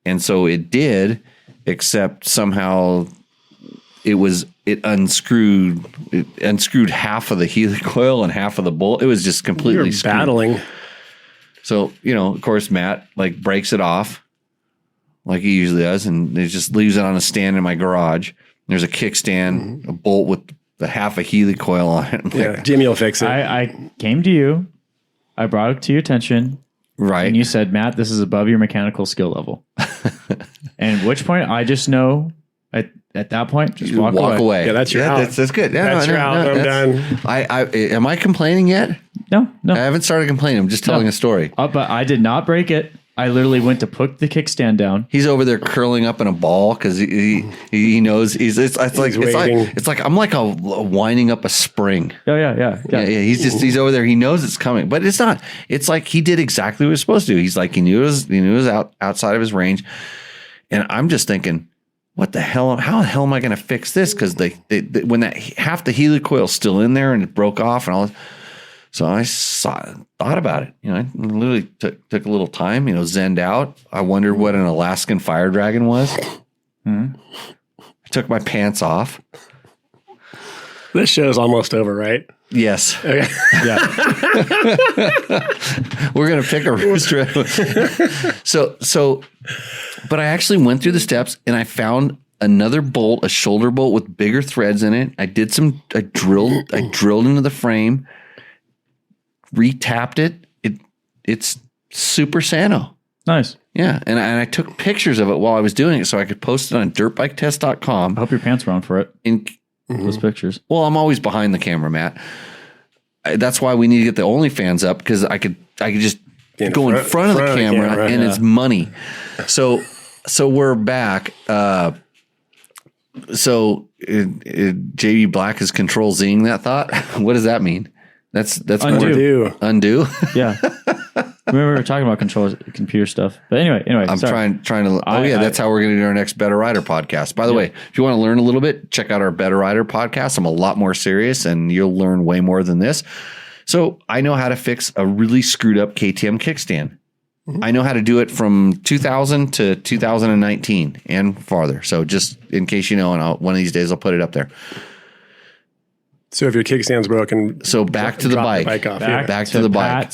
and so it did, except somehow it unscrewed half of the helicoil and half of the bolt. It was just completely battling. So, of course, Matt like breaks it off like he usually does, and he just leaves it on a stand in my garage. There's a kickstand, a bolt with the half a helicoil on it. Yeah, Jimmy will fix it. I came to you. I brought it to your attention. Right. And you said, Matt, this is above your mechanical skill level. And at which point I just know at that point, just walk away. Yeah, that's your out. That's good. Yeah, that's your out. I'm done. Am I complaining yet? No. I haven't started complaining. I'm just telling a story. But I did not break it. I literally went to put the kickstand down. He's over there curling up in a ball because he knows it's like I'm like winding up a spring. Yeah. He's over there. He knows it's coming, but it's not. It's like he did exactly what he was supposed to do. He's like he knew it was outside of his range, and I'm just thinking, what the hell? How the hell am I going to fix this? Because when that half the helicoil's still in there and it broke off and all. So I thought about it. I literally took a little time, zenned out. I wondered what an Alaskan fire dragon was. I took my pants off. This show's almost over, right? Yes. Okay. Yeah. We're going to pick a rooster. So, but I actually went through the steps and I found another bolt, a shoulder bolt with bigger threads in it. I drilled into the frame. Retapped it. It's super sano. Nice. Yeah, and I took pictures of it while I was doing it so I could post it on dirtbiketest.com. I hope your pants were on for it. Those pictures. Well, I'm always behind the camera, Matt. That's why we need to get the OnlyFans up, because I could just go in front of the camera and it's money. So we're back. So JB Black is Control-Zing that thought. What does that mean? That's undo. Yeah. Remember we were talking about computer stuff. But anyway. I'm trying to. That's how we're going to do our next Better Rider podcast. By the way, if you want to learn a little bit, check out our Better Rider podcast. I'm a lot more serious, and you'll learn way more than this. So I know how to fix a really screwed up KTM kickstand. I know how to do it from 2000 to 2019 and farther. So just in case you know, and one of these days I'll put it up there. So if your kickstand's broken, so back to the bike. Back to the bike.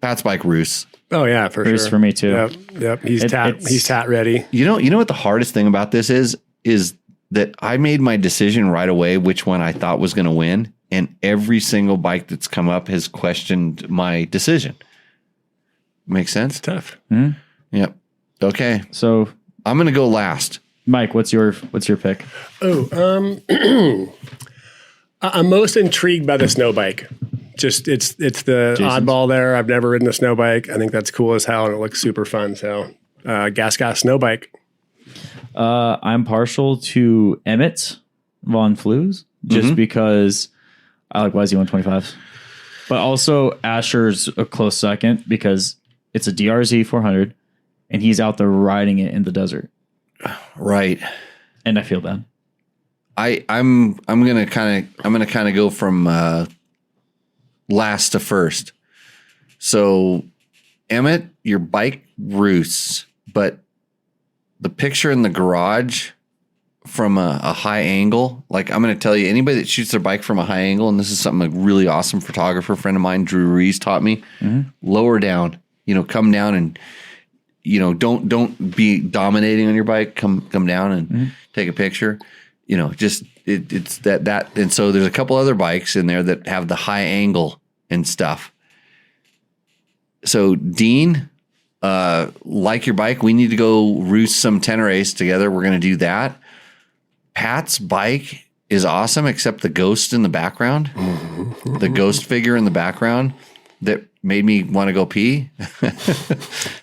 Pat's bike, Roost. Oh yeah, for Roost sure. For me too. Yep. He's tat ready. You know what the hardest thing about this is that I made my decision right away which one I thought was going to win, and every single bike that's come up has questioned my decision. Makes sense? It's tough. Mm-hmm. Yep. Okay. So I'm going to go last. Mike, what's your pick? I'm most intrigued by the snow bike. Just it's the oddball there. I've never ridden a snow bike. I think that's cool as hell and it looks super fun. So gas snow bike. I'm partial to Emmett's Von Flues just because I like YZ 125s. But also Asher's a close second because it's a DRZ 400 and he's out there riding it in the desert. Right. And I feel bad. I'm gonna kind of go from last to first. So Emmett, your bike roosts, but the picture in the garage from a high angle, like I'm going to tell you, anybody that shoots their bike from a high angle, and this is something a really awesome photographer friend of mine, Drew Rees, taught me, lower down, come down and, don't be dominating on your bike, come down and take a picture, just it's that. And so there's a couple other bikes in there that have the high angle and stuff. So Dean, like your bike, we need to go roost some Teneres together. We're going to do that. Pat's bike is awesome, except the ghost in the background, the ghost figure in the background. that made me want to go pee.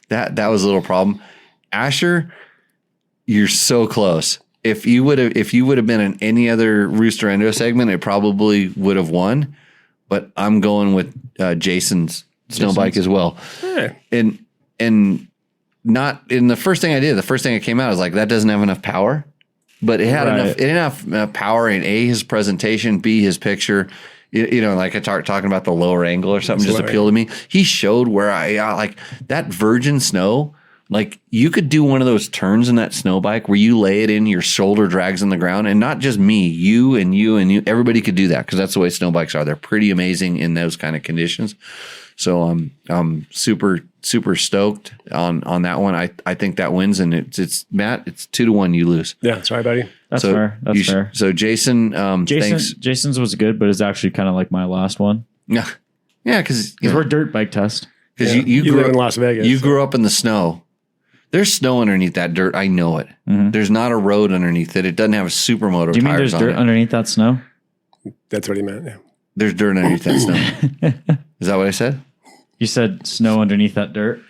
that was a little problem. Asher, you're so close. If you would have been in any other Roost or Endo segment, it probably would have won. But I'm going with Jason's snow bike as well. Hey. And not in the first thing I did. The first thing that came out, I was like, that doesn't have enough power. But it had enough power in A, his presentation, B, his picture. You know, like I talking about the lower angle or something just appealed to me. He showed where I like that virgin snow. Like you could do one of those turns in that snow bike where you lay it in, your shoulder drags on the ground, and not just me, you and you and you. Everybody could do that because that's the way snow bikes are. They're pretty amazing in those kind of conditions. So I'm super stoked on that one. I think that wins, and it's Matt. It's 2-1. You lose. Yeah, sorry, buddy. That's fair. That's fair. So Jason, thanks. Jason's was good, but it's actually kind of like my last one. Yeah, because we're dirt bike test. Because you grew live up in Las Vegas. You grew up in the snow. There's snow underneath that dirt. I know it. Mm-hmm. There's not a road underneath it. It doesn't have a supermoto. Do you mean there's dirt underneath that snow? That's what he meant. Yeah. There's dirt underneath that snow. Is that what I said? You said snow underneath that dirt.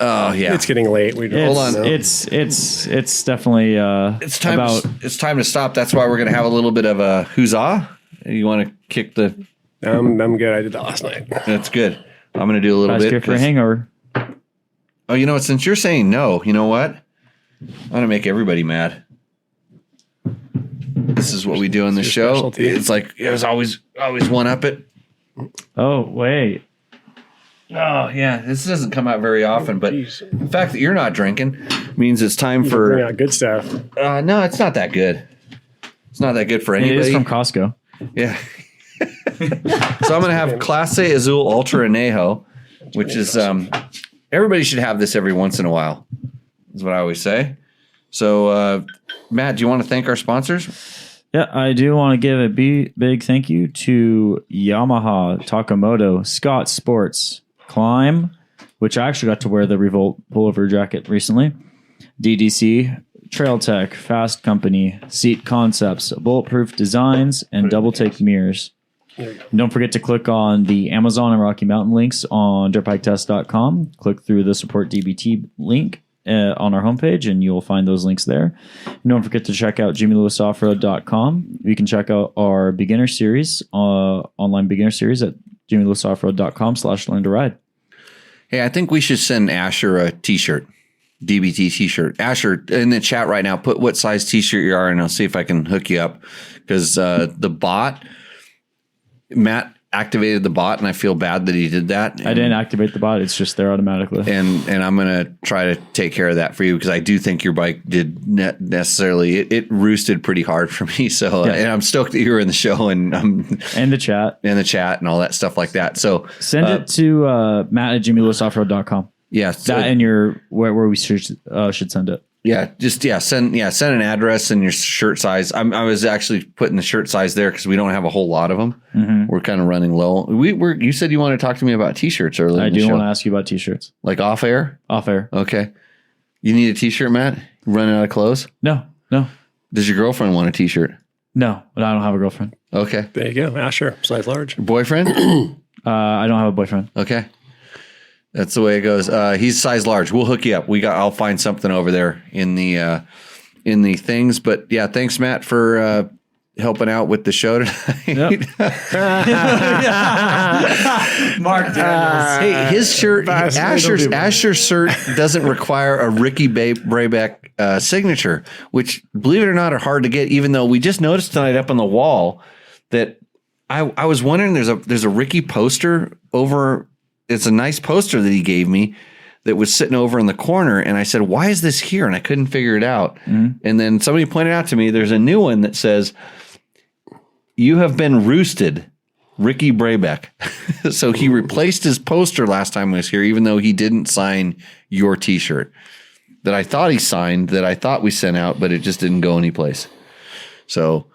Oh yeah, it's getting late. Hold on. It's definitely it's time to stop. That's why we're gonna have a little bit of a huzzah. You want to kick the? I'm good. I did that last night. That's good. I'm gonna do a little bit for a hangover. Oh, you know what? Since you're saying no, you know what? I'm gonna make everybody mad. This is what we do on the show. Specialty. It's like it was always one up it. Oh wait. Oh yeah, this doesn't come out very often, but the fact that you're not drinking means it's time for bring out good stuff. No, it's not that good. It's not that good for anybody. It is from Costco. Yeah. So I'm gonna have Clase Azul Ultra Anejo, which is everybody should have this every once in a while. Is what I always say. So Matt, do you want to thank our sponsors? Yeah, I do want to give a big thank you to Yamaha, Taco Moto, Scott Sports, Climb, which I actually got to wear the Revolt pullover jacket recently, DDC, Trail Tech, Fasst Company, Seat Concepts, Bulletproof Designs, and Double Take Mirrors. Don't forget to click on the Amazon and Rocky Mountain links on dirtbiketest.com. Click through the Support DBT link on our homepage, and you'll find those links there. And don't forget to check out jimmylewisoffroad.com. You can check out our beginner series, online beginner series at jimmylewisoffroad.com/learn to ride. Hey, I think we should send Asher a t-shirt, DBT t-shirt. Asher, in the chat right now, put what size t-shirt you are, and I'll see if I can hook you up. Because the bot, Matt activated the bot, and I feel bad that he did that. I didn't activate the bot; it's just there automatically. And I'm gonna try to take care of that for you because I do think your bike did necessarily it roosted pretty hard for me. So and I'm stoked that you were in the show and the chat and all that stuff like that. So send it to Matt at jimmylewisoffroad.com. Yeah, that and your where we should send it. Yeah, send an address and your shirt size. I was actually putting the shirt size there because we don't have a whole lot of them. Mm-hmm. We're kind of running low. You said you wanted to talk to me about t-shirts earlier. I do want to ask you about t-shirts, like off air. Off air. Okay. You need a t-shirt, Matt? Running out of clothes? No. Does your girlfriend want a t-shirt? No, but I don't have a girlfriend. Okay. There you go. Sure. Size large. Boyfriend? I don't have a boyfriend. Okay. That's the way it goes. He's size large. We'll hook you up. I'll find something over there in the things. But yeah, thanks, Matt, for helping out with the show tonight. Yep. Mark Daniels. Hey, his shirt, Asher's shirt doesn't require a Ricky Braybeck signature, which, believe it or not, are hard to get. Even though we just noticed tonight up on the wall that I was wondering, there's a Ricky poster over. It's a nice poster that he gave me that was sitting over in the corner. And I said, why is this here? And I couldn't figure it out. Mm-hmm. And then somebody pointed out to me, there's a new one that says, you have been roosted, Ricky Braybeck. So he replaced his poster last time I was here, even though he didn't sign your t-shirt that I thought he signed, that I thought we sent out, but it just didn't go anyplace. So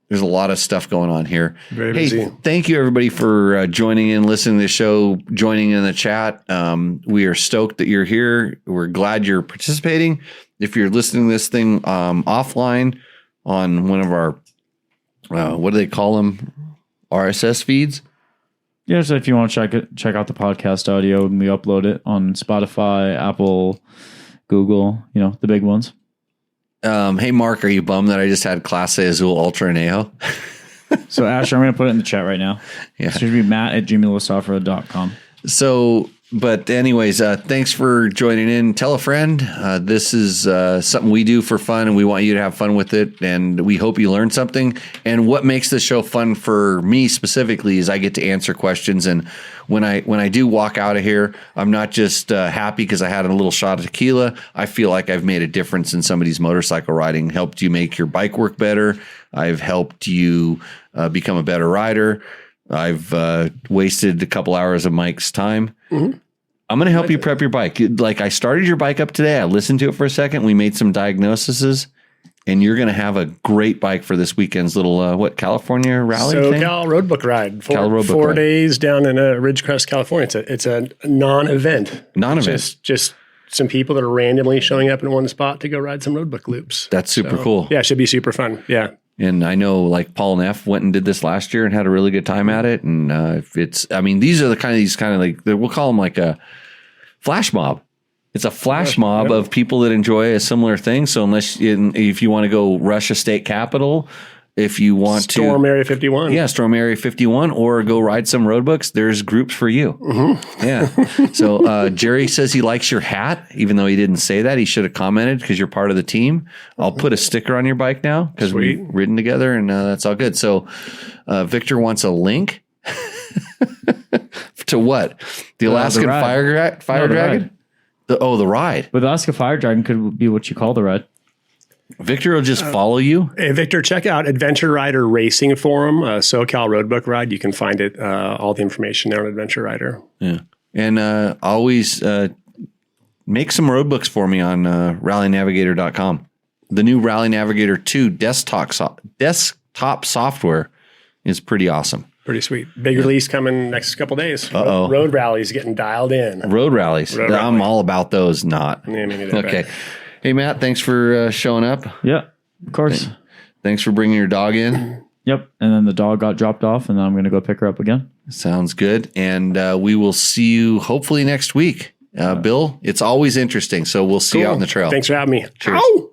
there's a lot of stuff going on here. Very busy. Thank you everybody for joining in, listening to the show, joining in the chat. We are stoked that you're here. We're glad you're participating. If you're listening to this thing offline on one of our, what do they call them? RSS feeds? Yeah, so if you want to check out the podcast audio, and we upload it on Spotify, Apple, Google, the big ones. Hey, Mark, are you bummed that I just had Class A Azul Ultra and Ajo? So, Asher, I'm going to put it in the chat right now. Yeah. It should be matt@jimillosoffroad.com. So, but anyways, thanks for joining in. Tell a friend. This is something we do for fun, and we want you to have fun with it. And we hope you learn something. And what makes this show fun for me specifically is I get to answer questions. And when I do walk out of here, I'm not just happy because I had a little shot of tequila. I feel like I've made a difference in somebody's motorcycle riding, helped you make your bike work better. I've helped you become a better rider. I've wasted a couple hours of Mike's time. Mm-hmm. I'm going to help you prep your bike. Like, I started your bike up today. I listened to it for a second. We made some diagnoses, and you're going to have a great bike for this weekend's little, California rally thing? Cal Roadbook Ride. Roadbook 4 ride. days down in Ridgecrest, California. It's a non-event. Just some people that are randomly showing up in one spot to go ride some roadbook loops. That's super cool. Yeah, it should be super fun. Yeah. And I know like Paul Neff went and did this last year and had a really good time at it. And these are the kind of like, we'll call them like a flash mob. It's a flash mob of people that enjoy a similar thing. So if you want to go rush a state capitol, if you want Storm Area 51. Yeah, Storm Area 51, or go ride some road books, there's groups for you. Mm-hmm. Yeah. So Jerry says he likes your hat, even though he didn't say that. He should have commented because you're part of the team. I'll put a sticker on your bike now because we've ridden together, and that's all good. So Victor wants a link to what? The Alaskan Fire Dragon? The ride. But the Alaskan Fire Dragon could be what you call the ride. Victor will just follow you. Hey, Victor, check out Adventure Rider Racing Forum, SoCal Roadbook Ride. You can find it, all the information there on Adventure Rider. Yeah. And always make some road books for me on rallynavigator.com. The new Rally Navigator 2 desktop software is pretty awesome. Pretty sweet. Big release coming next couple days. Road rallies getting dialed in. Road rallies. I'm all about those. Not. Yeah, me neither. Okay. Hey, Matt, thanks for showing up. Yeah, of course. Thanks for bringing your dog in. Yep. And then the dog got dropped off, and then I'm going to go pick her up again. Sounds good. And we will see you hopefully next week. Bill, it's always interesting. So we'll see you out on the trail. Thanks for having me. Cheers. Ow!